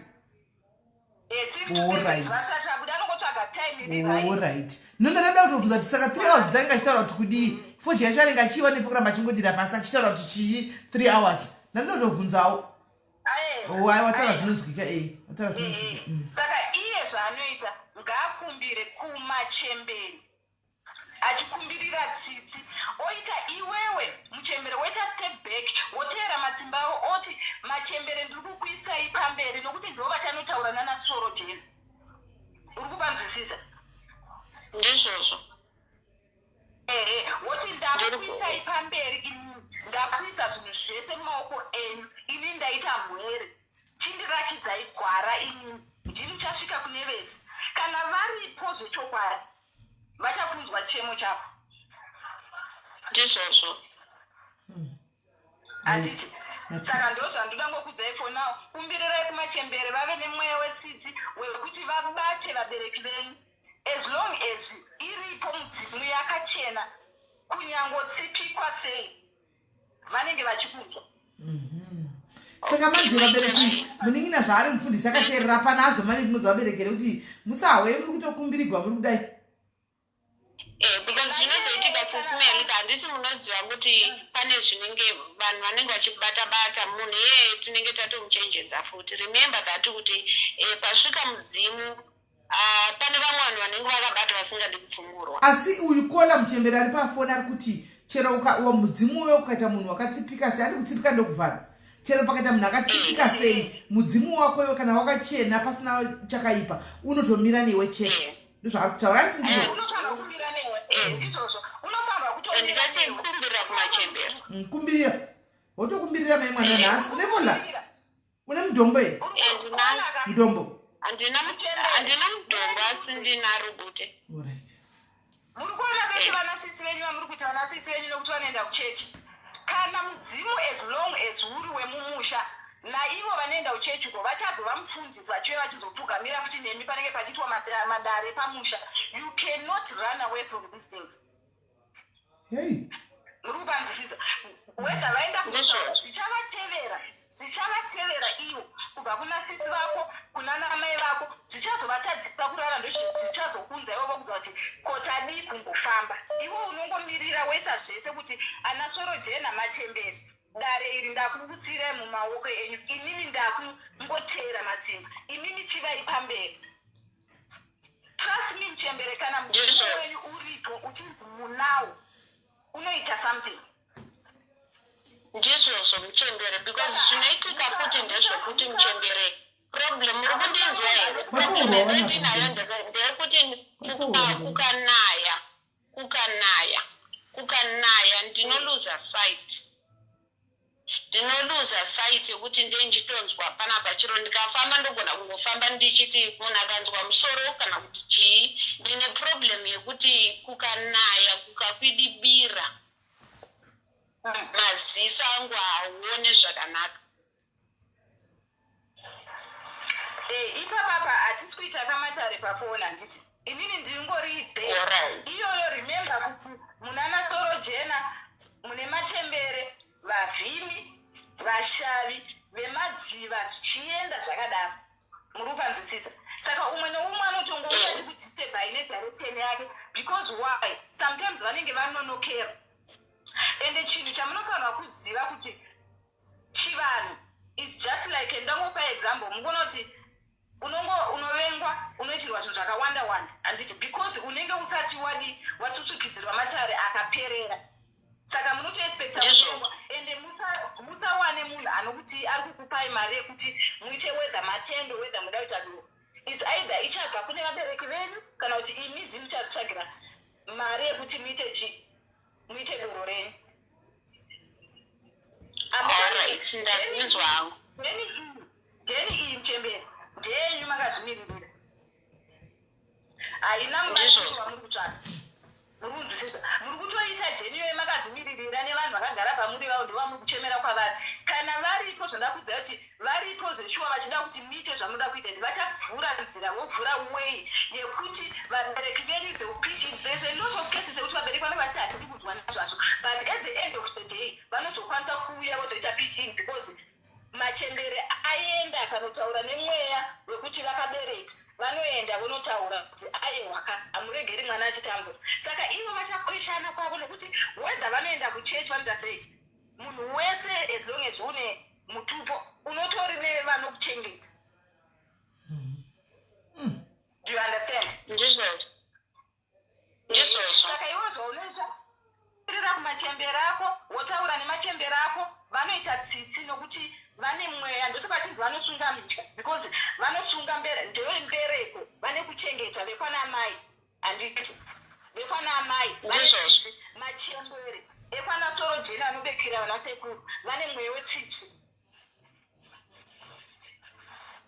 alright nondoda kutobvunza kuti saka 3 hours dzainge achitaura kuti kudii foji yacho anenge achiiwa neprogram achingodira pasi achitaura kuti chii 3 hours nandoda kutobvunzawo aiwa taura zvinonzwika saka iye zvaanoita ngaakumbire kumachemberi achikumbirira tsitsi oita iwewe muchemberi woita step back woteera matsimba avo oti machemberi ndiri kukuisai pamberi nokuti ndo vachanotaurana nasoro jena uri kupanzwisisa ndizvozvo woti ndakuisai pamberi ndakuisa zvinhu zvese mumaoko enyu ini ndaita mhwere chindirakidzai gwara inini ndini chasvika kune vese kana varipo zvechokwadi vachakunzwa chiemo chako ndizvozvo handiti saka ndo zvandoda ngokudzai for now kumbirirai kumachembere vave nemweya wetsitsi wekuti vabate vabereki venyu as long as iripo mudzimu yakachena kunyangotsipikwa sei vanenge vachikunzwa. saka manje vabereki muningina zvaari mufundisi akateerera panazo manje kunonzwa vaberekere kuti musahwe muri kutokumbirigwa muri kudai because zvinozoitika sesimeli handiti munoziva kuti pane zvinenge vanhu vanenge vachibata-bata munhu iyeye tinenge tatomuchenjedza futi remember that kuti pasvika mudzimu pane vamwe vanhu vane vanenge vakabata vasingadi kupfumurwa. Asi uyu kola muchemberi ari pafoni ari kuti chero mudzimu uyo ukaita munhu wakatsipika sei, andi kutsipika ndokuvhara. Chero pakaita munhu akatsipika sei, mudzimu wakoyo kana wakachena pasina chakaipa unotomira newe chete. Ndozvaari kutaura ati ndizvo. Unofanira kumira newe. Ndizvozvo. Unofanira kutomira. Ndichachikumbirira kumachemberi. Kumbirira. Wotokumbirira mai mwana nhasi nevola. Une mudombo here? Mudombo. Handina mudombo asi ndina rubute. Alright. Muri kuona vese vanasisi venyu vamuri kuita vanasisi venyu nokuti vanoenda kuchechi. Kana mudzimu as long as uri wemumusha naivo vanoenda kuchechi ko vachazova mufundisi vachive vachizopfugamira futi nemi panenge pachiitwa madare pamusha. You cannot run away from these things. Hey. Muri kupanzisisa whether vaenda kumusha zvichavatevera ivo kubva kuna sisi vako kuna namai vako zvichazovatadzisa kurara ndozvichazokunza ivo vokuza kuti kotadii kumbofamba. Ivo unongomirira wesa zvese kuti ana soro jena machemberi dare iri ndakusirai mumaoko enyu, inini ndakungoteera matsimba, inini chivai pamberi. Trust me muchembere, kana mudzimu wenyu uriko uchinzi munawo unoita something. Ndizvozvo muchembere, because zvinoitika futi ndezvekuti muchembere problem uri kundinzwa here. Problem yandinayo ndeyekuti kukanaya ndinoluza sight yekuti ndenjitonzwa panapa chiro ndikafamba ndogona kungofamba ndichiti munhu akanzwa musoro kana kuti chii. Ndine problem yekuti kukanaya kukakwidibira maziso angu hauone zvakanaka. Ipapapa hatisi kuita kamatare pafoni handiti. Inini ndingori iyoyo. Remember kuti munana soro jena mune machembere, vavhimi, vashavi, vemadziva zvichienda zvakadaro. Muri kupanzwisisa. Saka umwe neumwe anotongoona kuti step ine direction yake. Because why? Sometimes vanenge vanonokera. Ende chinhu chamunofanira kuziva kuti chivanhu is just like, ndangopa example, munoona kuti unovengwa unoitirwa zvinhu zvakawanda wanda handiti, because unenge usati wasutsukidzirwa matare akaperera. Saka munotoexpecta kuvengwa, ende musawane munhu anokuti ari kukupai mari yekuti muite wedha matendo wedha muda kuita duro. It's either ichabva kune vabereki venyu kana kuti imi dzimuchazvitsvagira mari yekuti muite duro renyu. Jeni iyi muchemberi ndeyenyu makazvimiririra, haina mubatsiri wamuri kutsvaka. Muri kunzwisisa? Muri kutoita jeni iyoyo makazvimiririra nevanhu vakagara pamuri vavo ndovamuri kuchemera kwavari. Kana varipo zvandakudza kuti varipo zveshuwa vachida kuti muite zvamunoda kuita, vachavhura nzira, vovhura way yekuti vabereki venyu there's a lot of cases ekuti vabereki vanenge vachiti hatidi kunzwa nazvazvo, but at the end of the day vanozokwanisa kuuya vozoita pitch in because machembere aenda akanotaura nemweya wekuti vakabereka vanoenda vonotaura kuti aiwaka hamuregeri mwana achitambura. Saka ivo vachakoishana kwavo nekuti wedha vanoenda kuchechi vanoita sei, munhu wese as long as une mutupo unotori nevanokuchengeta. Do you understand? Ndizvozvo. Saka ivo zvaunoita irira kumachembere ako, wotaura nemachembere ako, vanoita tsitsi nokuti vane mweya, ndosaka vachinzi vanosunga mutya, because vanosunga ndeembereko, vane kuchengeta vekwana mai handiti, vekwana mai vane tsitsi. Machembere ekwana soro jena anobekera vana sekuru vane mweya wetsitsi.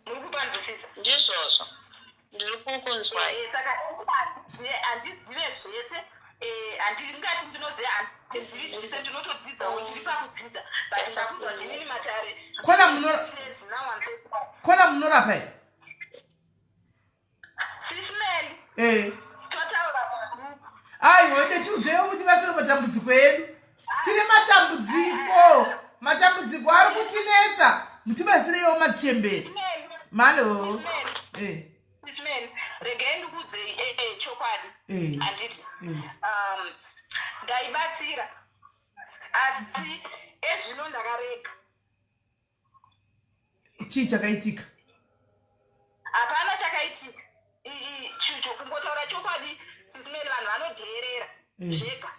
Muri kupanzwisisa? Ndizvozvo ndiri kukunzwa. Saka handizive zvese, handingati ndinoziva, handizivi zvese, ndinotodzidzawo, ndiri pakudzidza, but ndakudzwa kuti inini matare kola munorapa here? SIS MELLY. Totaura magrupu. Aiwa, tiudzewo kuti vasiri matambudziko edu. Tine matambudziko ari kutinetsa. Mutibasireiwo machembere. Malo. SIS MELLY. Regai ndikuudzei chokwadi. Handiti. Ndaibatsira. Asi ezvino ndakareka. Chii chakaitika? Hapana chakaitika. chucho kungotaura chokwadi sisimeli vanhu vanodheerera zvega.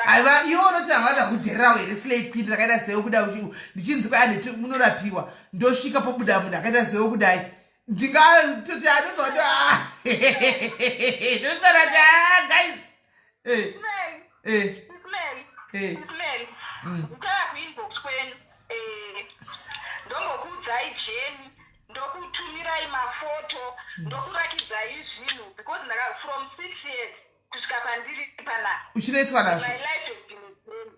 aiva iwo unoti havada kudhererawo here slave queen rakaita sewo kuda ndichinzi kwaani munorapiwa ndosvika pobuda munhu akaita sewo kudai ndingatoti anozoti ndinotaurati guys Ismail, nditava kuinbox kwenu ndombokuudzai jeni ndokutumirai mafoto ndokurakidzai zvinhu because from 6 years kusvika pandiri panapa uchinoitswa nazvo my life has been a journey.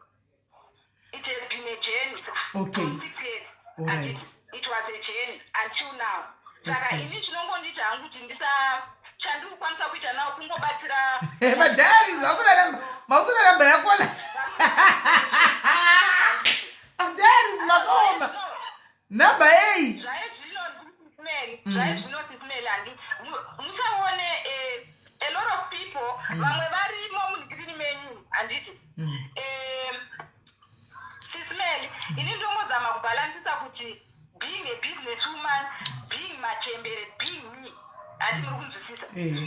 It has been a journey Okay. from 6 years and it was a journey until now. Saka ini chinongonditi hangu kuti chandiri kukwanisa kuita nawo kungobatsira madhayaris mautoraramba yakona madhayaris makoma namba 8 zvaizvino sisimeli handi musaone a lot of people vamwe varimo munhikiri menyu handiti sisimeli ini ndongozama kubhalansisa kuti being a business woman being machembere being me hati muri kunzwisisa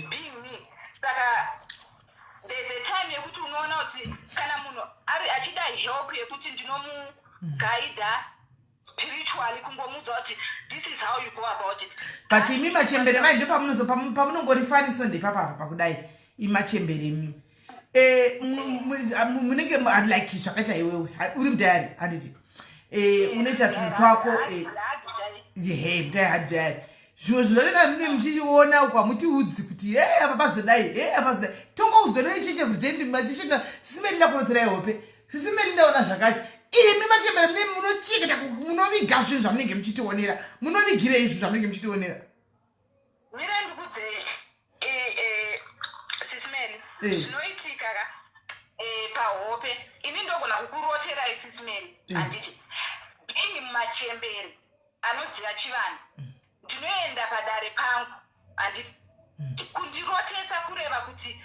being me saka there's a time yekuti unoona kuti kana munhu ari achida help yekuti ndinomugaidha spiritually kungomudza kuti this is how you go about it but imi machembere mai ndo pamunongorifaniso ndepapapa pakudai imachembere munenge like zvakaita iwewe uri mudhayari handiti unoita tunhu twako mudhayari hadhayari zvimwe zvinoenda mune muchichiona kwamuti udzi kuti apa pazodai apa pazodai tongoudzwa noicheche vhudhendimachishina sisimeli kunotera ihope sisimeli ndaona zvakati imi machembere mune munocheketa munoviga zvinhu zvamunenge muchitionera munovigire izvo zvamunenge muchitionera mire ndikudze sisimeli zvinoitika pahope ini ndogona kukuroterai sisimeli handiti being machembere anoziva chivanhu ndinoenda padare pangu handiti kundirotesa kureva kuti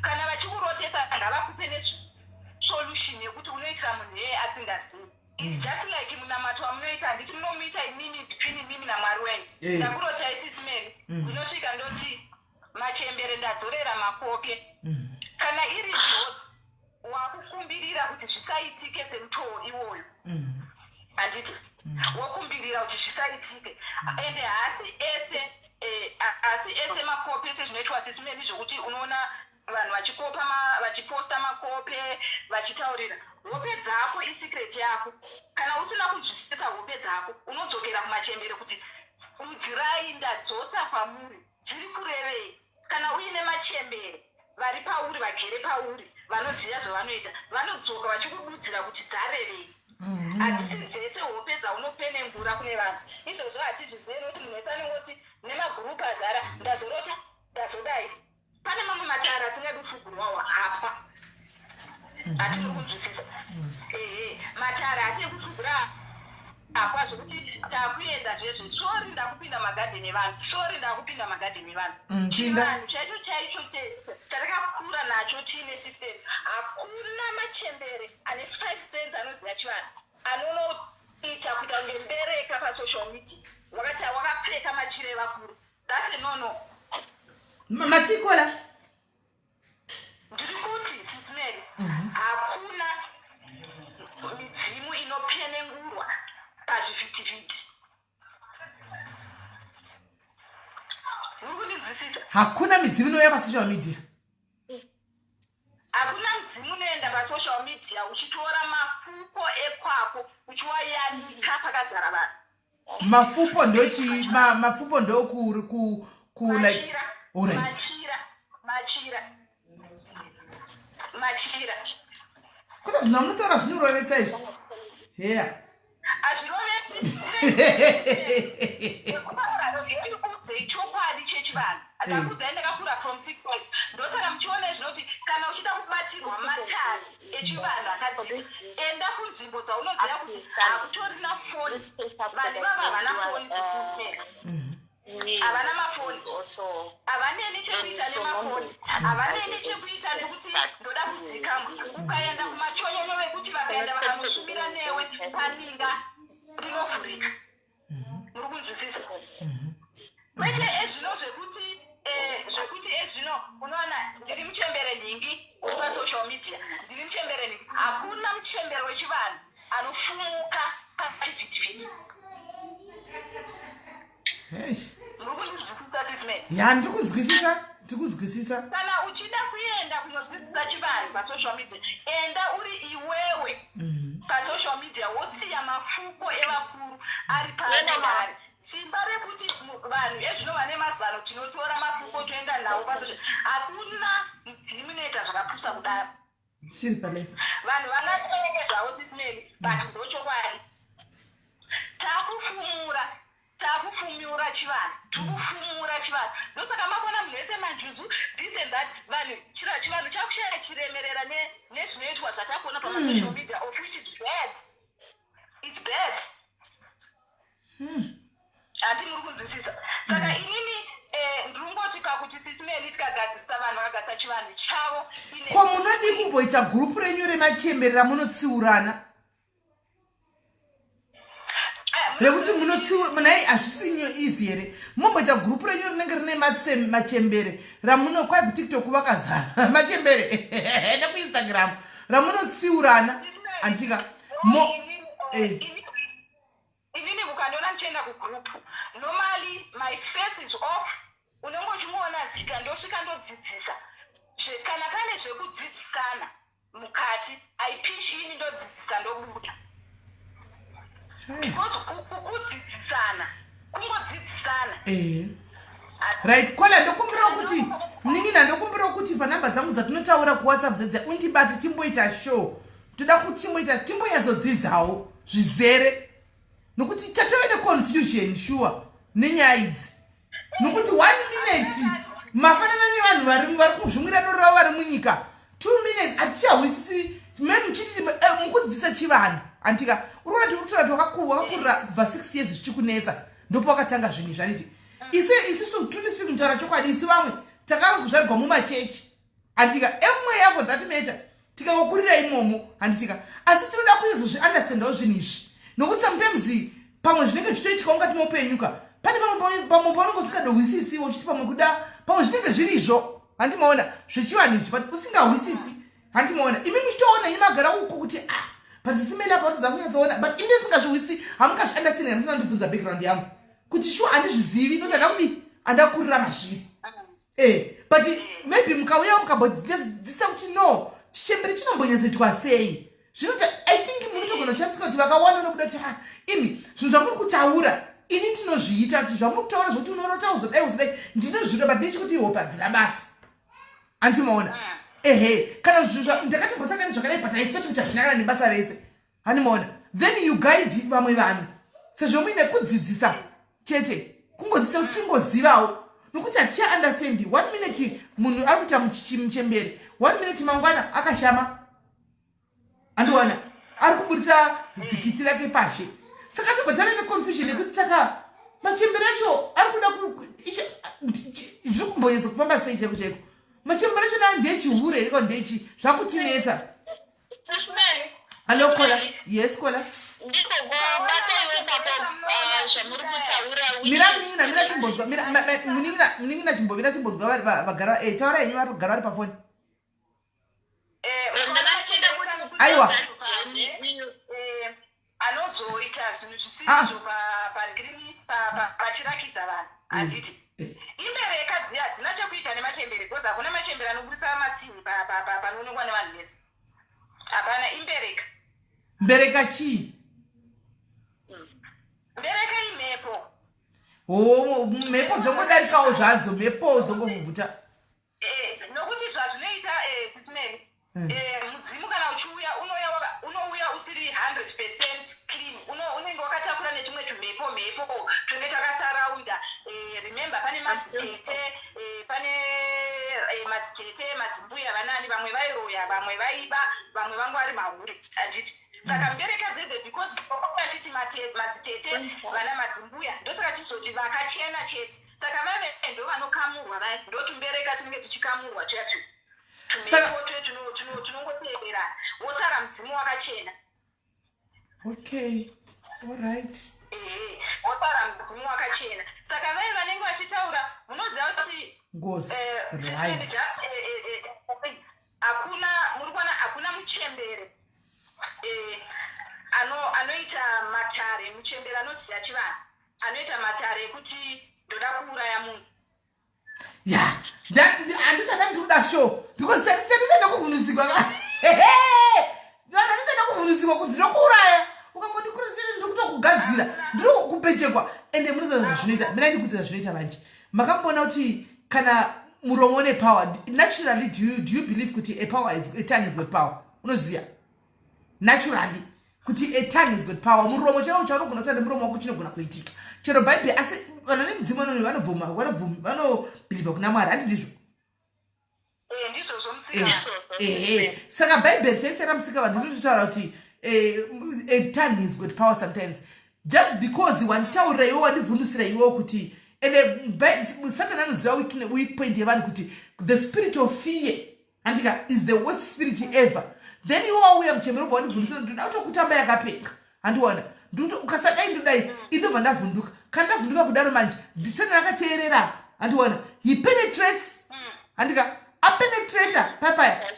kana vachikurotesa ngavakupe nesolution yekuti unoitira munhu yeye asingazivi. It's just like munamato wamunoita handiti munomuita imimi between imimi namwari wenyu ndakurotai sisimeli ndinosvika ndoti machembere ndadzorera makope kana iri njodzi wakukumbirira kuti zvisaitike semutoo iwoyo handiti wokumbirira kuti zvisaitike ende haasi ese makope ese zvinoitwa sisimeli zvokuti unoona vanhu vachiposta makope vachitaurira hope dzako isecret yako kana usina kunzwisisa hope dzako unodzokera kumachembere kuti udzirai ndadzosa kwamuri dziri kurevei kana uine machembere vari pauri vagere pauri vanoziva zvavanoita vanodzoka vachikududzira kuti dzarevei hatisi dzese hope dzaunopenengura kune vanhu izvozvo hatizvizivi nokuti munhu wese anongoti nemagurupu azara ndazorota ndazodai pane mamwe matara asingadi kufugurwawo apa hatiri kunzwisisa matara asi ekufugura apa zvokuti takuenda zvezvo sori ndakupinda magadheni evanhu sori ndakupinda magadheni evanhu chivanhu chaicho chaicho chatakakura nacho tiine 6 cents hakuna machembere ane 5 cents anoziva chivanhu anonoita kuita kunge mbereka pasocial media wakati wakapfeka machire vakuru that's nono matikola ndiri kuti sisimeli hakuna midzimu inopenengurwa pazvivhitivhiti uri kundinzwisisa hakuna midzimu inouya pasocial media hakuna mudzimu unoenda pasocial media uchitora mafuko ekwako uchiwayanika pakazara vanhu mafupo mafupo ndo machira kuna zvinhu amunotaura zvinorovesa izvi heya hazvirovesi ndikudze chokwadi chechivanhu akakudzai ndakakura from 6 months ndosaka muchiona zvinoti kana uchida kubatirwa matare echivanhu akadzika enda kunzvimbo dzaunoziva kuti hakutorina foni vanhu vava havana foni sisimera havana mafoni havaneni chekuita nemafoni havaneni chekuita nekuti ndoda kuzika ukaenda kumachonyonyo vekuti vakaenda vakamusumira newe paninga rinovhurika muri kunzwisisa kwete ezvino zvekuti ezvino unoona ndiri muchembere nyingi pasocial media ndiri muchembere nyingi hakuna muchembere wechivanhu anofumuka pachivhitivhiti murikunzwisisa sisime ya ndikuzwisisa kana uchida kuenda kunodzidzisa chivanhu pasocial media enda uri iwewe pasocial media wosiya mafuko evakuru ari paari simba rekuti vanhu ezvino vane mazano tinotora mafuko toenda nawo pasocial hakuna mudzimu inoita zvakapfusa kudaro shiri palefu vanhu vangatonge zvavo sisimeli but ndochokwadi takufumura chivanhu tikufumura chivanhu ndosaka makona munhu wese manjuzu this and that vanhu chivanhu chakushaya chiremerera nezvinoitwa zvatakuona pamasocial media of which is bad it's bad handi muri kunzwisisa saka inini ndingoti pakuti sisimeli tikagadzirisa vanhu vakagadzisa chivanhu chavo ko munodi kumboita gurupu renyu remachembere ramunotsiurana rekuti munai hazvisinyo izi here mumboita gurupu renyu rinenge rine machembere ramunokwai kutiktok vakazara machembere nekuinstagram ramunotsiurana anditika inini mukandiona ndichienda kugrupu normally my face is off unongochimuona zita ndosvika ndodzidzisa kana pane zvekudzidzisana mukati aipishi ini ndodzidzisa ndobuda because kudzidzisana kungodzidzisana right kola ndokumbira kuti mnin'ina ndokumbira kuti panhamba dzangu dzatinotaura kuwhatsapp dzedze undibati timboita show toda kuti timboyazodzidzawo zvizere nokuti tatove neconfusion sure nenyaya idzi nokuti 1 minute mafanana nevanhu vari kuzvimwira doro ravo vari munyika 2 minutes hatichahwisisi memuchiti mukudzidzisa chivanhu antika urikuona tikutora twakakurira kubva 6 years zvichikunetsa ndopo wakatanga zvinhu izvaniti isusu tunispeak kutaura chokwadi isi vamwe takazvarigwa mumachechi antika emweya for that matter tikakokurira imomo handitika asi tinoda kuzozviunderstandawo zvinhu izvi nokuti sometimes pamwe zvinenge zvitoitika ungati maupenyuka pane pamwe paunenge usingadohwisisiwo uchiti pamwe kuda pamwe zvinenge zviri izvo handimaona zvechivanhu izvi but usingahwisisi handimaona imi muchitoona imagara uko kuti but sisimeli apa utiza kunyatsoona but inde singazvihwisi hamungazviunderstandi handisina ndibvunza background yangu kuti shuwa handizvizivi nozada kudi andakurira mazviri but maybe mukauya mukambodzisa kuti no chichembere chinombonyatsoitwa sei zvinoti I think munotogona kushandisika kuti vakawanda nokuda kuti imi zvinhu zvamuri kutaura ini ndinozviita kuti zvamuri kutaura zvokuti unorota uzodai ndinozvida but ndechikuti ihope hadzina basa handimaona kana zvinhu ndakatombosangani zvakadai but haitipeti kuti hazvinakana nebasa rese handimaona then you guide vamwe vanhu sezvo muine kudzidzisa chete kungodzisa kuti tingozivawo nokuti haticha understandi 1 minute munhu ari kuita muchembere 1 minute mangwana akashama andiwana ari kuburitsa zikiti rake pashi saka togotave neconfusion yekuti saka machembere acho ari kuda zviri kumbonyetsa kufamba sei chaiko chaiko machembere acho naa ndechihure here kana ndechi zvakutinetsa alo kola yes kola ndikobata iwe papo zvamuri kutaura mira chimbonzwa muningina chimbonzwa vagara taura henyu vagara vari pafoni aiwa anozoita zvinhu zvisizvo pachirakidza vanhu handiti imbereka dziya hadzina chekuita nemachembere because hakuna machembere anoburisa masini panoonekwa nevanhu vese hapana imbereka mbereka chii mbereka imhepo mhepo dzongodarikawo zvadzo mhepo dzongobvuta nokuti zvazvinoita sisimeni mudzimu kana uchiuya unouya usiri 100% clean unenge wakatakura netumwe tumhepo tunenge takasaraunda remember pane madzitete madzimbuya vanani vamwe vairoya vamwe vaiba vamwe vangu vari mahuri handiti saka mbereka dzedze because achiti madzitete vana madzimbuya ndosaka tizoti vakachena chete saka vave ndo vanokamurwa vai ndotumbereka tinenge tichikamurwa tuyatu tunongoteerera wosara mudzimu wakachena okay All right. Wasara mudzimu wakachena. Saka vai vanenge vachitaura munoziva kuti right. Hakuna muchembere anoita matare, muchembere anoziva chivanhu anoita matare ekuti ndoda kuuraya munhu. Yeah, andisada ndikuda show because tandisada kuvhundusikwa tandisada kuvhundusikwa kuti ndinokuuraya ukangondikurisira ndikutokugadzira ndiri kupechekwa ende munoziva zvinoita mina ndikudzira zvinoita vanje makambona kuti kana muromo une power naturally do you believe kuti a tongue is got power unoziya naturally kuti a tongue is got power muromo chaiwo chaunogona kuita nemuromo wako chinogona kuitika chero bhaibheri asi vanhu nemudzimu vanobhiliva kuna mwari handi ndizvo saka bhaibheri chaichara musika vanhu ndinototaura kuti a tongue is got power sometimes just because wanditaurira iwe wandivhundusira iwewo kuti ende Satan anoziva weak point yevanhu kuti the spirit of fear andika is the worst spirit ever. Then you wauya muchembero bva wandivhundusira ndoda kutokutamba yakapenga handiwana ukasadai ndodai inobva ndavhunduka kana ndavhunduka kudaro manje Satan akateerera handiwana he penetrates handika apenetrata papaya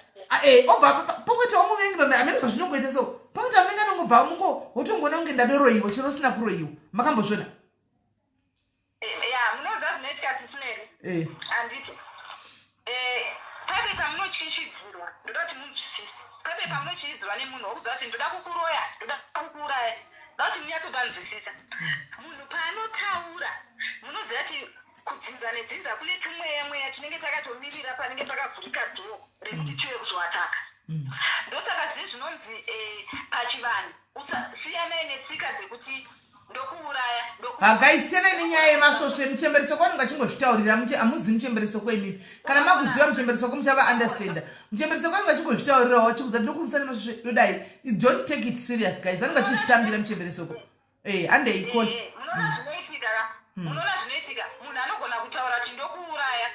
obva pokoti wamuvengi amene zvinongoita so pokoti wamuvengi anongobva mungo wotongoona kunge ndadoroiwa chero usina kuroiwa makambozvona munoziva zvinoitika sisimeri handiti pave pamunotyishidzirwa ndoda kuti munzwisise pave pamunotyishidzirwa nemunhu wokuziva kuti ndoda kukuroya ndoda kukuuraya ndoda kuti munyatsobanzwisisa munhu paanotaura munoziva kuti kudzinza nedzinza kune tumweya tunenge takatomirira panenge pakavhurika dhoo rekuti tiwe kuzowataka ndosaka zvinhu zvinonzi pachivanhu siyanai netsika dzekuti ndokuuraya gaisiyanai nenyaya yemasvosve muchembereso kwanonga achingozvitaurira hamuzivi muchembereso kwenyu kana makuziva muchembereso ko muchava understanda muchembereso kwanonga achingozvitaurirawo achikuza ndokurumisa nemasvosve dodai don't take it serious guys vanonga achizvitambira muchembereso ko handeikona munoona zvinoitika munhu anogona kutaura kuti ndokuuraya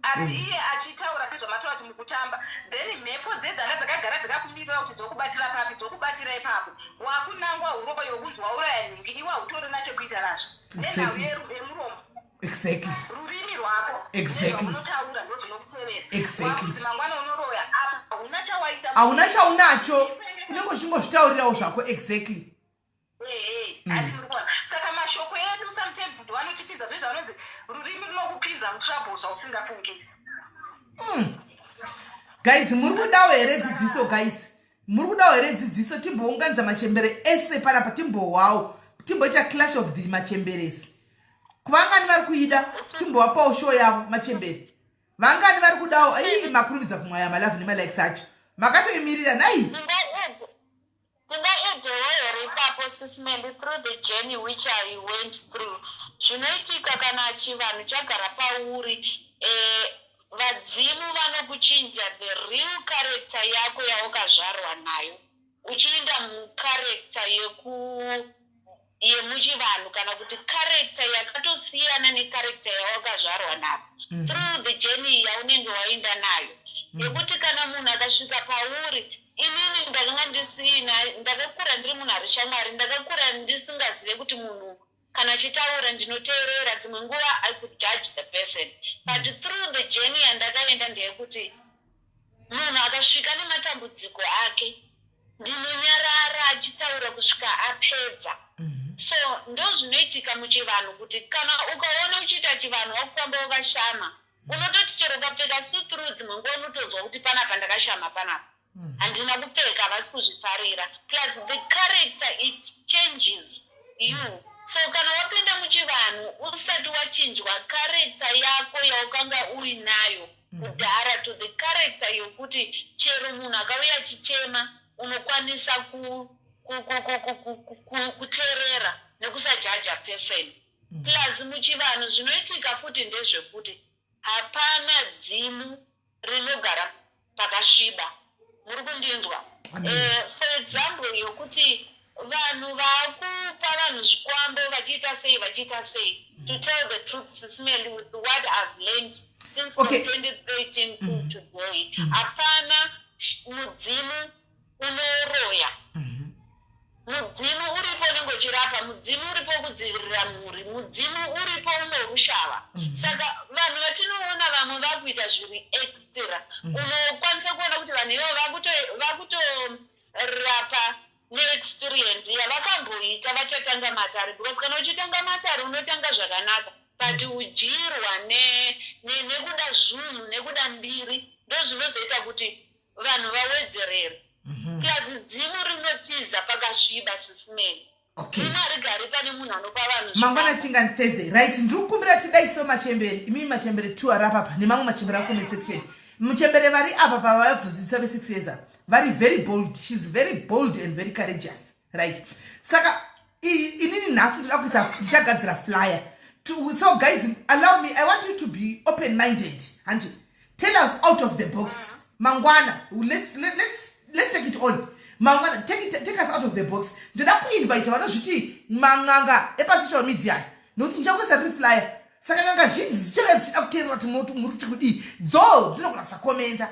asi iye achitaura nezvamataura kuti mukutamba then mhepo dzedzanga dzakagara dzakakumirira kuti dzokubatira papi dzokubatira ipapo wakunangwa uropa yokunzi wauraya nhingi iwe hautori nachekuita nazvo nenhau yemuromo rurimi rwako nezvamunotaura ndozvinokutevera wakunzi mangwana unoroya apa hauna chaunacho unenge uchingozvitaurirawo zvako exactly ati murikuona saka mashoko edu sometimes ndo vanotipinza zvo zvanonzi rurimi runokupinza mutrabhu zvausingafungiri guys muri kudawo here dzidziso guys muri kudawo here dzidziso timbounganidza machembere ese panapa timbohwawo timboita clash of the machemberesi kuvangani vari kuida timbovapawo show yavo machembere vangani vari kudawo makurumidza kumwaya malavu nemalikes acho makatoimirira nai SIS MELLY through the journey which I went through. Zvinoitika kana chivanhu chagara pauri vadzimu vanokuchinja the real character yako yawakazvarwa nayo uchiinda mucharacter yemuchivanhu kana kuti character yakatosiyana necharacter yawakazvarwa nayo through the journey yaunenge wainda nayo yekuti kana munhu akasvika pauri inini ndakanga ndisina ndakakura ndiri munhu ari shamwari ndakakura ndisingazive kuti munhu kana achitaura ndinoteerera dzimwe nguva I could judge the person but through the journey yandakaenda ndeyekuti munhu akasvika nematambudziko ake ndinonyarara achitaura kusvika apedza so ndo zvinoitika muchivanhu kuti kana ukaona uchiita chivanhu wakufamba wakashama unototi chero ukapfeka suthrough dzimwe nguva unotonzwa kuti panapa ndakashama panapa handina kupfeka vasi kuzvifarira plus the character it changes you so kana wapinda muchivanhu usati wachinjwa character yako yaukanga uinayo kudhara to the character yokuti chero munhu akauya chichema unokwanisa kuteerera nekusajaja person plus muchivanhu zvinoitika futi ndezvekuti hapana dzimu rinogara pakasviba muri kundinzwa for example yokuti vanhu vakupa vanhu zvikwambo vachiita sei to tell the truth SIS MELLY with what I've learned since from 2013 to today hapana mudzimu unoroya mudzimu uripo unengochirapa, mudzimu uripo kudzivirira mhuri, mudzimu uripo unorushava. Saka vanhu vatinoona vamwe vakuita zviri extra, unokwanisa kuona kuti vanhu ivo vakutorapa neexperience yavakamboita vachatanga matare, because kana uchitanga matare unotanga zvakanaka, but udyirwa nekuda zunhu nekuda mbiri ndozvinozoita kuti vanhu vawedzerere. Plus dzimu rinotiza pakasviba sisimeli. Dzimu harigari pane munhu anopa vanhu mangwana chingani Thursday, right? Ndikukumbira tidai so machembere, imimi machembere 2 arapa pa nemamwe machembere comment section. Mchembere vari apa pa vayodzidzisa ve 6 years. Very very bold. She's very bold and very courageous, right? Saka inini nhasi ndoda kuisa ndichagadzira flyer. So guys, allow me, I want you to be open minded and tell us out of the box. Mangwana, let's take it on. Mangwana, take us out of the box. Ndoda kuinvite vana zviti manganga epasocial media nokuti njakwesa flyer. Saka nganga zhinji zichava dzichida kuteerera kuti muri kudi though dzinogona komenta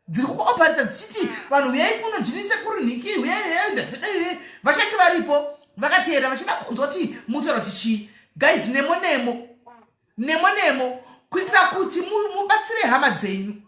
dziri kuoparita dzichiti vanhu uyai kunodzinise kurunhiki uyai vashaki varipo vakateerera vachida kunzwa kuti mutaura kuti chii. Guys, nemo kuitira kuti mubatsire hama dzenyu.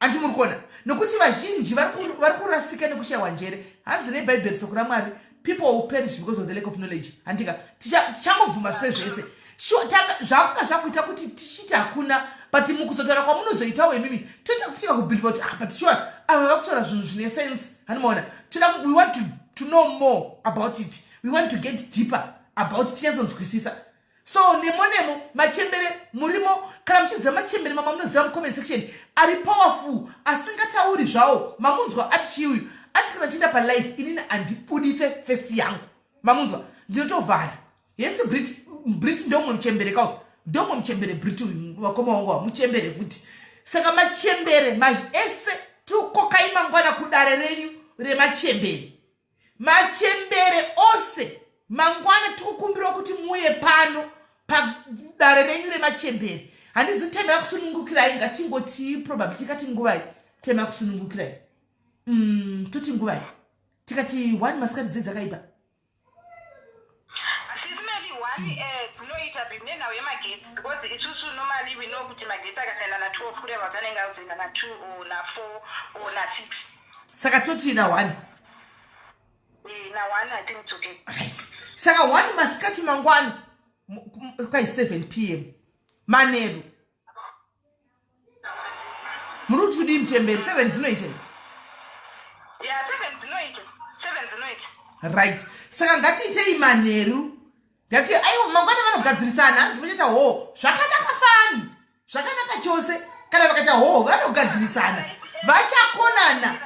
Andi muri kuona nokuti vazhinji vari kurasika nekushayiwa njere. Hanzi nebhaibheri soko raMwari, people will perish because of the lack of knowledge. Andika tichangobvuma zvese sure zvakanga zvakuita kuti tichiti hakuna, but mukuzotaura kwamunozoitawo imimi toita kufitika kubhiliva kuti but sure ava vakutaura zvinhu zvine sense. Hanimaona we want to know more about it, we want to get deeper about it, tinyatsodzwisisa. So nemo machembere murimo, kana muchiziva machembere mama munoziva mucomment section ari powerful asingatauri zvawo. Mamunzwa ati chiuyu ati kana chienda palife inini handibuditse face yangu. Mamunzwa ndinotovhara. Yes, Brit ndomwe mchembere kao. Ndomwe mchembere Brit wakoma wangu muchembere futi. Saka machembere ese tukokai mangwana kudare renyu remachembere. Machembere ose mangwana tukukumbirwa kuti muye pano padare renyu remachembere. Handizi tema yakusunungukirai ngatingoti probably tikati nguvai tema yakusunungukirai. Tuti nguvai. Tikati 1 masikati dzakaipa. SIS MELLY 1 dzinoita bimnena wemagetsi, because isusu normally we know kuti magetsi akasiyana na 2 fure vatanenga uzoenda na 2 or na 4 or na 6. Saka toti na 1. Na 1 I think it's okay. Right. Saka 1 masikati mangwani kwa 7 p.m. Manero. Muruti kudi mchembere 7 dzinoita. Yeah, 7 dzinoita. Right. Saka ngatiitei manheru. Ngati aiwa mangwana vanogadzirisana hanzi vachita ho zvakanaka fani. Zvakanaka chose kana vakata ho vanogadzirisana. Vachakonana.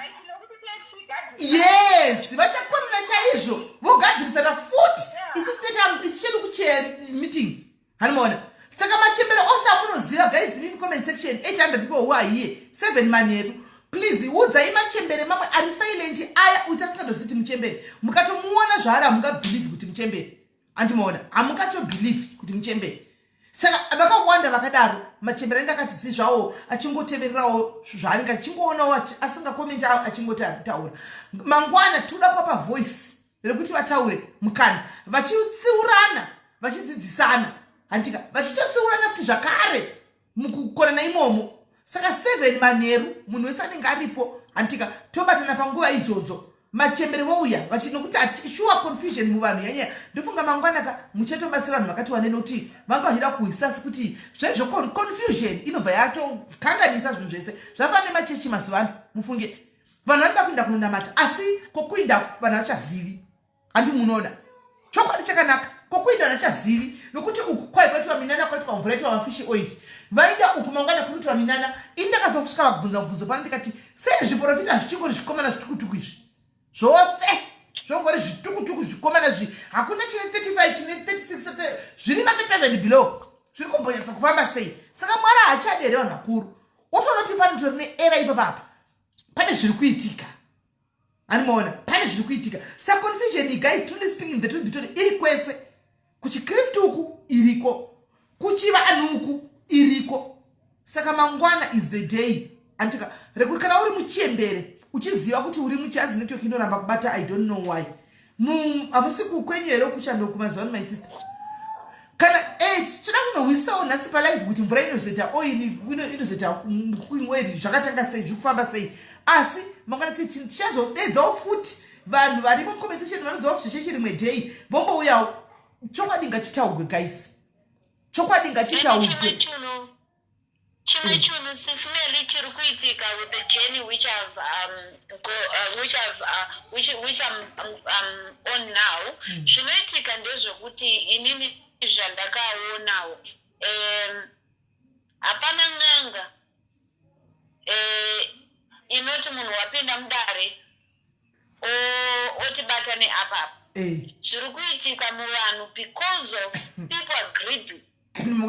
Yes, vachakonana chaizvo. Vogadzirisana futi. Isusu kuchair meeting. Hanimaona. Saka machembere ose amunoziva guys in comment section 800 people who are here 7 manheru. Please udzai machembere mamwe ari silent aya utasingadoziti muchembere. Mukatomuona zvaara munga believe kuti muchembere. Andimaona amukato believe kuti muchembere. Saka vakawanda vakadaro machembere ndakati si zvawo achingotevererawo zvaanenge achingoonawo asinga comment achingotaura. Mangwana tuda kupa voice rekuti vataure mukana vachitsiurana vachidzidzisana. Andika vachitotsiurana futi zvakare mukukorana imomo. Saka 7 manheru munhu wese anenge aripo andika tobatana panguva idzodzo machembere vouya vachinokuti sure confusion muvanhu yanya ndofunga mangwana ka muchatobatsira vanhu vakati wanene kuti vanga vachida kuisasi kuti zvaizvo confusion inobva yatokanganisa zvinhu zvese zvafana nemachechi mazuvano. Mufunge vanhu vanoda kuenda kunonamata asi kokuinda vanhu vachazivi. Handi munoona chokwadi chakanaka kokuinda vanhu vachazivi nokuti uku kwaipatiwa minana kwaitwa mvura yaitwa mafishi oil vaida uku mangwana kuitwa minana indakazosvika vabvunza mubvunzo pano ndikati sei zviprofita zvichingori zvikomana zvitukutuku izvi zvose zvongori zvitukutuku zvikomana hakuna chine 35 chine 36 zviri ma37 below zviri kumbonyatsa kufamba sei. Saka Mwari haachadere vanhu vakuru otoonoti pane tori neera ipapapa pane zviri kuitika. Animaona pane zviri kuitika. Saka confusion guys truly speaking the truth between iri kwese kuchikristu uku iriko kuchivanhu uku iriko. Saka mangwana is the day antika rekuti kana uri muchembere uchiziva kuti uri muchanzi network inoramba kubata I don't know why hamusi kukwenyu here kuchando kumazuva my sister kana toda kunowisawo nhasi palive kuti mvura inozoita oili inozoita kuimweri zvakatanga sei zvikufamba sei asi mangwana tichazobedzawo futi vanhu vari muconversation vanoziva kuti zveshe rimwe day vombouya chokwadi ngachitaurwe guys chokwadi ngachitaurwe chimwe chinhu SIS MELLY chiri kuitika with the journey which I'm on now zvinoitika ndezvekuti inini zvandakaonawo hapana n'anga inoti munhu wapinda mudare otibata neapapa zviri kuitika muvanhu because of people are greedy vanhu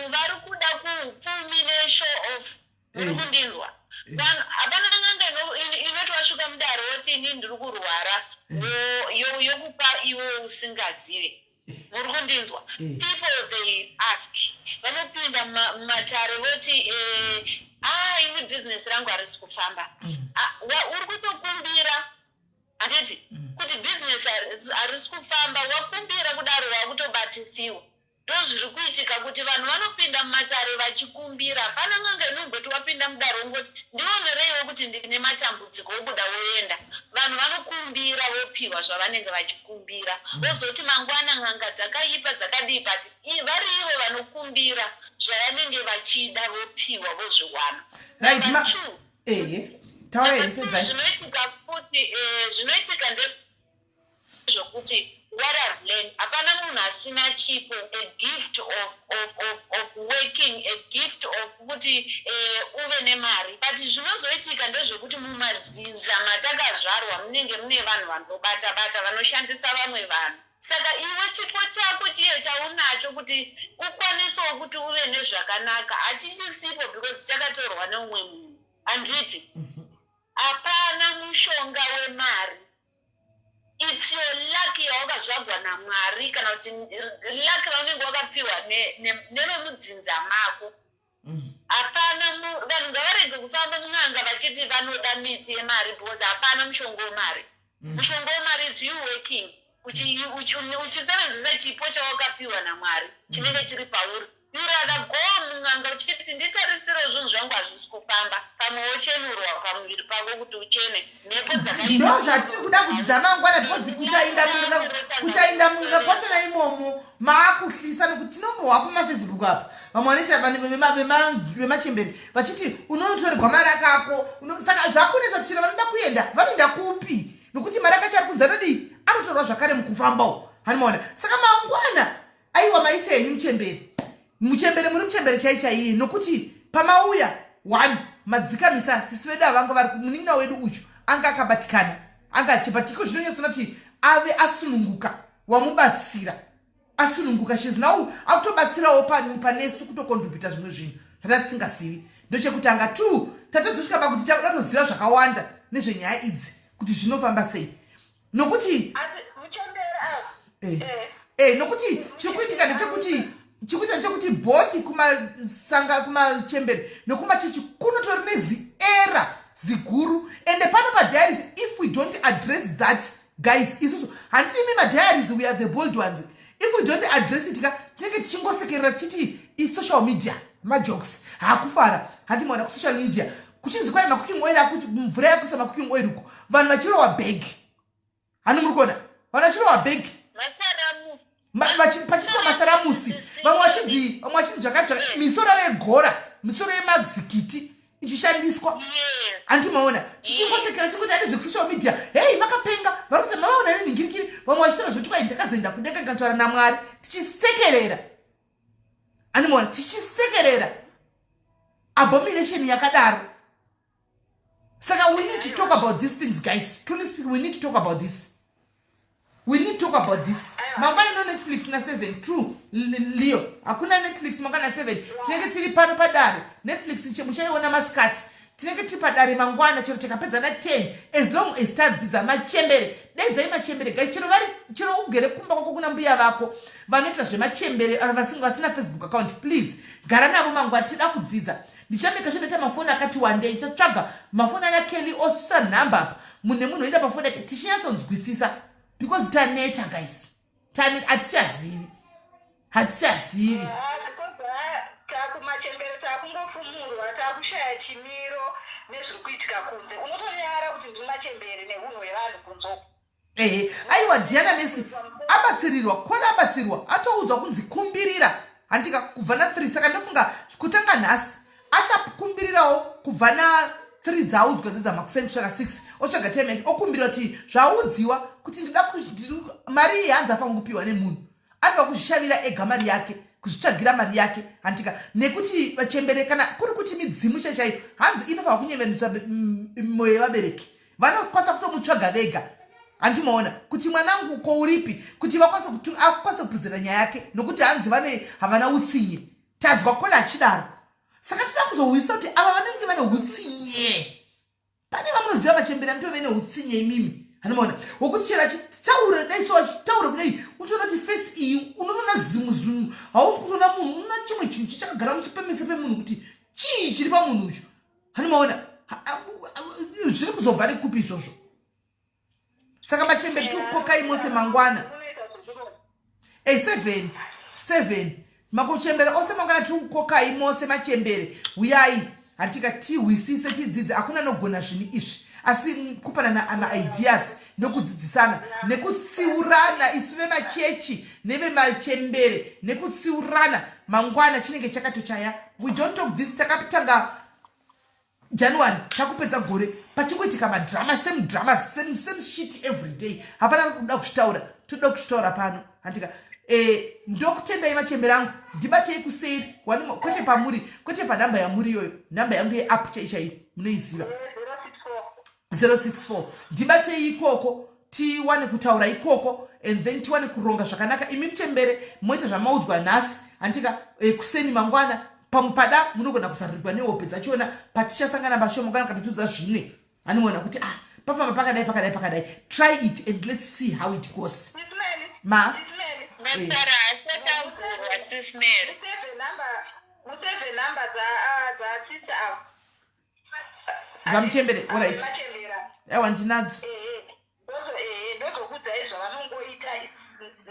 vari kuda kuupfumi neshow off uri kundinzwa hapana n'anga inoti wasvika mudare woti ini ndiri kurwara yokupa iwe usingazive muri kundinzwa people they ask vanopinda matare voti ini business rangu harisi kufamba uri kutokumbira handiti kuti business harisi kufamba wakumbira kudaro wakutobatisiwa ndozviri kuitika kuti vanhu vanopinda mumatare vachikumbira hapana n'anga inongoti wapinda mudare ungoti ndionereiwo kuti ndine matambudziko obuda woenda vanhu vanokumbira vopiwa zvavanenge vachikumbira vozoti mangwana n'anga dzakaipa dzakadii but vari ivo vanokumbira zvavanenge vachida vopiwa vozviwana zvinoitika futi zvinoitika ndezvokuti what I've learned, hapana munhu asina chipo, a gift of working, a gift of kuti uve nemari. But zvinozoitika ndezvekuti mumadzinza matakazvarwa munenge mune vanhu vanobata vanoshandisa vamwe vanhu. Saka iwe chipo chako chiye chaunacho kuti ukwanisewo kuti uve nezvakanaka hachisipo because chakatorwa neumwe munhu. Handiti hapana mushonga wemari. It's your luck yawakazvagwa naMwari kana kuti luck yaunenge wakapiwa nevemudzinza mako. Hapana vanhu ngavarege kufamba mun'anga vachiti vanoda miti yemari because hapana mushonga wemari. Mushonga wemari it's you working. Uchisevenzesa chipo chawakapiwa naMwari chinenge chiri pauri. You rather go mun'anga uchiti nditarisire zvinhu zvangu hazvisi kufamba pamwe wochenurwa pamuviri pako kuti uchene mhepo dzakaipa. Ndo zvatiri kuda kudzidza mangwana because kuchainda munga kwachona imomo maakuhlisa nekuti tinombohwa kumafacebook apa vamwe vanoita vemachemberi vachiti unonotorerwa mari akako saka zvakunesa tichira vanoda kuenda vanoenda kupi nokuti mari akacho ari kunza nodii anotorwa zvakare mukufambawo hanimaona saka mangwana aiwa maitenyi muchemberi muri muchemberi chaichaiye nokuti pamauya 1 madzikamisa sisi vedu avanga vari munin'ina wedu uchu anga akabatikana anga achibatiko zvinonyatsoona kuti ave asununguka wamubatsira asununguka she's now akutobatsirawo panesu kutokontributa zvimwe zvinhu zvatatisingazivi ndochekuti anga tu tatozosvika pakuti tatoziva zvakawanda nezvenyaya idzi kuti zvinofamba sei nokuti nokuti chirikuitika ndechekuti chikuita chekuti both kumachemberi nokumachechi kunotori neziera ziguru ende pano padiaries if we don't address that guys isusu handiti imi madiaries we are the bold ones if we don't address it tinenge tichingosekerera titi isocial media majokes haakufara hatimaona kusocial media kuchinzi kwai macooking oil akuti mvura yakuisa macooking oil uko vanhu vachirowa bag hani muri kuona vanhu vachirowa bag pachitwa masaramusi vamwe vachidzi zvakati misoro yegora misoro yemadzikiti ichishandiswa handimaona tichingosekera chikuti ane zvekusocial media hei makapenga vari kuti mavaona neningirikiri vamwe vachitaura zvoti kwai ndakazoenda kudenga ndikataura naMwari tichisekerera handimaona tichisekerera abomination yakadaro saka we need to talk about these things guys truly speaking we need to talk about this. We need to talk about this. Mangwana no Netflix na 7 true Leo. Hakuna Netflix mangwana 7. Tinenge tiri pano padare. Netflix muchaiona maskati. Tinenge tiri padare mangwana chero chakapedza na 10 as long as tadzidza machembere daidzai machembere guys, chero ugere kumba kwako kuna mbuya vako vanoita zvemachembere vasina Facebook account, please gara navo mangwana, tida kudzidza. Ndichameka sure ndata mafoni akati one day tsatsvaga mafoni ana Kelly osisa number apa munhu unoenda pafoni yake tichinyatsonzwisisa because taneta guys, hatichazivi takumachembere takungofumurwa takushaya chimiro nezviri kuitika kunze, unotonyara kuti ndiri machembere neunhu hwevanhu kunzoko. Aiwa Diana Messi abatsirirwa, kona abatsirwa atoudzwa kunzi kumbirira handika kubva na3, saka ndofunga kutanga nhasi achakumbirirawo kubva na3 dzaudzwa dzedzamakusendisvara 6 otsvaga time okumbirira kuti zvaudziwa kuti ndida mari iyi hanzi afanira kupiwa nemunhu, anofanira kuzvishavira ega mari yake, kuzvitsvagira mari yake handika, nekuti vachembere kana kuri kuti midzimu chaiyo hanzi inofanira kunyevenutswa mwoyo yevabereki, vanokwanisa kutomutsvaga vega. Andimaona kuti mwanangu kouripi kuti akwanise kupuzira nyaya yake, nokuti hanzi havana utsinye, tadzwa kona achidaro. Saka toda kuzowisa kuti ava vanenge vane utsinye. Pane vamunoziva vachembera ndivo vane utsinye imimi. Hanomaona wokuti chera chitaure dai so achitaure kudai unoona kuti face iyi unoona zimuzimu, hausi kuona munhu, unoona chimwe chinhu chichakagara muchipemise pemunhu kuti chii chiri pamunhu ucho. Hanomaona zviri kuzobva nekupi izvozvo. Saka machembere tukokai mose mangwana 7 makochembere ose mangwana tukokai mose machembere uyai handika tihwisise tidzidze, hakuna nogona zvinhu izvi asi kupanana amaideas nokudzidzisana nekutsiurana isu vemachechi nevemachembere nekutsiurana mangwana chinenge chakatochaya. We don't talk this, takapitanga January takupedza gore pachingoitika madrama, same shit every day. Hapana kuda kushtaura, toda kushtaura pano handika ndokutendai machembere angu, ndibatei kuseri kwete pamuri, kwete panamba yamuri yoyo, namba yangu yeapp chaichaiyo munoiziva 064. Ndibatei ikoko tiwane kutaura ikoko and then tiwane kuronga zvakanaka. Imi mchembere moita zvamaudzwa nhasi handika kuseni mangwana pamupada munogona kusarurikwa nehope dzachona patichasangana mashomo kana katotudza zvimwe. Anoona kuti pafamba pakadai, try it and let's see how it goes. Museve number za sister zamuchembere alright, aiwa ndinadzo ndozokudza izvo vanongoita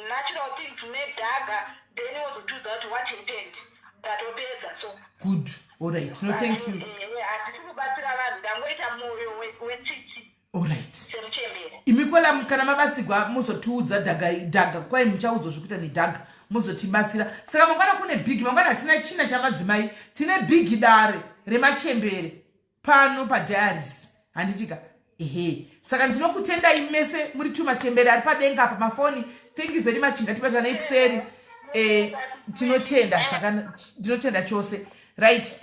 natural things medhaga then wozotudza kuti what you did tatopedza. So good, alright, no thank you. Hatisi kubatsira vanhu, ndangoita mwoyo wetsitsi alright semuchembere. Imi kwela kana mabatsigwa muzotiudza dhaga kwai muchaudzwa zvekuita nedhaga muzotibatsira. Saka mangwana kune big, mangwana hatina china chamadzimai, tine big dare remachembere pano padiaries handitika saka ndinokutendai mese muri tumachembere ari padenga apa mafoni. Thank you very much, ngatibatanai kuseri. Ndinotenda chose right.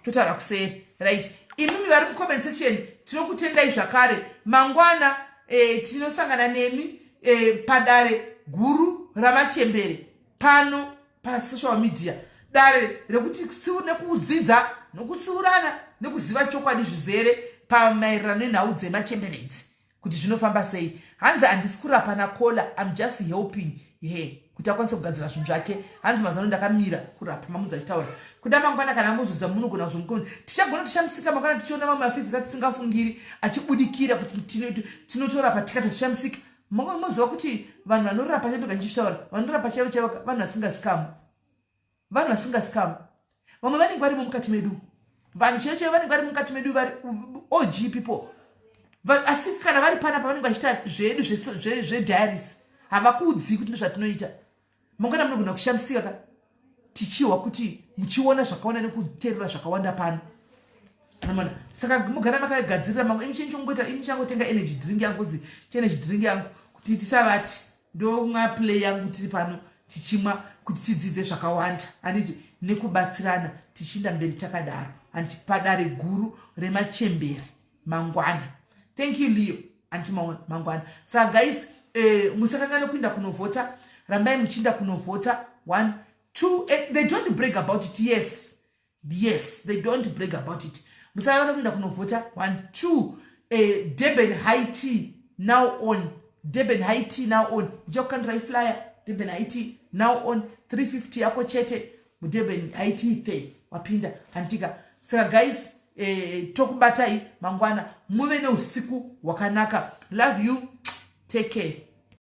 Totaura kuseri right. Imimi vari mucomment section tinokutendai zvakare. Mangwana tinosangana nemi padare guru ramachembere pano pasocial media, dare rekuti nekudzidza nokutsiurana nekuziva chokwadi zvizere pamaererano nenhau dzemachembere idzi kuti zvinofamba sei. Hanzi handisi kurapana kola, I'm just helping kuti akwanise kugadzira zvinhu zvake. Hanzi mazano ndakamira kurapa mamudzi achitaura kuda mangwana kana muzodza munogona kuzomukoni tichagona tichamsika mangwana tichiona mamwe mafizika tisingafungiri achibudikira kuti tinotorapa tikati tichamsika. Moziva kuti vanhu vanorapa chedu kachitaura vanorapa chaivo chaivo vanhu vasingasikamu vamwe vanenge varimo mukati medu, vanhu chaivo chaivo vanenge vari mukati medu, vari OG people. Asi kana vari panapa vanenge vachiita zvedu zvedairies havakuudzii kuti ndozvatinoita. Mangwana munogona kushamisika tichiwa kuti muchiona zvakaona nekuteerera zvakawanda pano. Saka mugara makagadzirira mamwe imi changotenga energy drink yangu zi energy drink yangu kuti tisavati ndomwa play yangu tiri pano tichimwa kuti tidzidze zvakawanda handiti nekubatsirana tichienda mberi takadaro handiti padare guru remachembere mangwana. Thank you Leo anti mangwana. Saka guys musakangana kuinda kunovhota, rambai muchiinda kunovhota 1 2 they don't brag about it. Yes they don't brag about it. Musakangana kuinda kunovhota 1 2 Durban High Tea now on. Durban High Tea now on. Jokandra flyer. Durban High Tea now on. 350 yako chete. Durban High Tea fair. Wapinda. Antika. So guys, talk batai mangwana. Muwe na usiku wakanaka. Love you. Take care.